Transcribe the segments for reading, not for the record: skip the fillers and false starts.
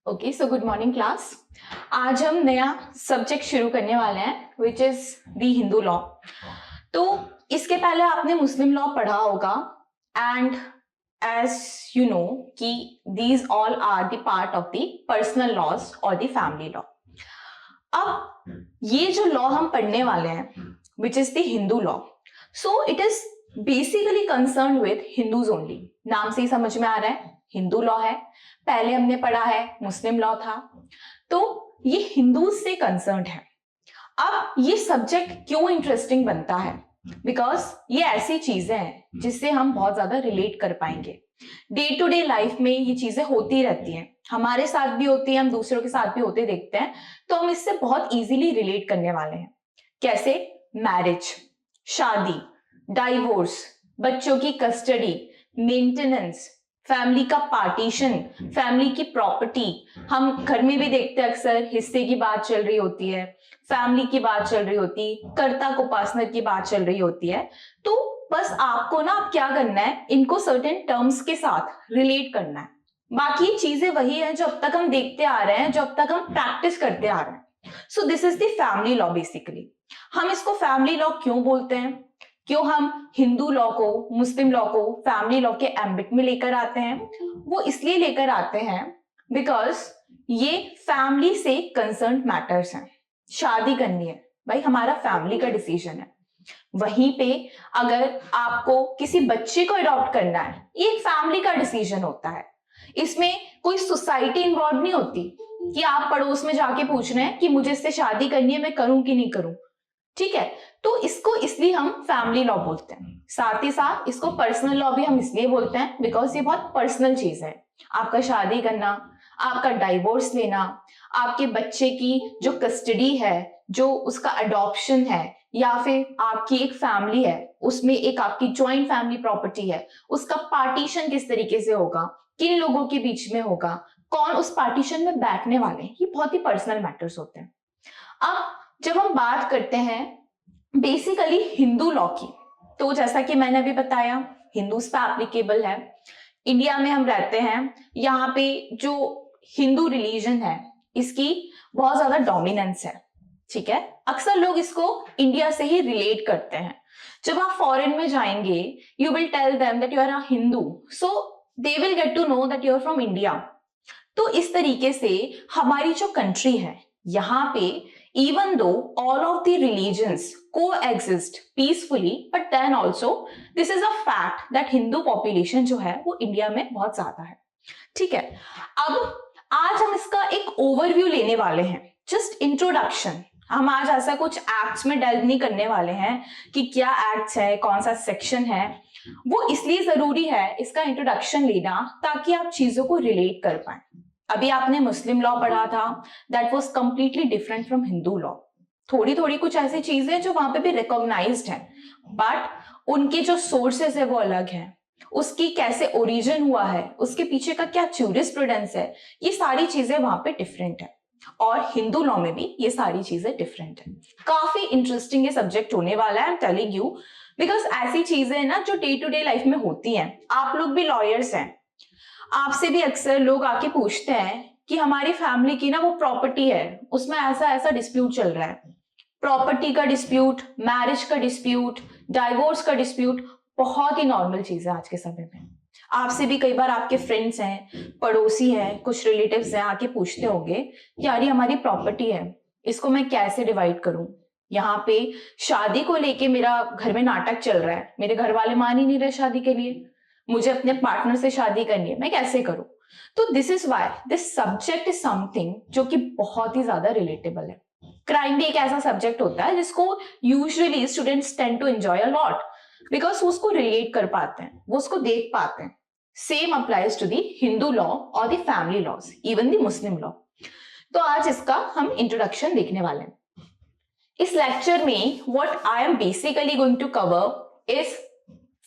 Okay, so good morning class. आज हम नया सब्जेक्ट शुरू करने वाले हैं which is the Hindu law. तो इसके पहले आपने मुस्लिम लॉ पढ़ा होगा एंड एज यू नो कि these all are the part of the personal laws और द फैमिली लॉ। अब ये जो लॉ हम पढ़ने वाले हैं which is the Hindu law, so it is basically concern with Hindus only. नाम से ही समझ में आ रहा है हिंदू लॉ है। पहले हमने पढ़ा है मुस्लिम लॉ था, तो ये हिंदूज से कंसर्न है। अब ये सब्जेक्ट क्यों इंटरेस्टिंग बनता है? बिकॉज ये ऐसी चीजें हैं जिससे हम बहुत ज्यादा रिलेट कर पाएंगे। डे टू डे लाइफ में ये चीजें होती रहती हैं, हमारे साथ भी होती है, हम दूसरों के साथ भी होते देखते हैं, तो हम इससे बहुत इजीली रिलेट करने वाले हैं। कैसे? मैरिज, शादी, डाइवोर्स, बच्चों की कस्टडी, मेंटेनेंस, फैमिली का पार्टीशन, फैमिली की प्रॉपर्टी। हम घर में भी देखते हैं अक्सर हिस्से की बात चल रही होती है, फैमिली की बात चल रही होती, कर्ता को पार्टनर की बात चल रही होती है। तो बस आपको ना अब क्या करना है, इनको सर्टेन टर्म्स के साथ रिलेट करना है। बाकी चीजें वही है जो अब तक हम देखते आ रहे हैं, जो अब तक हम प्रैक्टिस करते आ रहे हैं। सो this is the family law basically. हम इसको फैमिली लॉ क्यों बोलते हैं? क्यों हम हिंदू लॉ को, मुस्लिम लॉ को फैमिली लॉ के एम्बिट में लेकर आते हैं? वो इसलिए लेकर आते हैं बिकॉज ये फैमिली से कंसर्न मैटर्स हैं। शादी करनी है भाई, हमारा फैमिली का डिसीजन है। वहीं पे अगर आपको किसी बच्चे को अडॉप्ट करना है, ये एक फैमिली का डिसीजन होता है। इसमें कोई सोसाइटी इन्वॉल्व नहीं होती कि आप पड़ोस में जाके पूछ रहे हैं कि मुझे इससे शादी करनी है, मैं करूं कि नहीं करूं। ठीक है, तो इसको इसलिए हम फैमिली लॉ बोलते हैं। साथ ही साथ इसको पर्सनल लॉ भी हम इसलिए बोलते हैं बिकॉज ये बहुत पर्सनल चीज है। आपका शादी करना, आपका डाइवोर्स लेना, आपके बच्चे की जो कस्टडी है, जो उसका अडॉप्शन है, या फिर आपकी एक फैमिली है उसमें एक आपकी ज्वाइंट फैमिली प्रॉपर्टी है, उसका पार्टीशन किस तरीके से होगा, किन लोगों के बीच में होगा, कौन उस पार्टीशन में बैठने वाले हैं, ये बहुत ही पर्सनल मैटर्स होते हैं। अब जब हम बात करते हैं बेसिकली हिंदू लॉ की, तो जैसा कि मैंने अभी बताया हिंदूज पे एप्लीकेबल है। इंडिया में हम रहते हैं, यहाँ पे जो हिंदू रिलीजन है इसकी बहुत ज्यादा डोमिनेंस है। ठीक है, अक्सर लोग इसको इंडिया से ही रिलेट करते हैं। जब आप फॉरेन में जाएंगे, you will tell them that you are a Hindu, so they will get to know that you are from India. तो इस तरीके से हमारी जो कंट्री है, यहाँ पे even though all of the religions coexist peacefully, but then also this is a fact that Hindu population जो है वो इंडिया में बहुत ज्यादा है। ठीक है, अब आज हम इसका एक ओवरव्यू लेने वाले हैं, जस्ट इंट्रोडक्शन। हम आज ऐसा कुछ एक्ट्स में डेल्व नहीं करने वाले हैं कि क्या एक्ट्स है, कौन सा सेक्शन है। वो इसलिए जरूरी है इसका इंट्रोडक्शन लेना ताकि आप चीजों को रिलेट कर पाए। अभी आपने मुस्लिम लॉ पढ़ा था, that was completely different from Hindu law. थोड़ी थोड़ी कुछ ऐसी चीजें जो वहां पे भी रिकॉग्नाइज्ड हैं, बट उनके जो सोर्सेस है वो अलग हैं, उसकी कैसे ओरिजिन हुआ है, उसके पीछे का क्या ज्यूरिस्प्रूडेंस है, ये सारी चीजें वहां पे डिफरेंट है। और हिंदू लॉ में भी ये सारी चीजें डिफरेंट है। काफी इंटरेस्टिंग ये सब्जेक्ट होने वाला है, I am telling you, because ऐसी चीजें ना जो डे टू डे लाइफ में होती हैं। आप लोग भी लॉयर्स हैं, आपसे भी अक्सर लोग आके पूछते हैं कि हमारी फैमिली की ना वो प्रॉपर्टी है, उसमें ऐसा ऐसा डिस्प्यूट चल रहा है। प्रॉपर्टी का डिस्प्यूट, मैरिज का डिस्प्यूट, डाइवोर्स का डिस्प्यूट बहुत ही नॉर्मल चीज है आज के समय में। आपसे भी कई बार आपके फ्रेंड्स हैं, पड़ोसी हैं, कुछ रिलेटिव्स हैं, आके पूछते होंगे यार ये हमारी प्रॉपर्टी है, इसको मैं कैसे डिवाइड करूं। यहाँ पे शादी को लेके मेरा घर में नाटक चल रहा है, मेरे घर वाले मान ही नहीं रहे शादी के लिए, मुझे अपने पार्टनर से शादी करनी है, मैं कैसे करूं। तो this is why this subject is something जो कि बहुत ही ज्यादा रिलेटेबल है। क्राइम भी एक ऐसा सब्जेक्ट होता है जिसको usually students tend to enjoy a lot because वो उसको रिलेट कर पाते हैं, वो उसको देख पाते हैं। Same applies to the Hindu law और the family laws, even the Muslim law. तो आज इसका हम इंट्रोडक्शन देखने वाले हैं। इस लेक्चर में what I am basically going to cover is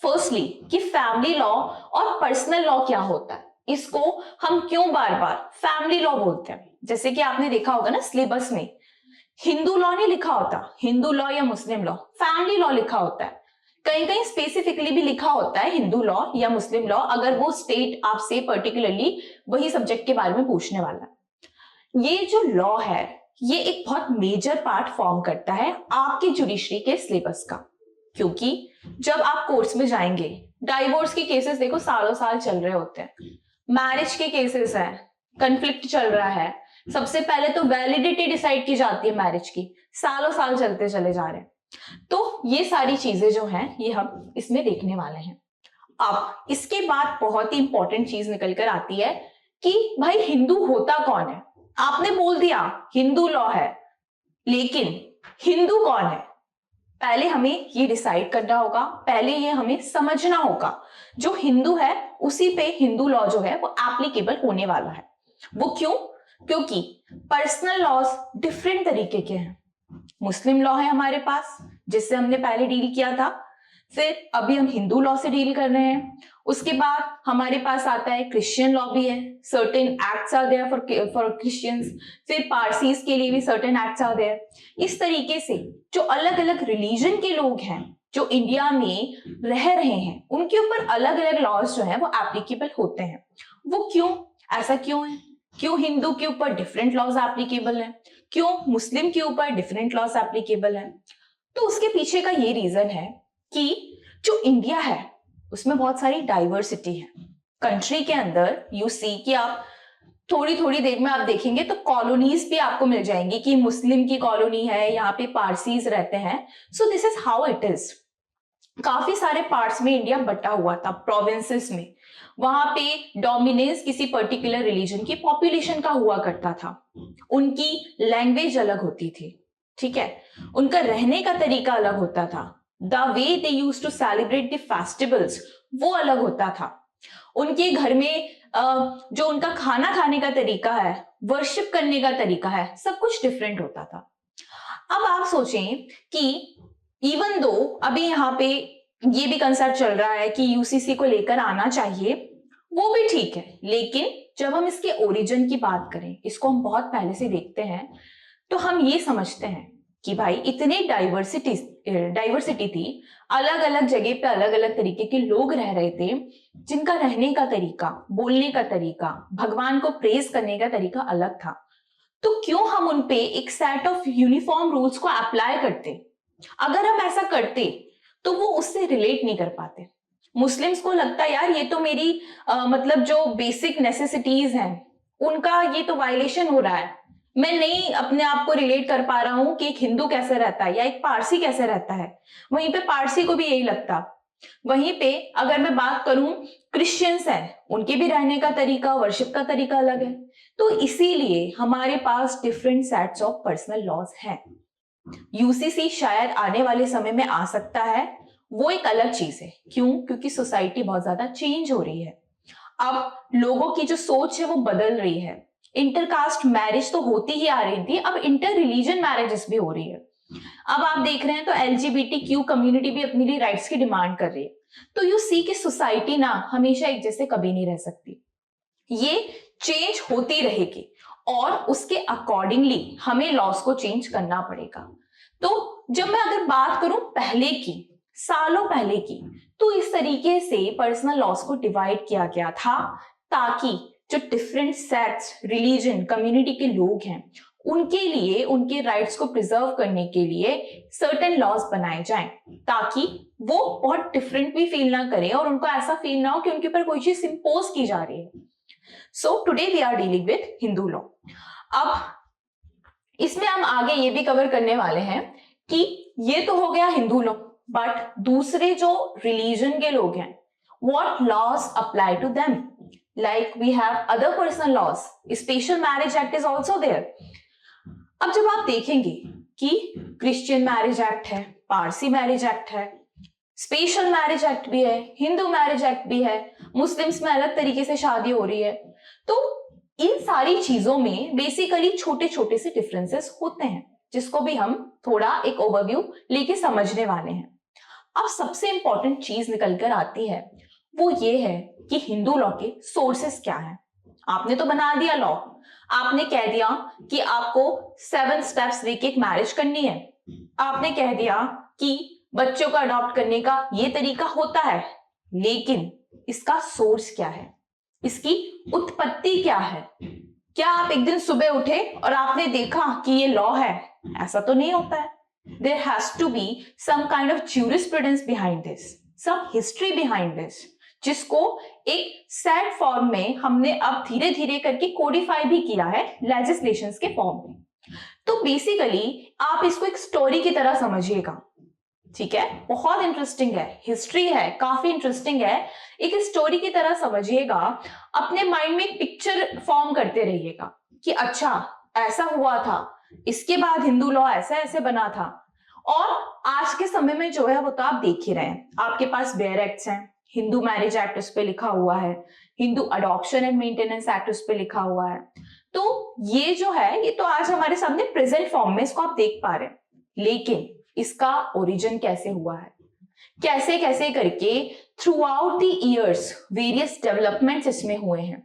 firstly कि फैमिली लॉ और पर्सनल लॉ क्या होता है, इसको हम क्यों बार बार फैमिली लॉ बोलते हैं। जैसे कि आपने देखा होगा ना सिलेबस में हिंदू लॉ नहीं लिखा होता, हिंदू लॉ या मुस्लिम लॉ, फैमिली लॉ लिखा होता है। कहीं कहीं स्पेसिफिकली भी लिखा होता है हिंदू लॉ या मुस्लिम लॉ, अगर वो स्टेट आपसे पर्टिकुलरली वही सब्जेक्ट के बारे में पूछने वाला है। ये जो लॉ है ये एक बहुत मेजर पार्ट फॉर्म करता है आपके जुडिशरी के सिलेबस का, क्योंकि जब आप कोर्ट्स में जाएंगे, डाइवोर्स के केसेस देखो सालों साल चल रहे होते हैं, मैरिज के केसेस हैं, कन्फ्लिक्ट चल रहा है, सबसे पहले तो वैलिडिटी डिसाइड की जाती है मैरिज की, सालों साल चलते चले जा रहे हैं। तो ये सारी चीजें जो हैं ये हम इसमें देखने वाले हैं। अब इसके बाद बहुत ही इंपॉर्टेंट चीज निकल कर आती है कि भाई हिंदू होता कौन है। आपने बोल दिया हिंदू लॉ है, लेकिन हिंदू कौन है पहले हमें ये डिसाइड करना होगा, पहले ये हमें समझना होगा। जो हिंदू है उसी पे हिंदू लॉ जो है वो एप्लीकेबल होने वाला है। वो क्यों? क्योंकि पर्सनल लॉज डिफरेंट तरीके के हैं। मुस्लिम लॉ है हमारे पास जिससे हमने पहले डील किया था, फिर अभी हम हिंदू लॉ से डील कर रहे हैं। उसके बाद हमारे पास आता है क्रिश्चियन लॉ भी है, certain acts are there for Christians, फिर पारसीज के लिए भी सर्टेन एक्ट्स आर देयर। इस तरीके से जो अलग अलग रिलीजन के लोग हैं जो इंडिया में रह रहे हैं उनके ऊपर अलग अलग लॉज जो है वो एप्लीकेबल होते हैं। वो क्यों? ऐसा क्यों है? क्यों हिंदू के ऊपर डिफरेंट लॉज एप्लीकेबल है, क्यों मुस्लिम के ऊपर डिफरेंट लॉज एप्लीकेबल है? तो उसके पीछे का ये रीजन है कि जो इंडिया है उसमें बहुत सारी डाइवर्सिटी है। कंट्री के अंदर यू सी कि आप थोड़ी थोड़ी देर में आप देखेंगे तो कॉलोनीज भी आपको मिल जाएंगी कि मुस्लिम की कॉलोनी है, यहाँ पे पारसीज रहते हैं। सो this is how it is. काफी सारे पार्ट्स में इंडिया बटा हुआ था, प्रोविंसेस में। वहां पे डोमिनेंस किसी पर्टिकुलर रिलीजन की पॉपुलेशन का हुआ करता था, उनकी लैंग्वेज अलग होती थी, ठीक है, उनका रहने का तरीका अलग होता था, the way they used to celebrate the festivals वो अलग होता था, उनके घर में जो उनका खाना खाने का तरीका है, वर्शिप करने का तरीका है, सब कुछ डिफरेंट होता था। अब आप सोचें कि इवन दो अभी यहाँ पे ये भी कंसेप्ट चल रहा है कि यूसीसी को लेकर आना चाहिए, वो भी ठीक है, लेकिन जब हम इसके ओरिजिन की बात करें, इसको हम बहुत पहले से देखते हैं, तो हम ये समझते हैं कि भाई इतने डाइवर्सिटी थी, अलग अलग जगह पे अलग अलग तरीके के लोग रह रहे थे, जिनका रहने का तरीका, बोलने का तरीका, भगवान को प्रेज करने का तरीका अलग था। तो क्यों हम उनपे एक सेट ऑफ यूनिफॉर्म रूल्स को अप्लाई करते? अगर हम ऐसा करते तो वो उससे रिलेट नहीं कर पाते। मुस्लिम्स को लगता है यार ये तो मेरी मतलब जो बेसिक नेसेसिटीज हैं उनका ये तो वायलेशन हो रहा है, मैं नहीं अपने आप को रिलेट कर पा रहा हूं कि एक हिंदू कैसे रहता है या एक पारसी कैसे रहता है। वहीं पे पारसी को भी यही लगता। वहीं पे अगर मैं बात करूं क्रिश्चियंस हैं, उनके भी रहने का तरीका, वर्शिप का तरीका अलग है। तो इसीलिए हमारे पास different sets of personal laws हैं। यूसीसी शायद आने वाले समय में आ सकता है, वो एक अलग चीज है। क्यों? क्योंकि सोसाइटी बहुत ज्यादा चेंज हो रही है, अब लोगों की जो सोच है वो बदल रही है। इंटरकास्ट मैरिज तो होती ही आ रही थी, अब इंटर रिलीजन मैरिजेस भी हो रही है। अब आप देख रहे हैं तो LGBTQ कम्युनिटी भी अपने लिए राइट्स की डिमांड कर रही है। तो यू सी कि सोसाइटी ना हमेशा एक जैसे कभी नहीं रह सकती, ये चेंज होती रहेगी और उसके अकॉर्डिंगली हमें लॉस को चेंज करना पड़ेगा। तो जब मैं अगर बात करूं पहले की, सालों पहले की, तो इस तरीके से पर्सनल लॉस को डिवाइड किया गया था ताकि जो डिफरेंट सेक्ट्स, रिलीजन, कम्युनिटी के लोग हैं उनके लिए, उनके राइट्स को प्रिजर्व करने के लिए सर्टेन लॉज बनाए जाएं, ताकि वो बहुत डिफरेंट भी फील ना करें और उनको ऐसा फील ना हो कि उनके ऊपर कोई चीज इंपोज की जा रही है। So today we are dealing with Hindu law. अब इसमें हम आगे ये भी कवर करने वाले हैं कि ये तो हो गया हिंदू लॉ, बट दूसरे जो रिलीजन के लोग हैं, what laws apply to them? Like we have other personal laws, Special Marriage Act is also there. अब जब आप देखेंगे कि क्रिश्चियन मैरिज एक्ट है, पारसी मैरिज एक्ट है, स्पेशल मैरिज एक्ट भी है, हिंदू मैरिज एक्ट भी है, मुस्लिम्स में अलग तरीके से शादी हो रही है, तो इन सारी चीजों में बेसिकली छोटे छोटे से डिफरेंसेस होते हैं, जिसको भी हम थोड़ा एक ओवरव्यू लेके समझने वाले हैं। अब सबसे इंपॉर्टेंट चीज निकल कर आती है, वो ये है कि हिंदू लॉ के सोर्सेस क्या हैं। आपने तो बना दिया लॉ, आपने कह दिया कि आपको 7 स्टेप्स लेके एक मैरिज करनी है, आपने कह दिया कि बच्चों को अडॉप्ट करने का ये तरीका होता है, लेकिन इसका सोर्स क्या है, इसकी उत्पत्ति क्या है, क्या आप एक दिन सुबह उठे और आपने देखा कि ये लॉ है? ऐसा तो नहीं होता है. There has to be some kind of jurisprudence behind this, some history behind this, जिसको एक सेट फॉर्म में हमने अब धीरे धीरे करके कोडिफाई भी किया है लेजिस्लेशंस के फॉर्म में. तो बेसिकली आप इसको एक स्टोरी की तरह समझिएगा. ठीक है, बहुत इंटरेस्टिंग है, हिस्ट्री है, काफी इंटरेस्टिंग है. एक स्टोरी की तरह समझिएगा, अपने माइंड में एक पिक्चर फॉर्म करते रहिएगा कि अच्छा ऐसा हुआ था, इसके बाद हिंदू लॉ ऐसा ऐसे बना था. और आज के समय में जो है वो तो आप देख ही रहे हैं. आपके पास बेयर एक्ट्स हैं, हिंदू मैरिज एक्ट उस पर लिखा हुआ है, Hindu adoption and maintenance act उस पर लिखा हुआ है. तो ये जो है ये तो आज हमारे सामने प्रेजेंट फॉर्म में इसको आप देख पा रहे हैं. लेकिन इसका ओरिजिन कैसे हुआ है, कैसे कैसे करके through out the years various developments इसमें हुए हैं.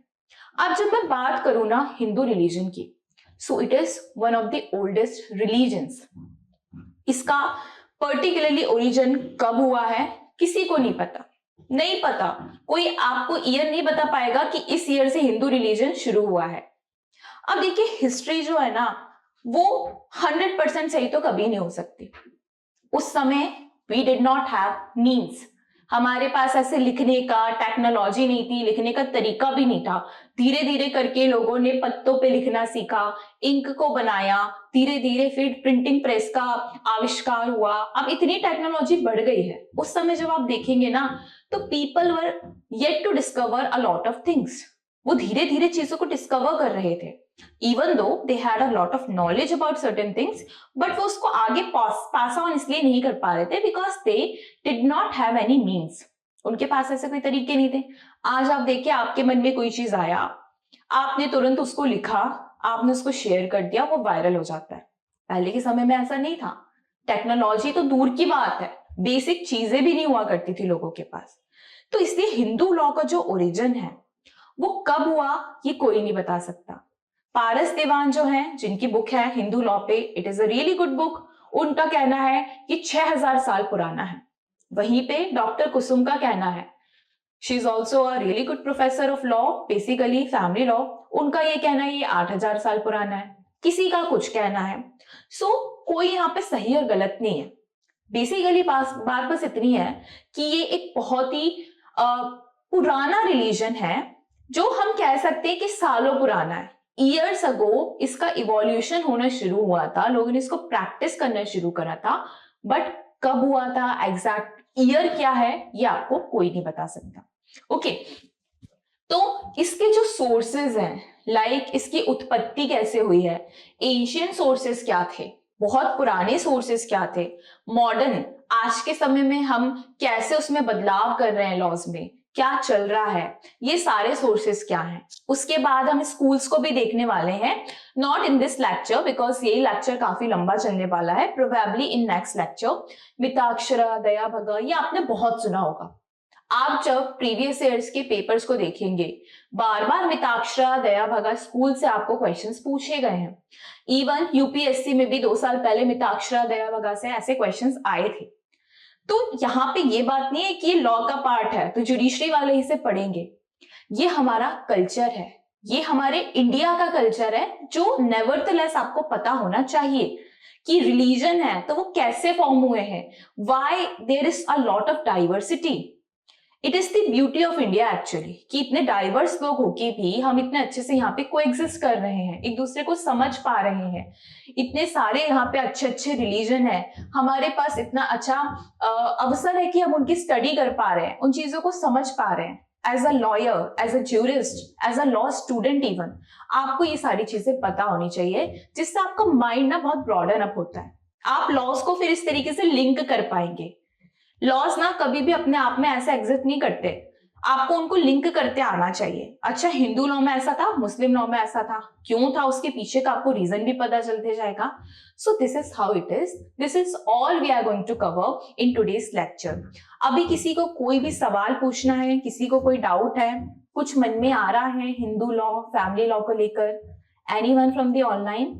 अब जब मैं बात करूं ना हिंदू रिलीजन की, सो it is one of the oldest religions. इसका पर्टिकुलरली ओरिजिन कब हुआ है किसी को नहीं पता, नहीं पता. कोई आपको ईयर नहीं बता पाएगा कि इस ईयर से हिंदू रिलीजन शुरू हुआ है. अब देखिए हिस्ट्री जो है ना वो 100% सही तो कभी नहीं हो सकती. उस समय we did not have means, हमारे पास ऐसे लिखने का टेक्नोलॉजी नहीं थी, लिखने का तरीका भी नहीं था. धीरे धीरे करके लोगों ने पत्तों पे लिखना सीखा, इंक को बनाया, धीरे धीरे फिर प्रिंटिंग प्रेस का आविष्कार हुआ. अब इतनी टेक्नोलॉजी बढ़ गई है. उस समय जब आप देखेंगे ना तो people were yet to discover a lot of things. वो धीरे धीरे चीजों को डिस्कवर कर रहे थे. Even though they had a lot of knowledge about certain things, but वो उसको आगे पास ऑन इसलिए नहीं कर पा रहे थे because they did not have any means. उनके पास ऐसे कोई तरीके नहीं थे. आज आप देखिए, आपके मन में कोई चीज आया, आपने तुरंत उसको लिखा, आपने उसको शेयर कर दिया, वो वायरल हो जाता है. पहले के समय में ऐसा नहीं था. टेक्नोलॉजी तो दूर की बात है, बेसिक चीजें भी नहीं हुआ करती थी लोगों के पास. तो इसलिए हिंदू लॉ का जो ओरिजिन है वो कब हुआ ये कोई नहीं बता सकता. पारस दीवान जो है, जिनकी बुक है हिंदू लॉ पे, it is a really good book, उनका कहना है कि 6000 साल पुराना है. वहीं पे डॉक्टर कुसुम का कहना है, she is also a really good professor of law, basically family law, उनका ये कहना है ये 8000 साल पुराना है. किसी का कुछ कहना है. सो कोई यहाँ पे सही और गलत नहीं है. बेसिकली बात बस इतनी है कि ये एक बहुत ही पुराना रिलीजन है, जो हम कह सकते हैं कि सालों पुराना है. ईयर्स अगो इसका इवोल्यूशन होना शुरू हुआ था, लोगों ने इसको प्रैक्टिस करना शुरू करा था. बट कब हुआ था, एग्जैक्ट ईयर क्या है, ये आपको कोई नहीं बता सकता. ओके, तो इसके जो सोर्सेज हैं, लाइक इसकी उत्पत्ति कैसे हुई है, एंशियंट सोर्सेज क्या थे, बहुत पुराने सोर्सेज क्या थे, मॉडर्न आज के समय में हम कैसे उसमें बदलाव कर रहे हैं, लॉज में क्या चल रहा है, ये सारे सोर्सेस क्या हैं. उसके बाद हम स्कूल्स को भी देखने वाले हैं. Not in this lecture because ये लेक्चर काफी लंबा चलने वाला है, probably in next lecture. Mitakshara, Dayabhaga, ये आपने बहुत सुना होगा. आप जब प्रीवियस ईयर्स के पेपर्स को देखेंगे, बार बार मिताक्षरा, दया भगा स्कूल से आपको क्वेश्चंस पूछे गए हैं. इवन यूपीएससी में भी 2 साल पहले मिताक्षरा, दया भगा से ऐसे क्वेश्चंस आए थे. तो यहाँ पे ये बात नहीं है कि ये लॉ का पार्ट है तो जुडिशरी वाले इसे पढ़ेंगे. ये हमारा कल्चर है, ये हमारे इंडिया का कल्चर है, जो नेवरदलेस आपको पता होना चाहिए कि रिलीजन है तो वो कैसे फॉर्म हुए हैं, why there is a lot of diversity. It is the beauty of India actually, कि इतने डाइवर्स लोग होके भी हम इतने अच्छे से यहाँ पे कोएग्जिस्ट कर रहे हैं, एक दूसरे को समझ पा रहे हैं. इतने सारे यहाँ पे अच्छे अच्छे रिलीजन है, हमारे पास इतना अच्छा अवसर है कि हम उनकी स्टडी कर पा रहे हैं, उन चीजों को समझ पा रहे हैं. As a lawyer, as a jurist, as a law student, even आपको ये सारी चीजें पता होनी चाहिए, जिससे आपका माइंड ना बहुत ब्रॉडन अप होता है. आप लॉज को फिर इस तरीके से लिंक कर पाएंगे. लॉज ना कभी भी अपने आप में ऐसा एग्जिस्ट नहीं करते, आपको उनको लिंक करते आना चाहिए. अच्छा, हिंदू लॉ में ऐसा था, मुस्लिम लॉ में ऐसा था, क्यों था, उसके पीछे का आपको रीजन भी पता चलते जाएगा. So this is how it is, this is all we are going to cover in today's lecture. अभी किसी को कोई भी सवाल पूछना है, किसी को कोई डाउट है, कुछ मन में आ रहा है हिंदू लॉ, फैमिली लॉ को लेकर, anyone from the online?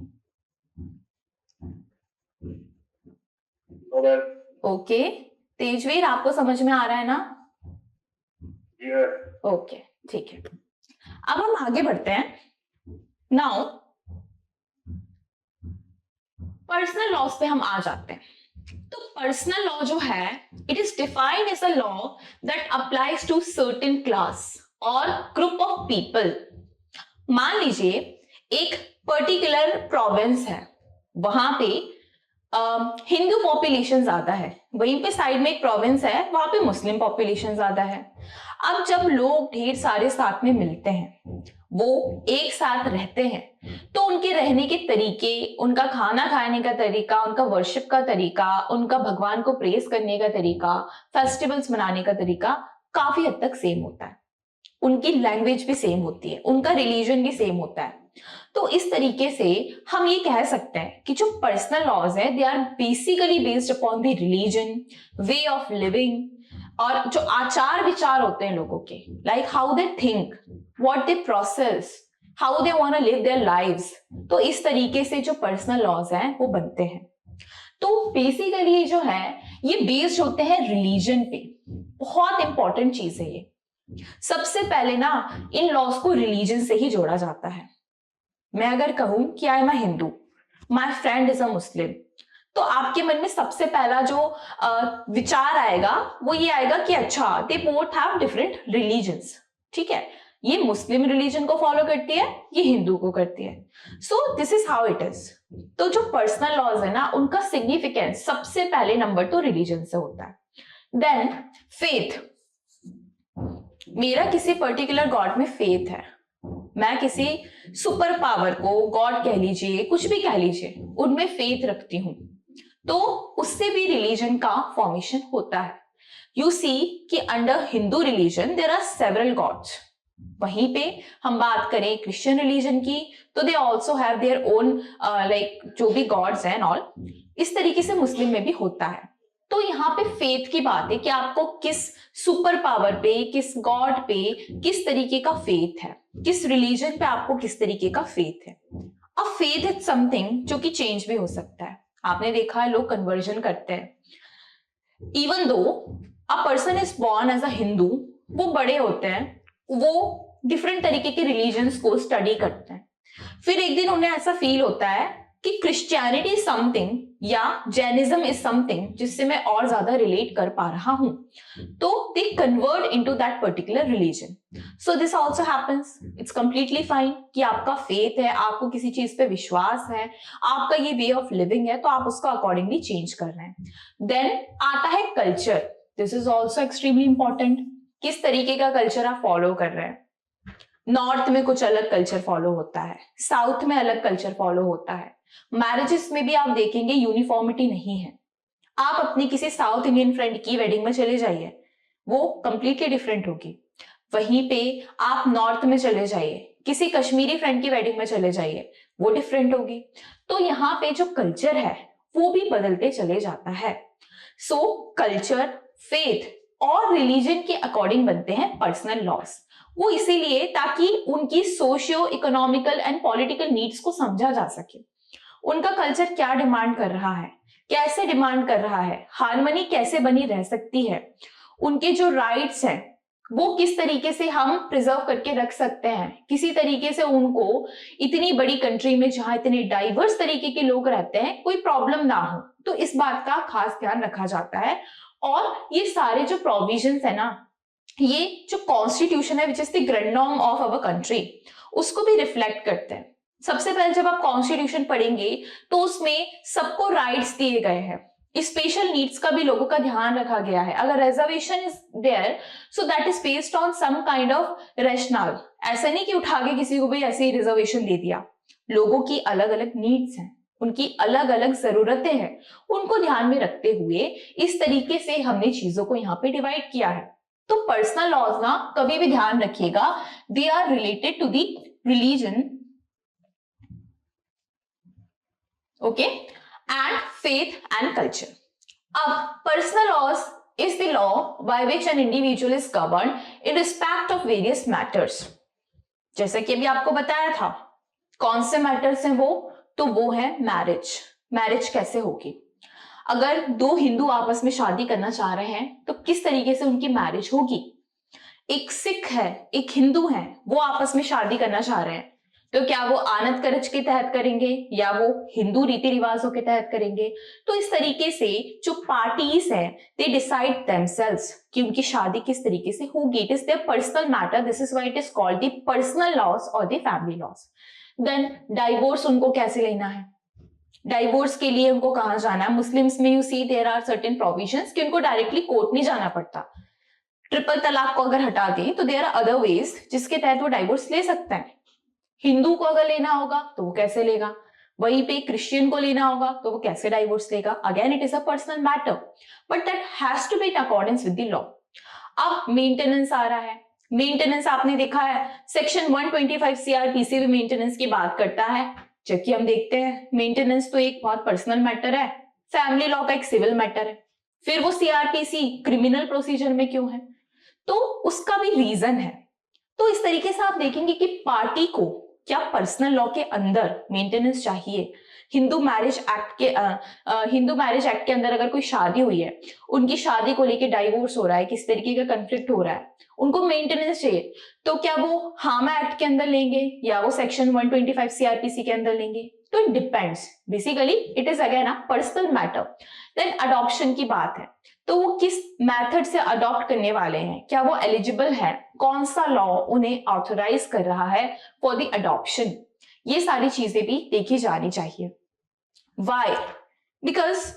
Okay, Tejveer आपको समझ में आ रहा है ना? ओके, ठीक है. अब हम आगे बढ़ते हैं. नाउ पर्सनल लॉज पे हम आ जाते हैं। तो पर्सनल लॉ जो है, it is defined as a law that applies to certain class और ग्रुप ऑफ पीपल। मान लीजिए एक पर्टिकुलर प्रोविंस है, वहां पे हिंदू पॉपुलेशन ज्यादा है, वहीं पे साइड में एक प्रोविंस है, वहां पे मुस्लिम पॉपुलेशन ज्यादा है। अब जब लोग ढेर सारे साथ में मिलते हैं, वो एक साथ रहते हैं, तो उनके रहने के तरीके, उनका खाना खाने का तरीका, उनका वर्शिप का तरीका, उनका भगवान को प्रेज करने का तरीका, फेस्टिवल्स मनाने का तरीका काफी हद तक सेम होता है। उनकी लैंग्वेज भी सेम होती है, उनका रिलीजन भी सेम होता है। तो इस तरीके से हम ये कह सकते हैं कि जो पर्सनल लॉज है, they are basically based upon the religion, way of living, और जो आचार विचार होते हैं लोगों के, like how they think, what they process, how they want to live their lives. तो इस तरीके से जो पर्सनल लॉज हैं वो बनते हैं। तो बेसिकली जो है ये बेस्ड होते हैं रिलीजन पे। बहुत इंपॉर्टेंट चीज है ये। सबसे पहले ना इन लॉज को रिलीजन से ही जोड़ा जाता है। मैं अगर कहूं कि I am a Hindu, my friend is a Muslim, तो आपके मन में सबसे पहला जो विचार आएगा वो ये आएगा कि अच्छा, they both have different religions. ठीक है, ये मुस्लिम रिलीजन को फॉलो करती है, ये हिंदू को करती है। सो this is how it is. तो जो पर्सनल लॉज है ना, उनका सिग्निफिकेंस सबसे पहले नंबर तो रिलीजन से होता है। देन फेथ, मेरा किसी पर्टिकुलर गॉड में फेथ है, मैं किसी सुपर पावर को, गॉड कह लीजिए, कुछ भी कह लीजिए, उनमें फेथ रखती हूं, तो उससे भी रिलीजन का फॉर्मेशन होता है। यू सी कि under Hindu religion there are several gods. वहीं पे हम बात करें क्रिश्चियन रिलीजन की, तो they also have their own like जो भी गॉड्स हैं एंड ऑल। इस तरीके से मुस्लिम में भी होता है। तो यहाँ पे फेथ की बात है कि आपको किस सुपर पावर पे, किस गॉड पे किस तरीके का फेथ है, किस रिलीजन पे आपको किस तरीके का फेथ है। अब फेथ इज समथिंग जो कि चेंज भी हो सकता है। आपने देखा है लोग कन्वर्जन करते हैं। Even though a person is born as a Hindu, वो बड़े होते हैं, वो डिफरेंट तरीके के रिलीजन्स को स्टडी करते हैं, फिर एक दिन उन्हें ऐसा फील होता है कि क्रिश्चियनिटी इज समथिंग या जैनिज्म इज समथिंग जिससे मैं और ज्यादा रिलेट कर पा रहा हूं, तो they convert into that particular religion. So this also happens, it's completely fine कि आपका फेथ है, आपको किसी चीज पे विश्वास है, आपका ये वे ऑफ लिविंग है, तो आप उसको अकॉर्डिंगली चेंज कर रहे हैं। देन आता है culture. This is also extremely important, किस तरीके का कल्चर आप फॉलो कर रहे हैं। नॉर्थ में कुछ अलग कल्चर फॉलो होता है, साउथ में अलग कल्चर फॉलो होता है। मैरिजेस में भी आप देखेंगे यूनिफॉर्मिटी नहीं है। आप अपनी किसी साउथ इंडियन फ्रेंड की वेडिंग में चले जाइए, वो कंप्लीटली डिफरेंट होगी। वहीं पे आप नॉर्थ में चले जाइए, किसी कश्मीरी फ्रेंड की वेडिंग में चले जाइए, वो डिफरेंट होगी। तो यहाँ पे जो कल्चर है वो भी बदलते चले जाता है। सो कल्चर, फेथ और रिलीजन के अकॉर्डिंग बनते हैं पर्सनल लॉस। वो इसीलिए ताकि उनकी socio economical and political needs को समझा जा सके। उनका कल्चर क्या डिमांड कर रहा है, कैसे डिमांड कर रहा है, हार्मनी कैसे बनी रह सकती है, उनके जो राइट्स हैं वो किस तरीके से हम प्रिजर्व करके रख सकते हैं, किसी तरीके से उनको इतनी बड़ी कंट्री में जहां इतने डाइवर्स तरीके के लोग रहते हैं कोई प्रॉब्लम ना हो, तो इस बात का खास ध्यान रखा जाता है। और ये सारे जो प्रोविजंस है ना, ये जो कॉन्स्टिट्यूशन है विच is the grand norm of our country, उसको भी रिफ्लेक्ट करते हैं। सबसे पहले जब आप कॉन्स्टिट्यूशन पढ़ेंगे तो उसमें सबको राइट्स दिए गए हैं, स्पेशल नीड्स का भी लोगों का ध्यान रखा गया है। अगर reservation is there, so that is based on some kind of rational. ऐसा नहीं कि उठा के किसी को भी ऐसे ही रिजर्वेशन दे दिया। लोगों की अलग अलग नीड्स हैं, उनकी अलग अलग जरूरतें हैं, उनको ध्यान में रखते हुए इस तरीके से हमने चीजों को यहाँ पे डिवाइड किया है। तो पर्सनल लॉज ना कभी भी ध्यान रखिएगा, they are related to the religion, okay, and faith and culture. अब personal laws is the law by which an individual is governed in respect of various matters। जैसे कि अभी आपको बताया था कौन से मैटर्स हैं वो, तो वो है मैरिज। मैरिज कैसे होगी, अगर दो हिंदू आपस में शादी करना चाह रहे हैं तो किस तरीके से उनकी मैरिज होगी। एक सिख है, एक हिंदू है, वो आपस में शादी करना चाह रहे हैं, तो क्या वो आनत करज के तहत करेंगे या वो हिंदू रीति रिवाजों के तहत करेंगे? तो इस तरीके से जो पार्टीज हैं दे डिसाइड देमसेल्व्स कि उनकी शादी किस तरीके से होगी। It is their personal matter, this is why it is called the personal laws और the family laws. Then divorce उनको कैसे लेना है, डाइवोर्स के लिए उनको कहां जाना है? मुस्लिम्स में you see there are certain provisions कि उनको डायरेक्टली कोर्ट नहीं जाना पड़ता। ट्रिपल तलाक को अगर हटा दें तो देयर आर अदर वेज जिसके तहत वो डाइवोर्स ले सकते हैं। हिंदू को अगर लेना होगा तो वो कैसे लेगा, वहीं पे क्रिश्चियन को लेना होगा तो वो कैसे डाइवोर्स लेगा? Again it is a personal matter, but that has to be in accordance with the law. अब मेंटेनेंस आ रहा है। मेंटेनेंस आपने देखा है सेक्शन 125 सीआरपीसी भी मेंटेनेंस की बात करता है, जबकि हम देखते हैं मेंटेनेंस तो एक बहुत पर्सनल मैटर है, फैमिली लॉ का एक सिविल मैटर है। फिर वो सीआरपीसी क्रिमिनल प्रोसीजर में क्यों है? तो उसका भी रीजन है। तो इस तरीके से आप देखेंगे कि पार्टी को क्या पर्सनल लॉ के अंदर मेंटेनेंस चाहिए। हिंदू मैरिज एक्ट के अंदर अगर कोई शादी हुई है, उनकी शादी को लेके डाइवोर्स हो रहा है, किस तरीके का कंफ्लिक्ट हो रहा है, उनको मेंटेनेंस चाहिए, तो क्या वो हामा एक्ट के अंदर लेंगे या वो सेक्शन 125 सीआरपीसी के अंदर लेंगे? तो it depends, basically it is again a personal matter. Then adoption की बात है, तो वो किस मेथड से अडॉप्ट करने वाले हैं, क्या वो एलिजिबल है, कौन सा लॉ उन्हें ऑथराइज कर रहा है फॉर द अडॉप्शन, ये सारी चीजें भी देखी जानी चाहिए। Why? Because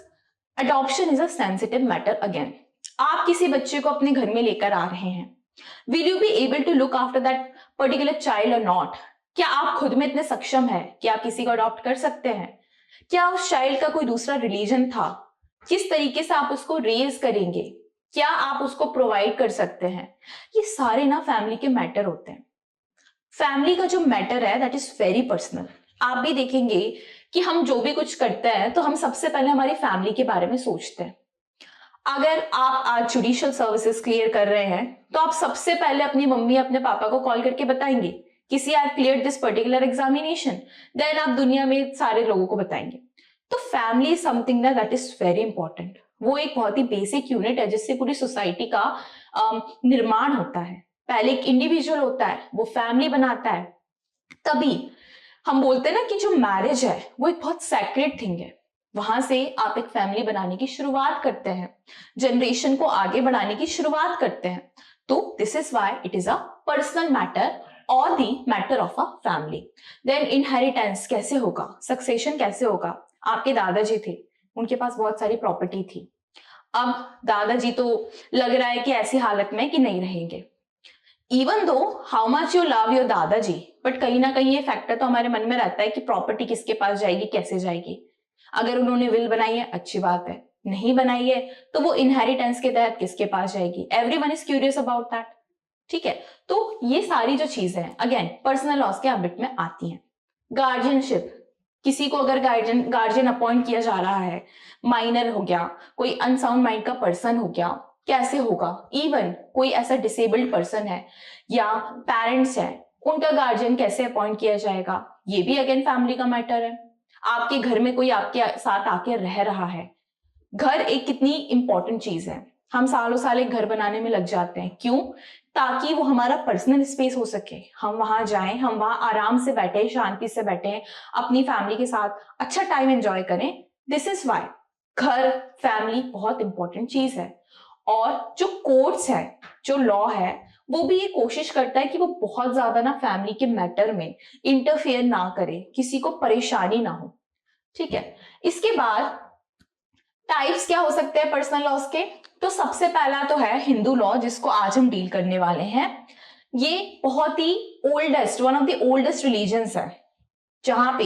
adoption is a sensitive matter. Again, आप किसी बच्चे को अपने घर में लेकर आ रहे हैं, will you be able to look after that particular child और नॉट? क्या आप खुद में इतने सक्षम है कि आप किसी को अडॉप्ट कर सकते हैं? क्या उस चाइल्ड का कोई दूसरा रिलीजन था? किस तरीके से आप उसको रेज करेंगे? क्या आप उसको प्रोवाइड कर सकते हैं? ये सारे ना फैमिली के मैटर होते हैं। फैमिली का जो मैटर है दैट इज वेरी पर्सनल। आप भी देखेंगे कि हम जो भी कुछ करते हैं तो हम सबसे पहले हमारी फैमिली के बारे में सोचते हैं। अगर आप आज जुडिशियल सर्विसेज क्लियर कर रहे हैं तो आप सबसे पहले अपनी मम्मी अपने पापा को कॉल करके बताएंगे किसी I clear this particular examination, then आप दुनिया में सारे लोगों को बताएंगे। तो family is something that is very important. वो एक बहुत ही बेसिक यूनिट है जिससे पूरी सोसाइटी का निर्माण होता है। पहले एक इंडिविजुअल होता है, वो फैमिली बनाता है, तभी हम बोलते हैं ना कि जो मैरिज है वो एक बहुत सैक्रेड थिंग है। वहां से आप एक फैमिली बनाने की शुरुआत करते हैं, जनरेशन को आगे बढ़ाने की शुरुआत करते हैं। तो this is why it is a personal matter और the matter of a family. Then inheritance कैसे होगा, सक्सेशन कैसे होगा? आपके दादाजी थे, उनके पास बहुत सारी प्रॉपर्टी थी, अब दादाजी तो लग रहा है कि ऐसी हालत में कि नहीं रहेंगे। Even though how much you love your दादाजी, बट कहीं ना कहीं ये फैक्टर तो हमारे मन में रहता है कि प्रॉपर्टी किसके पास जाएगी, कैसे जाएगी। अगर उन्होंने विल बनाई है अच्छी बात है, नहीं बनाई है तो वो इनहेरिटेंस के तहत किसके पास जाएगी? Everyone is curious about that. ठीक है, तो ये सारी जो चीजें हैं अगेन पर्सनल लॉस के एम्बिट में आती हैं। गार्जियनशिप, किसी को अगर गार्जियन अपॉइंट किया जा रहा है, माइनर हो गया, कोई अनसाउंड माइंड का पर्सन हो गया, कैसे होगा? इवन कोई ऐसा डिसेबल्ड पर्सन है या पेरेंट्स है, उनका गार्जियन कैसे अपॉइंट किया जाएगा? ये भी अगेन फैमिली का मैटर है। आपके घर में कोई आपके साथ आके रह रहा है, घर एक कितनी इंपॉर्टेंट चीज है। हम सालों साल एक घर बनाने में लग जाते हैं, क्यों? ताकि वो हमारा पर्सनल स्पेस हो सके, हम वहां जाएं, हम वहां आराम से बैठे, शांति से बैठे, अपनी फैमिली के साथ अच्छा टाइम एंजॉय करें। दिस इज वाई घर, फैमिली बहुत इंपॉर्टेंट चीज है। और जो कोर्ट्स है, जो लॉ है, वो भी ये कोशिश करता है कि वो बहुत ज्यादा ना फैमिली के मैटर में इंटरफेयर ना करे, किसी को परेशानी ना हो। ठीक है, इसके बाद टाइप्स क्या हो सकते हैं पर्सनल लॉस के? तो सबसे पहला तो है हिंदू लॉ, जिसको आज हम डील करने वाले हैं। ये बहुत ही oldest, one of the oldest religions है, जहां पे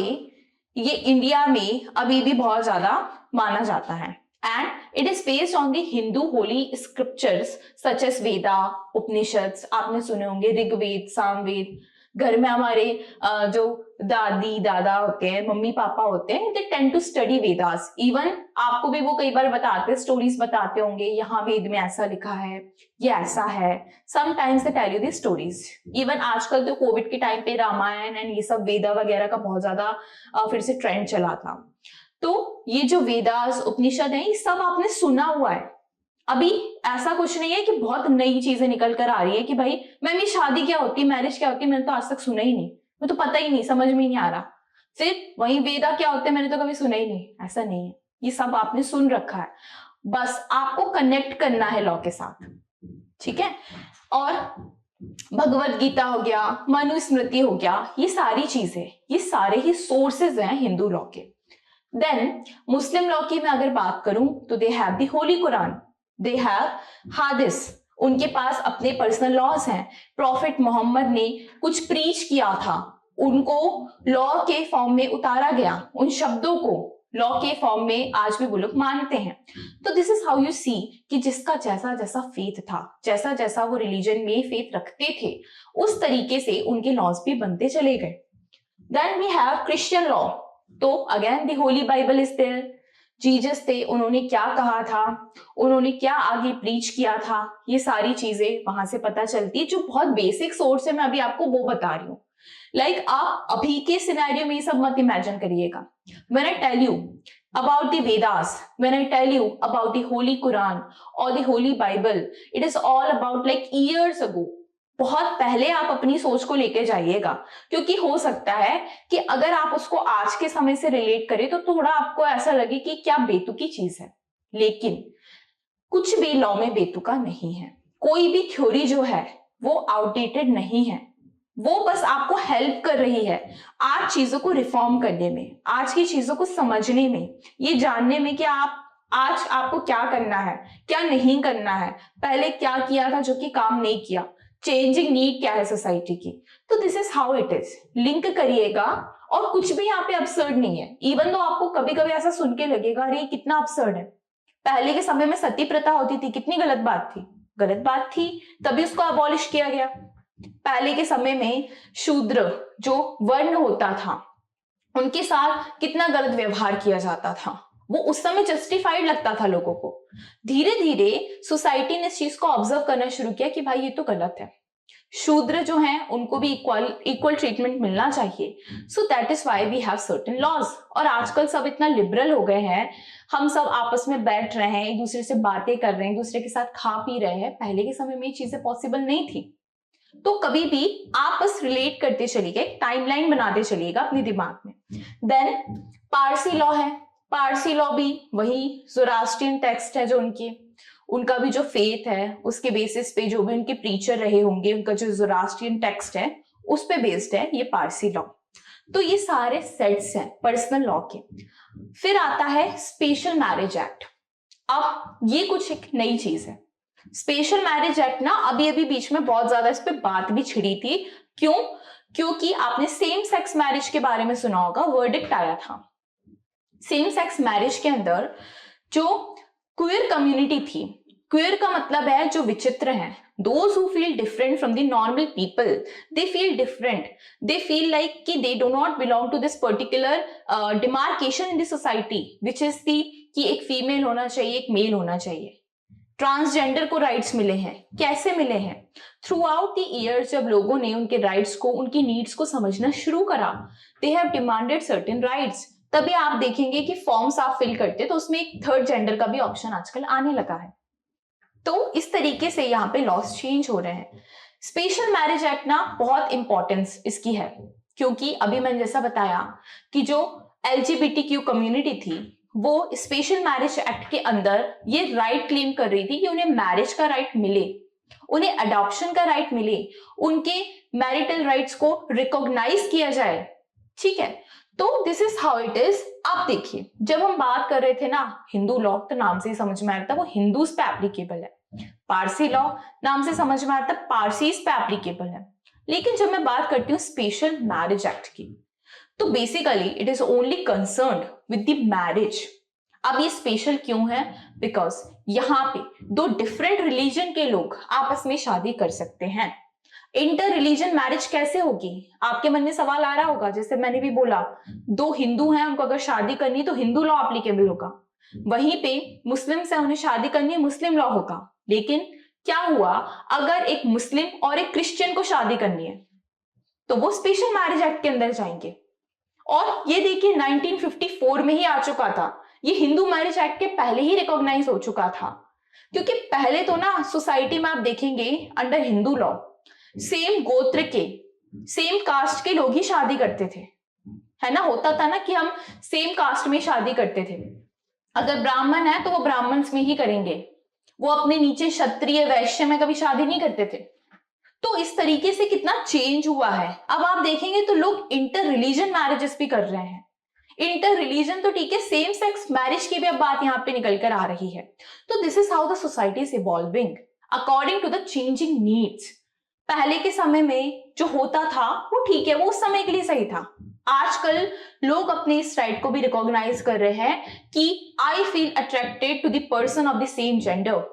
ये इंडिया में अभी भी बहुत ज्यादा माना जाता है। And it is based on the Hindu holy scriptures such as Veda, Upanishads, आपने सुने होंगे ऋग्वेद, सामवेद। घर में हमारे जो दादी दादा होते हैं, मम्मी पापा होते हैं, they tend to study Vedas. Even आपको भी वो कई बार बताते, स्टोरीज बताते होंगे, यहाँ वेद में ऐसा लिखा है, ये ऐसा है। Sometimes they tell you the stories. Even आजकल तो कोविड के टाइम पे रामायण एंड ये सब वेदा वगैरह का बहुत ज्यादा फिर से ट्रेंड चला था। तो ये जो वेदास, उपनिषद है, ये सब आपने सुना हुआ है। अभी ऐसा कुछ नहीं है कि बहुत नई चीजें निकल कर आ रही है कि भाई मैम ये शादी क्या होती है, मैरिज क्या होती है, मैंने तो आज तक सुना ही नहीं। मुझे तो पता ही नहीं, समझ में ही नहीं आ रहा। फिर वही वेदा क्या होते हैं मैंने तो कभी सुना ही नहीं, ऐसा नहीं है, ये सब आपने सुन रखा है, बस आपको कनेक्ट करना है लॉ के साथ, ठीक है। और भगवत गीता हो गया, मनुस्मृति हो गया, ये सारी चीजें, ये सारे ही सोर्सेज हैं हिंदू लॉ के। देन मुस्लिम लॉ की मैं अगर बात करूं तो they have the holy Quran, they have Hadith, उनके पास अपने पर्सनल लॉज हैं। प्रॉफिट मोहम्मद ने कुछ प्रीच किया था, उनको लॉ के फॉर्म में उतारा गया, उन शब्दों को लॉ के फॉर्म में आज भी वो लोग मानते हैं। तो this is how you see कि जिसका जैसा जैसा फेथ था, जैसा जैसा वो रिलीजन में फेथ रखते थे, उस तरीके से उनके लॉज भी बनते चले गए। Then we have Christian law, तो again the holy Bible is there, Jesus थे, उन्होंने क्या कहा था, उन्होंने क्या आगे प्रीच किया था, ये सारी चीजें वहां से पता चलती है। जो बहुत बेसिक सोर्स है मैं अभी आपको वो बता रही हूँ। लाइक आप अभी के सिनेरियो में ये सब मत इमेजिन करिएगा। When I tell you about the Vedas, when I tell you about the Holy Quran or the Holy Bible, it is all about like years ago. बहुत पहले आप अपनी सोच को लेके जाइएगा, क्योंकि हो सकता है कि अगर आप उसको आज के समय से रिलेट करें तो थोड़ा आपको ऐसा लगे कि क्या बेतुकी चीज है, लेकिन कुछ भी लॉ में बेतुका नहीं है। कोई भी थ्योरी जो है वो आउटडेटेड नहीं है, वो बस आपको हेल्प कर रही है आज चीजों को रिफॉर्म करने में, आज की चीजों को समझने में, ये जानने में कि आप आज आपको क्या करना है, क्या नहीं करना है, पहले क्या किया था जो कि काम नहीं किया, चेंजिंग नीड क्या है सोसाइटी की। तो this is how it is, link करिएगा। और कुछ भी यहाँ पे अपसर्ड नहीं है, इवन तो आपको कभी कभी ऐसा सुन के लगेगा अरे कितना अपसर्ड है। पहले के समय में सती प्रथा होती थी, कितनी गलत बात थी, गलत बात थी, तभी उसको अबॉलिश किया गया। पहले के समय में शूद्र जो वर्ण होता था उनके साथ कितना गलत व्यवहार किया जाता था, वो उस समय जस्टिफाइड लगता था लोगों को। धीरे धीरे सोसाइटी ने इस चीज को ऑब्जर्व करना शुरू किया कि भाई ये तो गलत है, शूद्र जो हैं उनको भी इक्वल ट्रीटमेंट मिलना चाहिए। So that is why we have certain laws. और आजकल सब इतना लिबरल हो गए हैं, हम सब आपस में बैठ रहे हैं, एक दूसरे से बातें कर रहे हैं, एक दूसरे के साथ खा पी रहे हैं। पहले के समय में ये चीजें पॉसिबल नहीं थी। तो कभी भी आप बस रिलेट करते चलिए, टाइमलाइन बनाते चलिएगा अपने दिमाग में। देन पारसी लॉ है, पारसी लॉ भी वही ज़ोरास्ट्रियन टेक्स्ट है, जो उनका भी जो फेथ है उसके बेसिस पे जो भी उनके प्रीचर रहे होंगे, उनका जो ज़ोरास्ट्रियन टेक्स्ट है उस पे बेस्ड है ये पारसी लॉ। तो ये सारे सेट्स हैं पर्सनल लॉ के। फिर आता है स्पेशल मैरिज एक्ट। अब ये कुछ एक नई चीज है। स्पेशल मैरिज एक्ट ना अभी अभी बीच में बहुत ज्यादा इस पे बात भी छिड़ी थी। क्यों? क्योंकि आपने सेम सेक्स मैरिज के बारे में सुना होगा, वर्डिक्ट आया था। सेम सेक्स मैरिज के अंदर जो क्वेयर कम्युनिटी थी, क्वेयर का मतलब है जो विचित्र हैं, those who feel different from the normal people, they feel different, they feel like कि they do not belong to this particular demarcation in the society which is the कि एक फीमेल होना चाहिए, एक मेल होना चाहिए। ट्रांसजेंडर को rights मिले हैं, कैसे मिले हैं? थ्रू आउट द ईयर्स जब लोगों ने उनके राइट्स को, उनकी नीड्स को समझना शुरू करा, they have demanded certain rights. तभी आप देखेंगे कि फॉर्म्स आप फिल करते तो उसमें एक थर्ड जेंडर का भी ऑप्शन आजकल आने लगा है। तो इस तरीके से यहाँ पे लॉस चेंज हो रहे हैं। स्पेशल मैरिज एक्ट ना बहुत इंपॉर्टेंस इसकी है, क्योंकि अभी मैंने जैसा बताया कि जो LGBTQ कम्युनिटी थी वो स्पेशल मैरिज एक्ट के अंदर ये राइट क्लेम कर रही थी कि उन्हें मैरिज का राइट मिले, उन्हें अडॉप्शन का राइट मिले, उनके मैरिटल राइट्स को रिकॉग्नाइज किया जाए। ठीक है, तो this is how it is. आप देखिए, जब हम बात कर रहे थे ना हिंदू लॉ, तो नाम से ही समझ में आ रहा था वो हिंदूज पे एप्लीकेबल है। पारसी लॉ नाम से समझ में आता है पारसीज पे एप्लीकेबल है। लेकिन जब मैं बात करती हूँ स्पेशल मैरिज एक्ट की, तो basically it is only concerned with the marriage. अब ये स्पेशल क्यों है? बिकॉज यहाँ पे दो डिफरेंट रिलीजन के लोग आपस में शादी कर सकते हैं। इंटर रिलीजन मैरिज कैसे होगी? आपके मन में सवाल आ रहा होगा। जैसे मैंने भी बोला, दो हिंदू हैं, उनको अगर शादी करनी है तो हिंदू लॉ एप्लीकेबल होगा, वहीं पे मुस्लिम से उन्हें शादी करनी है, मुस्लिम लॉ होगा। लेकिन क्या हुआ अगर एक मुस्लिम और एक क्रिश्चियन को शादी करनी है, तो वो स्पेशल मैरिज एक्ट के अंदर जाएंगे। और ये देखिए 1954 में ही आ चुका था, ये हिंदू मैरिज एक्ट के पहले ही रिकॉग्नाइज हो चुका था। क्योंकि पहले तो ना सोसाइटी में आप देखेंगे अंडर हिंदू लॉ सेम गोत्र के सेम कास्ट के लोग ही शादी करते थे, है ना। होता था ना कि हम सेम कास्ट में शादी करते थे। अगर ब्राह्मण है तो वो ब्राह्मण्स में ही करेंगे, वो अपने नीचे क्षत्रिय वैश्य में कभी शादी नहीं करते थे। तो इस तरीके से कितना चेंज हुआ है। अब आप देखेंगे तो लोग इंटर रिलीजन मैरिजेस भी कर रहे हैं। इंटर रिलीजन तो ठीक है, सेम सेक्स मैरिज की भी अब बात यहाँ पे निकल कर आ रही है। तो this is how the society is evolving according to the changing needs. पहले के समय में जो होता था वो ठीक है, वो उस समय के लिए सही था। आजकल लोग अपने इस राइट को भी रिकॉग्नाइज कर रहे हैं कि I feel attracted to the person of the same gender,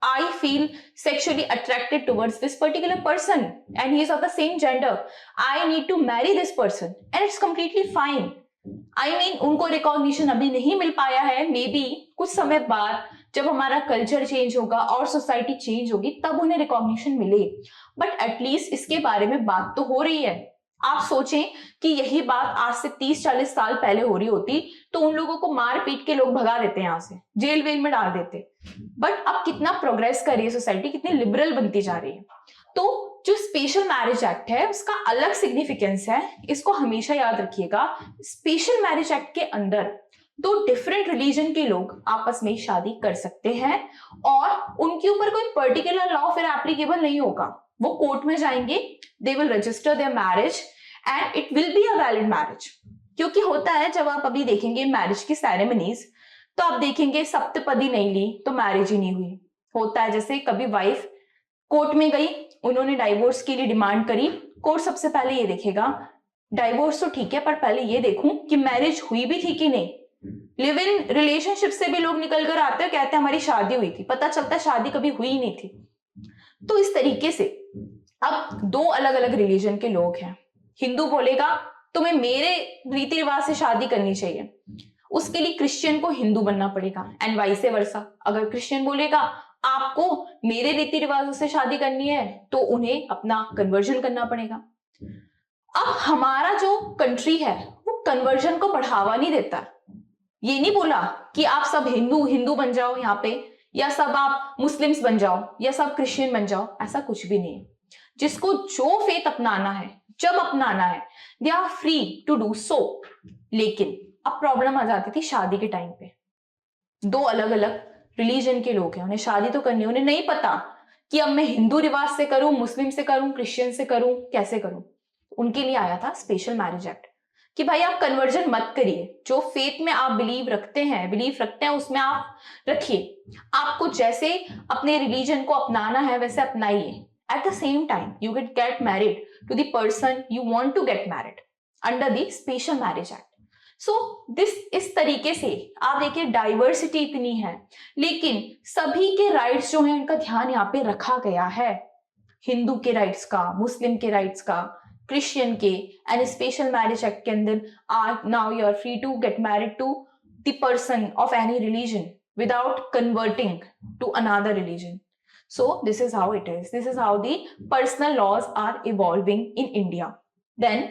I feel sexually attracted towards this particular person and he is of the same gender. I need to marry this person and it's completely fine. I mean, उनको recognition अभी नहीं मिल पाया है, may be कुछ समय बाद जब हमारा कल्चर चेंज होगा और सोसाइटी चेंज होगी तब उन्हें रिकॉग्निशन मिले, बट एटलीस्ट इसके बारे में बात तो हो रही है। आप सोचें कि यही बात आज से 30-40 साल पहले हो रही होती तो उन लोगों को मार पीट के लोग भगा देते, यहां से जेल वेल में डाल देते। बट अब कितना प्रोग्रेस कर रही है सोसाइटी, कितनी लिबरल बनती जा रही है। तो जो स्पेशल मैरिज एक्ट है उसका अलग सिग्निफिकेंस है, इसको हमेशा याद रखिएगा। स्पेशल मैरिज एक्ट के अंदर दो डिफरेंट रिलीजन के लोग आपस में शादी कर सकते हैं और उनके ऊपर कोई पर्टिकुलर लॉ फिर एप्लीकेबल नहीं होगा। वो कोर्ट में जाएंगे, they will register there marriage and it will be a valid marriage. क्योंकि होता है जब आप अभी देखेंगे मैरिज की सेरेमनीज तो आप देखेंगे सप्तपदी नहीं ली तो मैरिज ही नहीं हुई। होता है जैसे कभी वाइफ कोर्ट में गई, उन्होंने डाइवोर्स के लिए डिमांड करी, कोर्ट सबसे पहले ये देखेगा डाइवोर्स तो ठीक है पर पहले ये देखूं कि मैरिज हुई भी थी कि नहीं। लिव इन रिलेशनशिप से भी लोग निकल कर आते हैं, कहते हैं हमारी शादी हुई थी, पता चलता है शादी कभी हुई ही नहीं थी। तो इस तरीके से अब दो अलग अलग रिलीजन के लोग हैं। हिंदू बोलेगा तुम्हें मेरे रीति रिवाज से शादी करनी चाहिए, उसके लिए क्रिश्चियन को हिंदू बनना पड़ेगा एंड वाइस वर्सा। अगर क्रिश्चियन बोलेगा आपको मेरे रीति रिवाजों से शादी करनी है तो उन्हें अपना कन्वर्जन करना पड़ेगा। अब हमारा जो कंट्री है वो कन्वर्जन को बढ़ावा नहीं देता। ये नहीं बोला कि आप सब हिंदू हिंदू बन जाओ यहाँ पे, या सब आप मुस्लिम्स बन जाओ, या सब क्रिश्चियन बन जाओ, ऐसा कुछ भी नहीं है। जिसको जो फेथ अपनाना है, जब अपनाना है, they are free to do so. लेकिन अब प्रॉब्लम आ जाती थी शादी के टाइम पे। दो अलग अलग रिलीजन के लोग हैं, उन्हें शादी तो करनी है, उन्हें नहीं पता कि अब मैं हिंदू रिवाज से करूं, मुस्लिम से करूं, क्रिश्चियन से करूं, कैसे करूं। उनके लिए आया था स्पेशल मैरिज एक्ट कि भाई आप कन्वर्जन मत करिए, जो फेथ में आप बिलीव रखते हैं उसमें आप रखिए, आपको जैसे अपने रिलीजन को अपनाना है वैसे अपनाइए। At the same time you will get married to the person you want to get married under the special marriage act. So this इस तरीके से आप देखिए डाइवर्सिटी इतनी है लेकिन सभी के राइट्स जो हैं उनका ध्यान यहाँ पे रखा गया है। हिंदू के राइट्स का, मुस्लिम के राइट्स का, क्रिश्चियन के, एंड स्पेशल मैरिज एक्ट के अंदर now you are free to get married to the person of any religion without converting to another religion. So this is how it is, this is how the personal laws are evolving in India. Then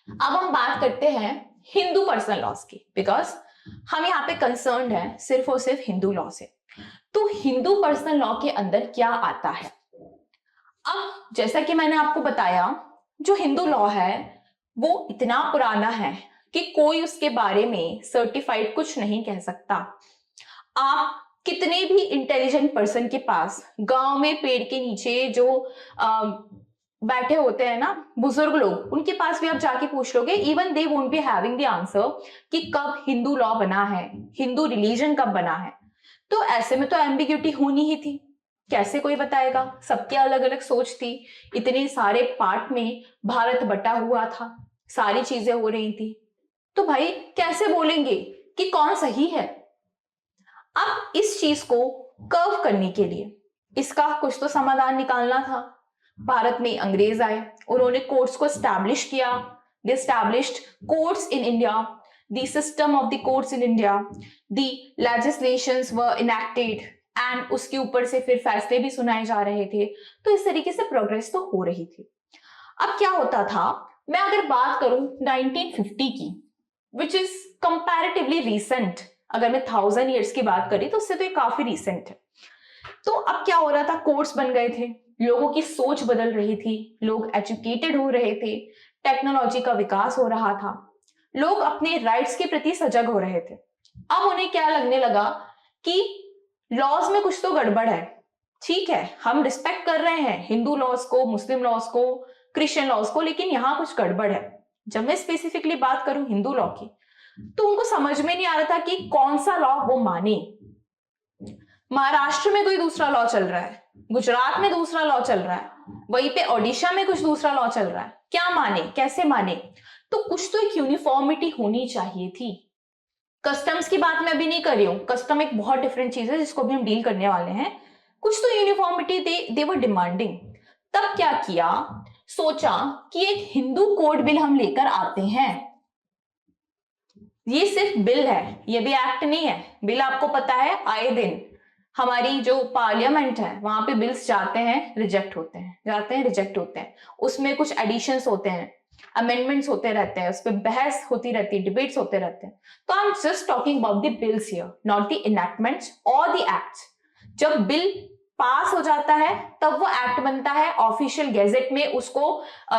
अब हम बात करते हैं Hindu personal laws की, because हम यहाँ पे concerned है सिर्फ और सिर्फ हिंदू लॉ से। तो हिंदू पर्सनल लॉ के अंदर क्या आता है? अब जैसा कि मैंने आपको बताया, जो हिंदू लॉ है वो इतना पुराना है कि कोई उसके बारे में सर्टिफाइड कुछ नहीं कह सकता। आप कितने भी इंटेलिजेंट पर्सन के पास गांव में पेड़ के नीचे जो बैठे होते हैं ना बुजुर्ग लोग, उनके पास भी आप जाके पूछ लोगे, even they won't be having the answer कि कब हिंदू लॉ बना है, हिंदू रिलीजन कब बना है। तो ऐसे में तो एम्बिग्यूटी होनी ही थी, कैसे कोई बताएगा? सबके अलग अलग सोच थी, इतने सारे पार्ट में भारत बटा हुआ था, सारी चीजें हो रही थी, तो भाई कैसे बोलेंगे कि कौन सही है? अब इस चीज को कर्व करने के लिए इसका कुछ तो समाधान निकालना था। भारत में अंग्रेज आए, उन्होंने कोर्ट्स को एस्टैब्लिश किया, they established courts in India, the system of the courts in India, the legislations were enacted and उसके ऊपर से फिर फैसले भी सुनाए जा रहे थे। तो इस तरीके से प्रोग्रेस तो हो रही थी। अब क्या होता था, मैं अगर बात करूं 1950 की, विच इज कंपैरेटिवली रिसेंट, अगर मैं 1000 years की बात करी तो उससे तो ये काफी रिसेंट है। तो अब क्या हो रहा था, कोर्ट्स बन गए थे, लोगों की सोच बदल रही थी, लोग एजुकेटेड हो रहे थे, टेक्नोलॉजी का विकास हो रहा था, लोग अपने राइट्स के प्रति सजग हो रहे थे। अब उन्हें क्या लगने लगा कि लॉज में कुछ तो गड़बड़ है। ठीक है, हम रिस्पेक्ट कर रहे हैं हिंदू लॉज को, मुस्लिम लॉज को, क्रिश्चियन लॉज को, लेकिन यहां कुछ गड़बड़ है। जब मैं स्पेसिफिकली बात करूं हिंदू लॉ की, तो उनको समझ में नहीं आ रहा था कि कौन सा लॉ वो माने। महाराष्ट्र में कोई दूसरा लॉ चल रहा है, गुजरात में दूसरा लॉ चल रहा है, वहीं पे ओडिशा में कुछ दूसरा लॉ चल रहा है। क्या माने, कैसे माने? तो कुछ तो एक यूनिफॉर्मिटी होनी चाहिए थी। कस्टम्स की बात मैं अभी नहीं कर रही हूं, कस्टम एक बहुत डिफरेंट चीज है जिसको भी हम डील करने वाले हैं। कुछ तो यूनिफॉर्मिटी दे वर डिमांडिंग। तब क्या किया, सोचा कि एक हिंदू कोड बिल हम लेकर आते हैं। ये सिर्फ बिल है, ये भी एक्ट नहीं है। बिल आपको पता है आए दिन हमारी जो पार्लियामेंट है वहां पे बिल्स जाते हैं, रिजेक्ट होते हैं, जाते हैं, रिजेक्ट होते हैं। उसमें कुछ एडिशंस होते हैं, अमेंडमेंट्स होते रहते हैं, उस पर बहस होती रहती है, डिबेट्स होते रहते हैं। तो I am just talking about the bills here, not the enactments और द एक्ट्स। जब बिल पास हो जाता है तब वो एक्ट बनता है, ऑफिशियल गैजेट में उसको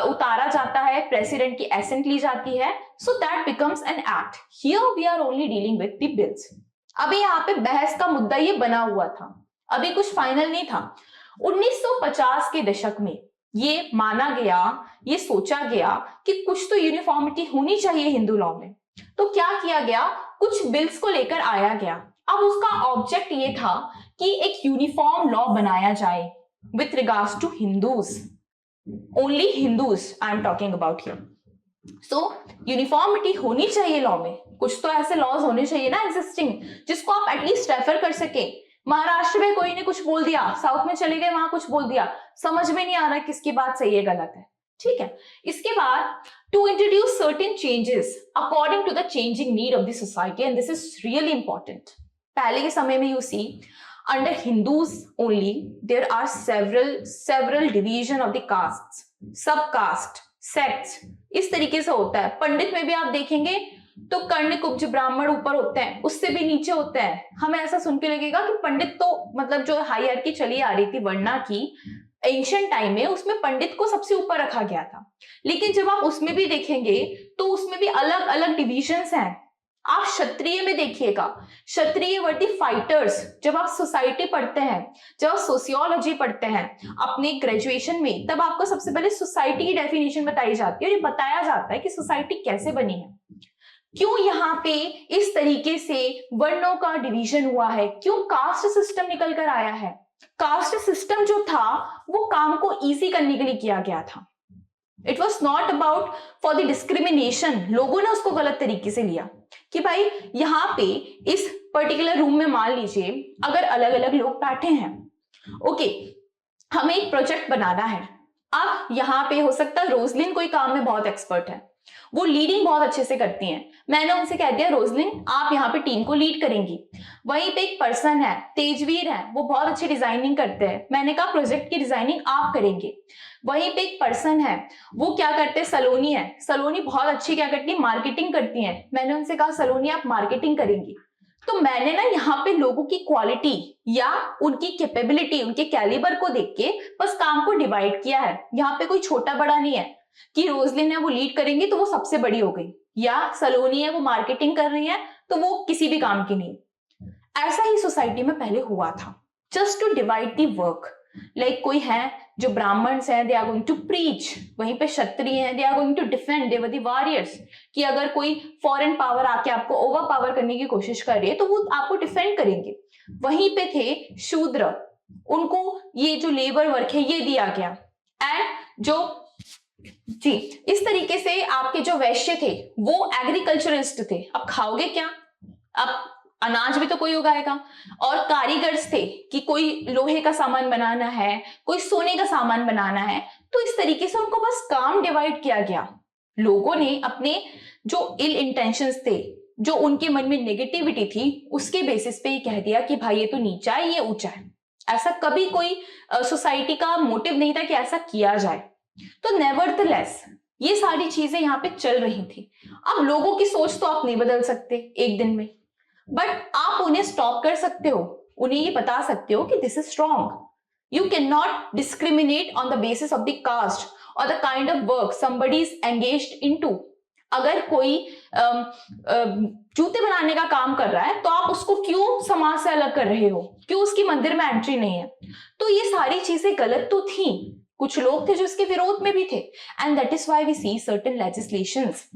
उतारा जाता है, प्रेसिडेंट की एसेंट ली जाती है, so that becomes an act. Here we are only dealing with the bills. अभी यहाँ पे बहस का मुद्दा ये बना हुआ था, अभी कुछ फाइनल नहीं था। 1950 के दशक में ये माना गया, ये सोचा गया कि कुछ तो यूनिफॉर्मिटी होनी चाहिए हिंदू लॉ में। तो क्या किया गया, कुछ बिल्स को लेकर आया गया। अब उसका ऑब्जेक्ट ये था कि एक यूनिफॉर्म लॉ बनाया जाए with regards to Hindus, only Hindus I am talking about here. So uniformity होनी चाहिए लॉ में, कुछ तो ऐसे लॉज होने चाहिए ना एग्जिस्टिंग, जिसको आप एटलीस्ट रेफर कर सके। महाराष्ट्र में कोई ने कुछ बोल दिया, साउथ में चले गए वहां कुछ बोल दिया, समझ में नहीं आ रहा किसकी बात सही है गलत है। ठीक है, इसके बाद to introduce certain changes according to the changing need of the society, and this is really important. पहले के समय में you see under Hindus only there are several division of the caste, sub caste, sects, इस तरीके से होता है। पंडित में भी आप देखेंगे तो कर्ण कुब्ज ब्राह्मण ऊपर होते हैं, उससे भी नीचे होते हैं। हमें ऐसा सुन के लगेगा कि पंडित तो मतलब जो हायरार्की चली आ रही थी वर्णा की एंशिएंट टाइम में, उसमें पंडित को सबसे ऊपर रखा गया था। लेकिन जब आप उसमें भी देखेंगे तो उसमें भी अलग अलग डिविजन्स हैं। आप क्षत्रिय में देखिएगा, क्षत्रिय वर द फाइटर्स। जब आप सोसाइटी पढ़ते हैं, जब आप सोशियोलॉजी पढ़ते हैं अपने ग्रेजुएशन में, तब आपको सबसे पहले सोसाइटी की डेफिनेशन बताई जाती है और ये बताया जाता है कि सोसाइटी कैसे बनी है, क्यों यहाँ पे इस तरीके से वर्णों का डिवीजन हुआ है, क्यों कास्ट सिस्टम निकल कर आया है। कास्ट सिस्टम जो था वो काम को इजी करने के लिए किया गया था। It was not about for the discrimination. लोगों ने उसको गलत तरीके से लिया कि भाई यहाँ पे इस पर्टिकुलर रूम में मान लीजिए अगर अलग अलग लोग बैठे हैं, ओके, हमें एक प्रोजेक्ट बनाना है। अब यहाँ पे हो सकता है रोजलिन कोई काम में बहुत एक्सपर्ट है, वो लीडिंग बहुत अच्छे से करती हैं। मैंने उनसे कह दिया रोजलिन आप यहाँ पे टीम को लीड करेंगी। वहीं पे एक पर्सन है तेजवीर है, वो बहुत अच्छी डिजाइनिंग करते हैं, मैंने कहा प्रोजेक्ट की डिजाइनिंग आप करेंगे। वहीं पे एक पर्सन है वो क्या करते हैं, सलोनी है, सलोनी बहुत अच्छी क्या करती है, मार्केटिंग करती है, मैंने उनसे कहा सलोनी आप मार्केटिंग करेंगी। तो मैंने ना यहाँ पे लोगों की क्वालिटी या उनकी कैपेबिलिटी, उनके कैलिबर को देख के बस काम को डिवाइड किया है। यहाँ पे कोई छोटा बड़ा नहीं है कि रोजलिन है वो लीड करेंगी तो वो सबसे बड़ी हो गई, या सलोनी है वो मार्केटिंग कर रही है तो वो किसी भी काम की नहीं। ऐसा ही सोसाइटी में पहले हुआ था, just to divide the work. Like कोई है जो ब्राह्मण्स हैं, they are going to preach, वहीं पे क्षत्रिय हैं, they are going to defend, they were the warriors, कि अगर कोई फॉरेन पावर आके आपको ओवर पावर करने की कोशिश कर रही है तो वो आपको डिफेंड करेंगे। वहीं पे थे शूद्र, उनको ये जो लेबर वर्क है ये दिया गया। एंड जो जी इस तरीके से आपके जो वैश्य थे वो एग्रीकल्चरिस्ट थे, अब खाओगे क्या, अब अनाज भी तो कोई उगाएगा। और कारीगर्स थे कि कोई लोहे का सामान बनाना है, कोई सोने का सामान बनाना है। तो इस तरीके से उनको बस काम डिवाइड किया गया। लोगों ने अपने जो इल इंटेंशंस थे, जो उनके मन में नेगेटिविटी थी, उसके बेसिस पे ये कह दिया कि भाई ये तो नीचा है ये ऊंचा है। ऐसा कभी कोई सोसाइटी का मोटिव नहीं था कि ऐसा किया जाए। तो नेवरदलेस ये सारी चीजें यहाँ पे चल रही थी। अब लोगों की सोच तो आप नहीं बदल सकते एक दिन में, बट आप उन्हें स्टॉप कर सकते हो, उन्हें ये बता सकते हो कि this is strong, You cannot discriminate on the basis of the caste or the kind of work somebody is engaged into. अगर कोई जूते बनाने का काम कर रहा है तो आप उसको क्यों समाज से अलग कर रहे हो, क्यों उसकी मंदिर में एंट्री नहीं है? तो ये सारी चीजें गलत तो थी, कुछ लोग थे जो इसके विरोध में भी थे, and that is why we see certain legislations,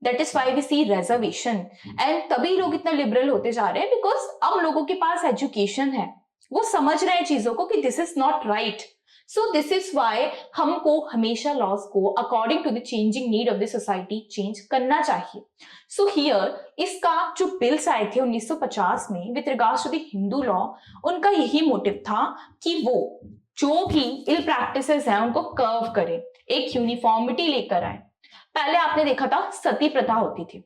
that is why we see reservation, and तभी लोग इतना लिबरल होते जा रहे हैं बिकॉज अब लोगों के पास एजुकेशन है, वो समझ रहे हैं चीजों को कि this is not right. So this is why हमको हमेशा लॉज को according to the changing need of the society change करना चाहिए. सो हियर इसका जो बिल्स आए थे 1950 में with regards to the Hindu law, उनका यही मोटिव था कि वो जो भी इल प्रैक्टिसेस हैं उनको कर्व करे, एक यूनिफॉर्मिटी लेकर आए. पहले आपने देखा था सती प्रथा होती थी,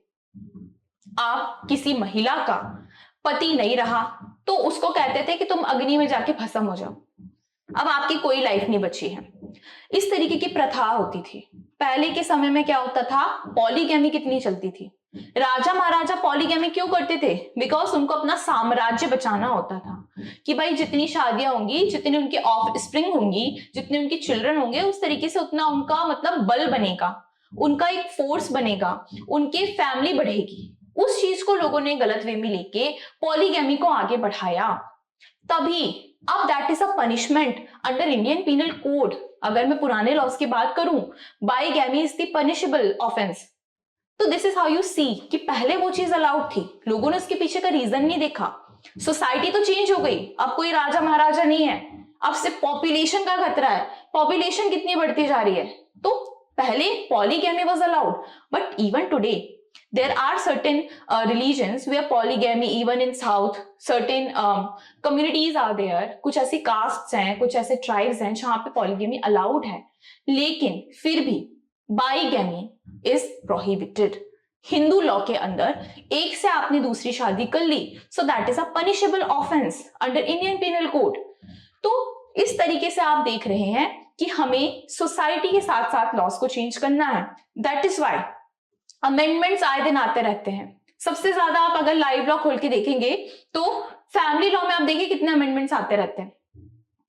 आप किसी महिला का पति नहीं रहा तो उसको कहते थे कि तुम अग्नि में जाके भस्म हो जाओ, अब आपकी कोई लाइफ नहीं बची है. इस तरीके की प्रथा होती थी. पहले के समय में क्या होता था, पॉलीगैमी कितनी चलती थी. राजा महाराजा पॉलीगैमी क्यों करते थे? बिकॉज उनको अपना साम्राज्य बचाना होता था कि भाई जितनी शादियां होंगी, जितनी उनकी ऑफ स्प्रिंग होंगी, जितने उनके चिल्ड्रन होंगे, उस तरीके से उतना उनका मतलब बल बनेगा, उनका एक फोर्स बनेगा, उनकी फैमिली बढ़ेगी. उस चीज को लोगों ने गलत वे में लेके पॉलीगैमी को आगे बढ़ाया. तभी अब that is a punishment under Indian penal code. अगर मैं पुराने लॉज की बात करूं, bigamy is the punishable offence. तो this is how you see कि पहले वो चीज अलाउड थी, लोगों ने उसके पीछे का रीजन नहीं देखा. सोसाइटी तो चेंज हो गई, अब कोई राजा महाराजा नहीं है, अब सिर्फ पॉपुलेशन का खतरा है. पॉपुलेशन कितनी बढ़ती जा रही है, तो पहले polygamy was allowed, but even today there are certain religions where polygamy, even in south certain communities are there. कुछ ऐसी castes हैं, कुछ ऐसे tribes हैं जहां पे polygamy allowed है, लेकिन फिर भी bigamy is prohibited. Hindu law के अंदर एक से आपने दूसरी शादी कर ली, so that is a punishable offense under Indian Penal Code. तो इस तरीके से आप देख रहे हैं कि हमें सोसाइटी के साथ साथ लॉस को चेंज करना है. दैट इज वाई अमेंडमेंट्स आए दिन आते रहते हैं. सबसे ज्यादा आप अगर लाइव लॉ खोल के देखेंगे तो फैमिली लॉ में आप देखिए कितने अमेंडमेंट्स आते रहते हैं,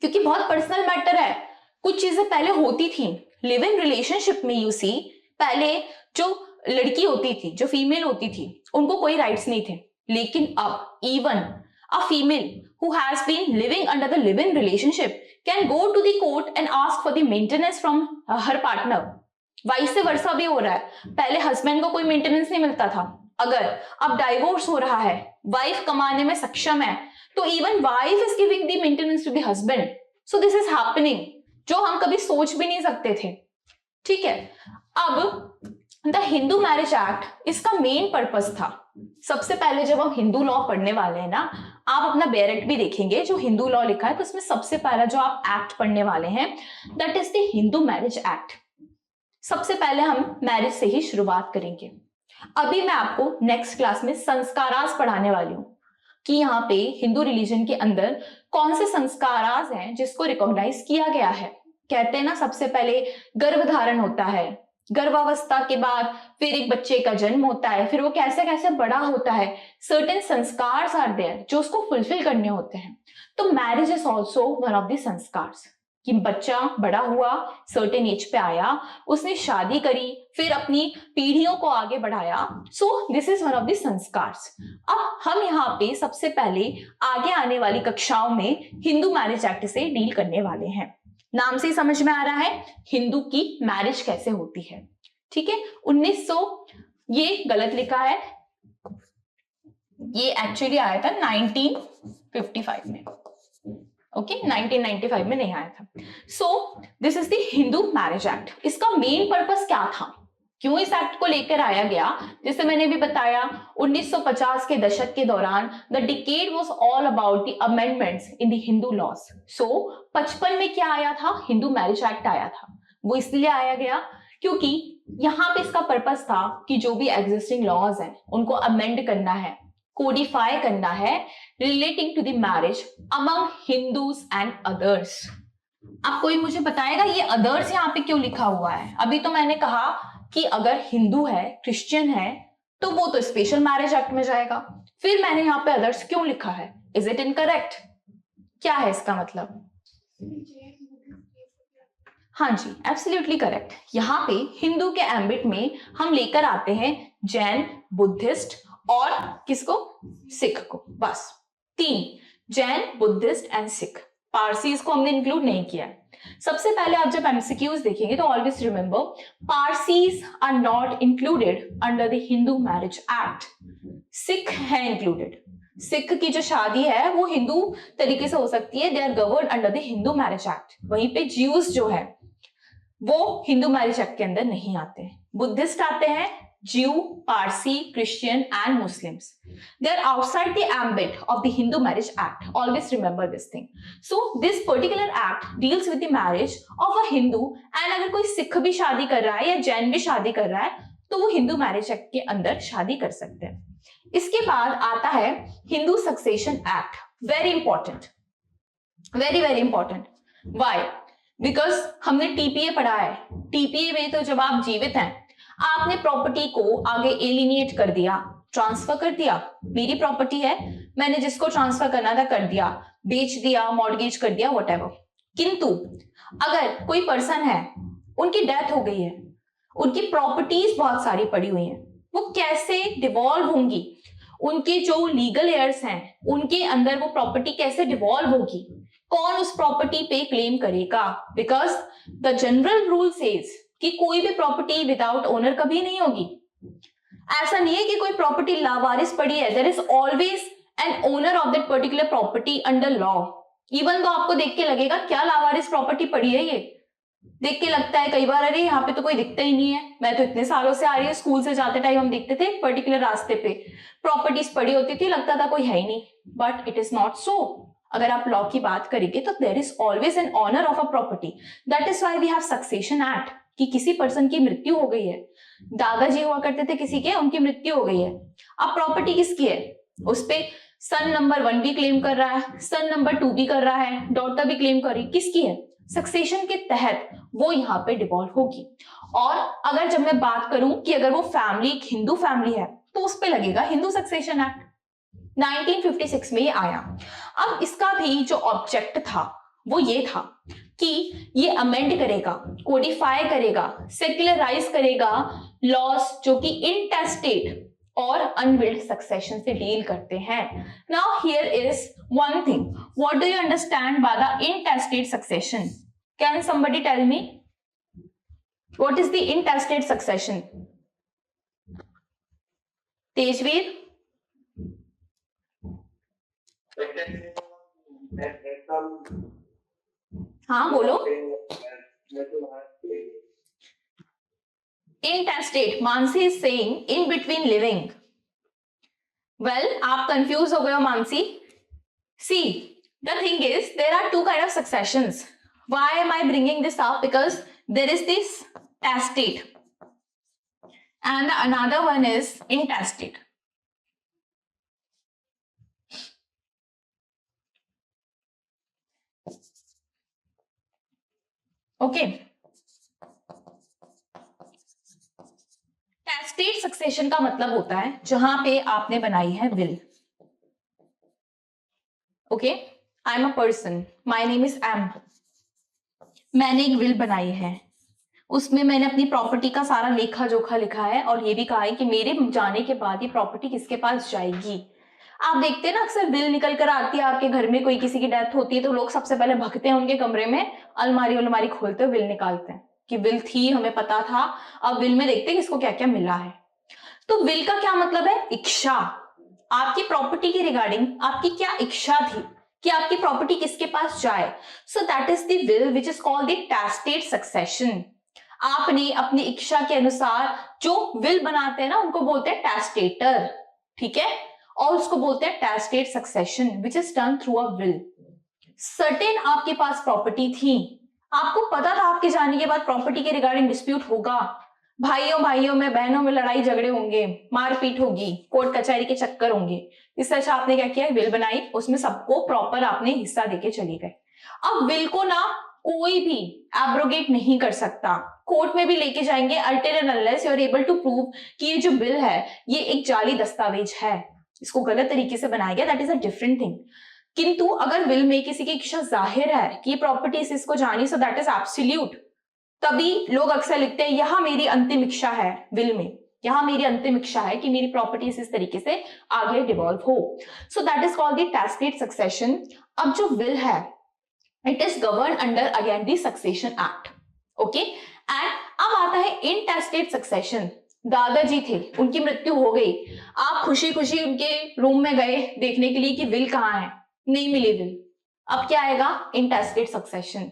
क्योंकि बहुत पर्सनल मैटर है. कुछ चीजें पहले होती थी लिव इन रिलेशनशिप में, यू सी पहले जो लड़की होती थी, जो फीमेल होती थी, उनको कोई राइट्स नहीं थे, लेकिन अब even a female who has been living under the live-in relationship can go to the court and ask for the maintenance from her partner. Vice versa भी हो रहा है. पहले हस्बैंड को कोई मेंटेनेंस नहीं मिलता था, अगर अब डाइवोर्स हो रहा है, वाइफ कमाने में सक्षम है, तो even wife is giving the maintenance to the husband. So this is happening, जो हम कभी सोच भी नहीं सकते थे. ठीक है, अब द हिंदू मैरिज एक्ट इसका मेन पर्पस था. सबसे पहले जब हम हिंदू लॉ पढ़ने वाले हैं ना, आप अपना बैरेक्ट भी देखेंगे जो हिंदू लॉ लिखा है, तो उसमें सबसे पहला जो आप एक्ट पढ़ने वाले हैं that is the Hindu marriage act. सबसे पहले हम मैरिज से ही शुरुआत करेंगे. अभी मैं आपको नेक्स्ट क्लास में संस्कारास पढ़ाने वाली हूं कि यहाँ पे हिंदू रिलीजन के अंदर कौन से संस्कारास हैं जिसको रिकॉग्नाइज किया गया है. कहते हैं ना, सबसे पहले गर्भधारण होता है, गर्भावस्था के बाद फिर एक बच्चे का जन्म होता है, फिर वो कैसे कैसे बड़ा होता है, सर्टेन संस्कार्स आर देयर जो उसको फुलफिल करने होते हैं. तो marriage is also one of the sanskars, कि बच्चा बड़ा हुआ, सर्टेन एज पे आया, उसने शादी करी, फिर अपनी पीढ़ियों को आगे बढ़ाया. So this is one of the sanskars. अब हम यहाँ पे सबसे पहले आगे आने वाली कक्षाओं में हिंदू मैरिज एक्ट से डील करने वाले हैं. नाम से ही समझ में आ रहा है हिंदू की मैरिज कैसे होती है. ठीक है, 1900 ये गलत लिखा है, ये एक्चुअली आया था 1955 में. ओके, 1995 में नहीं आया था. सो this is the Hindu marriage act. इसका मेन पर्पस क्या था, क्यों इस एक्ट को लेकर आया गया? जैसे मैंने भी बताया, 1950 के दशक के दौरान the decade was all about the amendments in the Hindu laws. So 55 में क्या आया था, हिंदू मैरिज एक्ट आया था. वो इसलिए आया गया क्योंकि यहाँ पे इसका पर्पस था कि जो भी एग्जिस्टिंग लॉज हैं उनको अमेंड करना है, कोडिफाई करना है relating to the marriage among Hindus and others. अब कोई मुझे बताएगा ये अदर्स यहाँ पे क्यों लिखा हुआ है? अभी तो मैंने कहा कि अगर हिंदू है, क्रिश्चियन है, तो वो तो स्पेशल मैरिज एक्ट में जाएगा. फिर मैंने यहाँ पे अदर्स क्यों लिखा है? Is it incorrect? क्या है इसका मतलब? हाँ जी, एब्सोल्युटली करेक्ट। यहाँ पे हिंदू के एम्बिट में हम लेकर आते हैं जैन, बुद्धिस्ट और किसको, सिख को, बस 3, Jain, Buddhist and Sikh. Parsis को हमने इंक्लूड नहीं किया। सबसे पहले आप जब एमसीक्यूज देखेंगे तो always remember Parsis are not included under the Hindu marriage act. Sikh है इंक्लूडेड। सिख की जो शादी है वो हिंदू तरीके से हो सकती है, they are govern under the Hindu marriage act. वहीं पे ज्यूज जो है वो हिंदू मैरिज एक्ट के अंदर नहीं आते। बुद्धिस्ट आते हैं, Jew, Parsi, Christian and Muslims. They are outside the ambit of the Hindu Marriage Act. Always remember this thing. So this particular act deals with the marriage of a Hindu and अगर कोई सिख भी शादी कर रहा है या जैन भी शादी कर रहा है तो वो हिंदू मैरिज एक्ट के अंदर शादी कर सकते हैं। इसके बाद आता है Hindu succession act. Very important, very very important. Why? Because हमने टीपीए पढ़ा है। टीपीए में तो जब आप जीवित हैं आपने प्रॉपर्टी को आगे एलिनेट कर दिया, ट्रांसफर कर दिया। मेरी प्रॉपर्टी है, मैंने जिसको ट्रांसफर करना था कर दिया, बेच दिया, मॉर्गेज कर दिया, व्हाटएवर। किंतु अगर कोई पर्सन है, उनकी डेथ हो गई है, उनकी प्रॉपर्टीज बहुत सारी पड़ी हुई हैं, वो कैसे डिवॉल्व होंगी? उनके जो लीगल एयर्स हैं उनके अंदर वो प्रॉपर्टी कैसे डिवॉल्व होगी? कौन उस प्रॉपर्टी पे क्लेम करेगा? Because the general rule says कि कोई भी प्रॉपर्टी विदाउट ओनर कभी नहीं होगी। ऐसा नहीं है कि कोई प्रॉपर्टी लावारिस पड़ी है, there is always an owner of that particular property under law. Even तो आपको देख के लगेगा क्या लावारिस प्रॉपर्टी पड़ी है, ये देख के लगता है कई बार अरे यहाँ पे तो कोई दिखता ही नहीं है, मैं तो इतने सालों से आ रही हूँ, स्कूल से जाते टाइम हम देखते थे पर्टिकुलर रास्ते पे प्रॉपर्टीज पड़ी होती थी, लगता था कोई है ही नहीं, but it is not so. अगर आप लॉ की बात करेंगे तो there is always an owner of a property. That is why we have succession act कि किसी पर्सन की मृत्यु हो गई है, दादाजी हुआ करते थे किसी के, उनकी मृत्यु हो गई है, अब प्रॉपर्टी किसकी है? उस पे सन नंबर 1 भी क्लेम कर रहा है, सन नंबर 2 भी कर रहा है, डॉटर भी क्लेम कर रही, किसकी है? सक्सेशन के तहत वो यहाँ पे डिवॉल्व होगी। और अगर जब मैं बात करूं कि अगर वो फैमिली एक हिंदू फैमिली है तो उस पे लगेगा हिंदू सक्सेशन एक्ट। 1956 में ये आया। अब इसका भी जो ऑब्जेक्ट था वो ये था कि ये अमेंड करेगा, कोडिफाई करेगा, सेक्युलराइज करेगा लॉस जो कि इंटेस्टेट और अनविल्ड सक्सेशन से डील करते हैं। Now here is one thing, what do you understand by the intestate succession? Can somebody tell me what is the intestate succession? Tejveer? हाँ बोलो। Intestate, Mansi is saying in between living. Well, आप confuse हो गए हो Mansi? See, the thing is there are two kind of successions. Why am I bringing this up? Because there is this testate and another one is intestate. Okay. Testate succession का मतलब होता है जहां पे आपने बनाई है will. Okay, I am a person, my name is M, मैंने एक विल बनाई है, उसमें मैंने अपनी प्रॉपर्टी का सारा लेखा जोखा लिखा है और ये भी कहा है कि मेरे जाने के बाद ये प्रॉपर्टी किसके पास जाएगी। आप देखते हैं ना अक्सर विल निकल कर आती है आपके घर में, कोई किसी की डेथ होती है तो लोग सबसे पहले भगते हैं उनके कमरे में, अलमारी खोलते हैं, विल निकालते हैं कि विल थी, हमें पता था, अब विल में देखते हैं किसको क्या क्या मिला है। तो विल का क्या मतलब है? इच्छा। आपकी प्रॉपर्टी की रिगार्डिंग आपकी क्या इच्छा थी कि आपकी प्रॉपर्टी किसके पास जाए? So that is the will which is called the testate succession. आपने अपनी इच्छा के अनुसार जो विल बनाते हैं ना उनको बोलते हैं टेस्टेटर, ठीक है, और उसको बोलते हैं testate succession which is done through a will. Certain आपके पास प्रॉपर्टी थी, आपको पता था आपके जाने के बाद प्रॉपर्टी के रिगार्डिंग डिस्प्यूट होगा, भाइयों में बहनों में लड़ाई झगड़े होंगे, मारपीट होगी, कोर्ट कचहरी के चक्कर होंगे, इससे अच्छा आपने क्या किया, विल बनाई, उसमें सबको प्रॉपर आपने हिस्सा देके चले गए। अब विल को ना कोई भी एब्रोगेट नहीं कर सकता, कोर्ट में भी लेके जाएंगे until and unless you are able to prove कि ये जो विल है ये एक जाली दस्तावेज है, इसको गलत तरीके से बनाया गया, that is a different thing. किंतु अगर विल में किसी की इच्छा जाहिर है कि प्रॉपर्टी इसको जानी, सो दैट इज एब्सोल्यूट, तभी लोग अक्सर लिखते हैं यह मेरी अंतिम इच्छा है, विल में यह मेरी अंतिम इच्छा है कि मेरी प्रॉपर्टी इस तरीके से आगे डिवॉल्व हो। So that is called the testate succession. अब जो विल है it is govern under again the succession act, okay. And अब आता है इनटेस्टेट सक्सेशन। दादाजी थे, उनकी मृत्यु हो गई, आप खुशी खुशी उनके रूम में गए देखने के लिए कि विल कहाँ है, नहीं मिली विल। अब क्या आएगा? इनटेस्टेट सक्सेशन।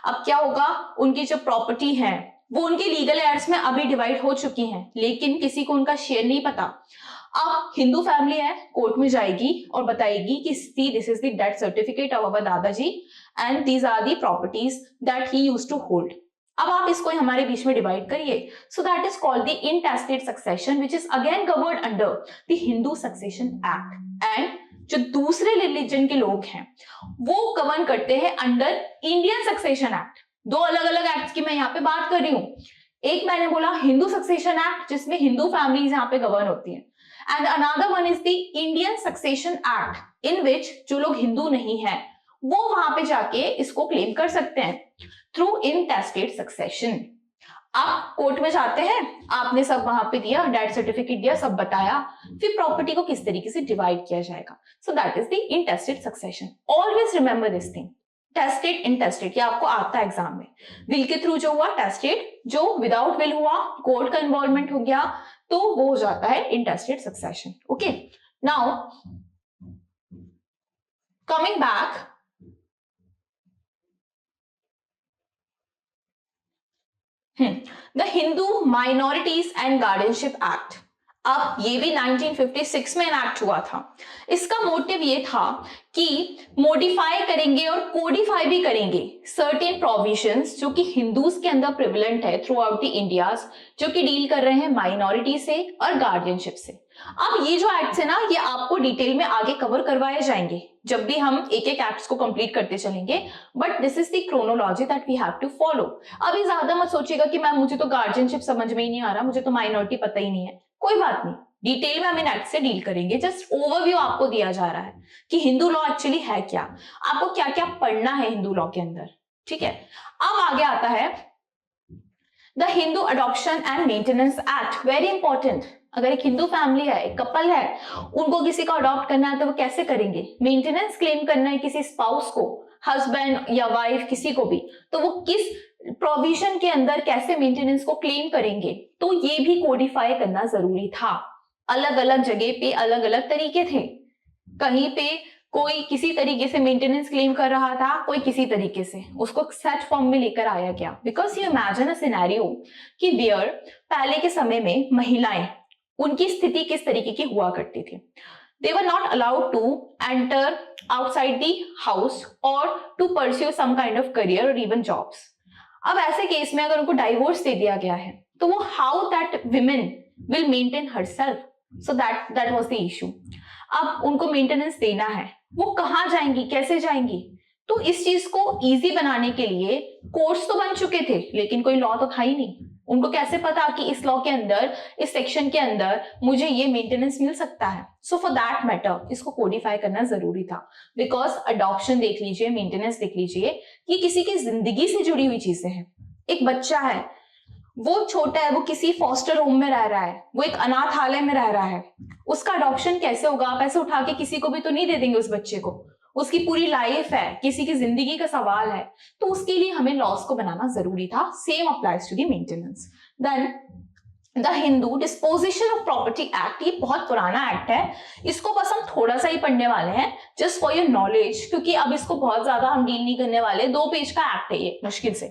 अब क्या होगा? उनकी जो प्रॉपर्टी है वो उनके लीगल एयर्स में अभी डिवाइड हो चुकी हैं, लेकिन किसी को उनका शेयर नहीं पता। अब हिंदू फैमिली है, कोर्ट में जाएगी और बताएगी कि see this is the death certificate of our dadaji and these are the properties that he used to hold. अब आप इसको हमारे बीच में डिवाइड करिए। So that is called the intestate succession which is again governed under the Hindu succession act. And जो दूसरे religion के लोग हैं वो गवर्न करते हैं अंडर इंडियन सक्सेशन एक्ट। दो अलग अलग एक्ट्स की मैं यहाँ पे बात कर रही हूँ। एक मैंने बोला हिंदू सक्सेशन एक्ट जिसमें हिंदू फैमिलीज यहाँ पे गवर्न होती हैं, and another one is the Indian succession act in which जो लोग हिंदू नहीं है वो वहां पे जाके इसको क्लेम कर सकते हैं थ्रू इनटेस्टेट सक्सेशन। आप कोर्ट में जाते हैं, आपने सब वहां पे दिया, डेथ सर्टिफिकेट दिया, सब बताया, फिर प्रॉपर्टी को किस तरीके से डिवाइड किया जाएगा। So that is the intestate succession. Always remember this thing, testate intestate, ये आपको आता है एग्जाम में। विल के थ्रू जो हुआ टेस्टेड, जो विदाउट विल हुआ कोर्ट का इन्वॉल्वमेंट हो गया तो वो हो जाता है intestate succession. Okay, now coming back, the Hindu minorities and guardianship act. अब ये भी 1956 में एनैक्ट हुआ था। इसका मोटिव ये था कि मॉडिफाई करेंगे और कोडिफाई भी करेंगे सर्टेन प्रोविजंस जो कि हिंदूज के अंदर प्रिवलेंट है थ्रू आउट द इंडियाज, जो कि डील कर रहे हैं माइनॉरिटी से और गार्डियनशिप से। अब ये जो एक्ट्स है ना, ये आपको डिटेल में आगे कवर करवाए जाएंगे जब भी हम एक एक एक्ट्स को कंप्लीट करते चलेंगे, but this is the chronology that we have to follow. अभी ज्यादा मत सोचिएगा कि मैम मुझे तो गार्डियनशिप समझ में ही नहीं आ रहा, मुझे तो माइनॉरिटी पता ही नहीं है। कोई बात नहीं, डिटेल में हम इन एक्ट से डील करेंगे। जस्ट ओवरव्यू आपको दिया जा रहा है कि हिंदू लॉ एक्चुअली है क्या, आपको क्या क्या पढ़ना है हिंदू लॉ के अंदर, ठीक है। अब आगे आता है the Hindu adoption and maintenance act, very important. अगर एक हिंदू फैमिली है, एक कपल है, उनको किसी को अडॉप्ट करना है तो वो कैसे करेंगे? मेंटेनेंस क्लेम करना है किसी स्पाउस को, हस्बैंड या वाइफ किसी को भी, तो वो किस प्रोविजन के अंदर कैसे मेंटेनेंस को क्लेम करेंगे, तो ये भी कोडिफाई करना जरूरी था। अलग अलग जगह पे अलग अलग तरीके थे, कहीं पे कोई किसी तरीके से मेंटेनेंस क्लेम कर रहा था, कोई किसी तरीके से, उसको सेट फॉर्म में लेकर आया गया। Because you imagine a scenario कि वेयर पहले के समय में महिलाएं, उनकी स्थिति किस तरीके की हुआ करती थी। They were not allowed to enter outside the house or to pursue some kind of career or even jobs. अब ऐसे केस में अगर उनको डाइवोर्स दे दिया गया है तो वो how that women will maintain herself, so that was the issue. अब उनको मेंटेनेंस देना है, वो कहाँ जाएंगी, कैसे जाएंगी? तो इस चीज को इजी बनाने के लिए कोर्ट्स तो बन चुके थे लेकिन कोई लॉ तो था ही नहीं। उनको कैसे पता कि इस लॉ के अंदर, इस सेक्शन के अंदर मुझे ये मेंटेनेंस मिल सकता है? सो फॉर दैट मैटर इसको कोडिफाई करना जरूरी था। बिकॉज अडॉप्शन देख लीजिए, मेंटेनेंस देख लीजिए, ये किसी की जिंदगी से जुड़ी हुई चीजें हैं। एक बच्चा है, वो छोटा है, वो किसी फॉस्टर होम में रह रहा है, वो एक अनाथालय में रह रहा है, उसका अडॉप्शन कैसे होगा? आप ऐसे उठा के किसी को भी तो नहीं दे देंगे उस बच्चे को, उसकी पूरी लाइफ है, किसी की जिंदगी का सवाल है, तो उसके लिए हमें लॉस को बनाना जरूरी था। Same applies to the maintenance. Then the Hindu disposition of property act, ये बहुत पुराना एक्ट है, इसको बस हम थोड़ा सा ही पढ़ने वाले हैं जस्ट फॉर योर नॉलेज, क्योंकि अब इसको बहुत ज्यादा हम डील नहीं करने वाले। 2 पेज का एक्ट है ये मुश्किल से।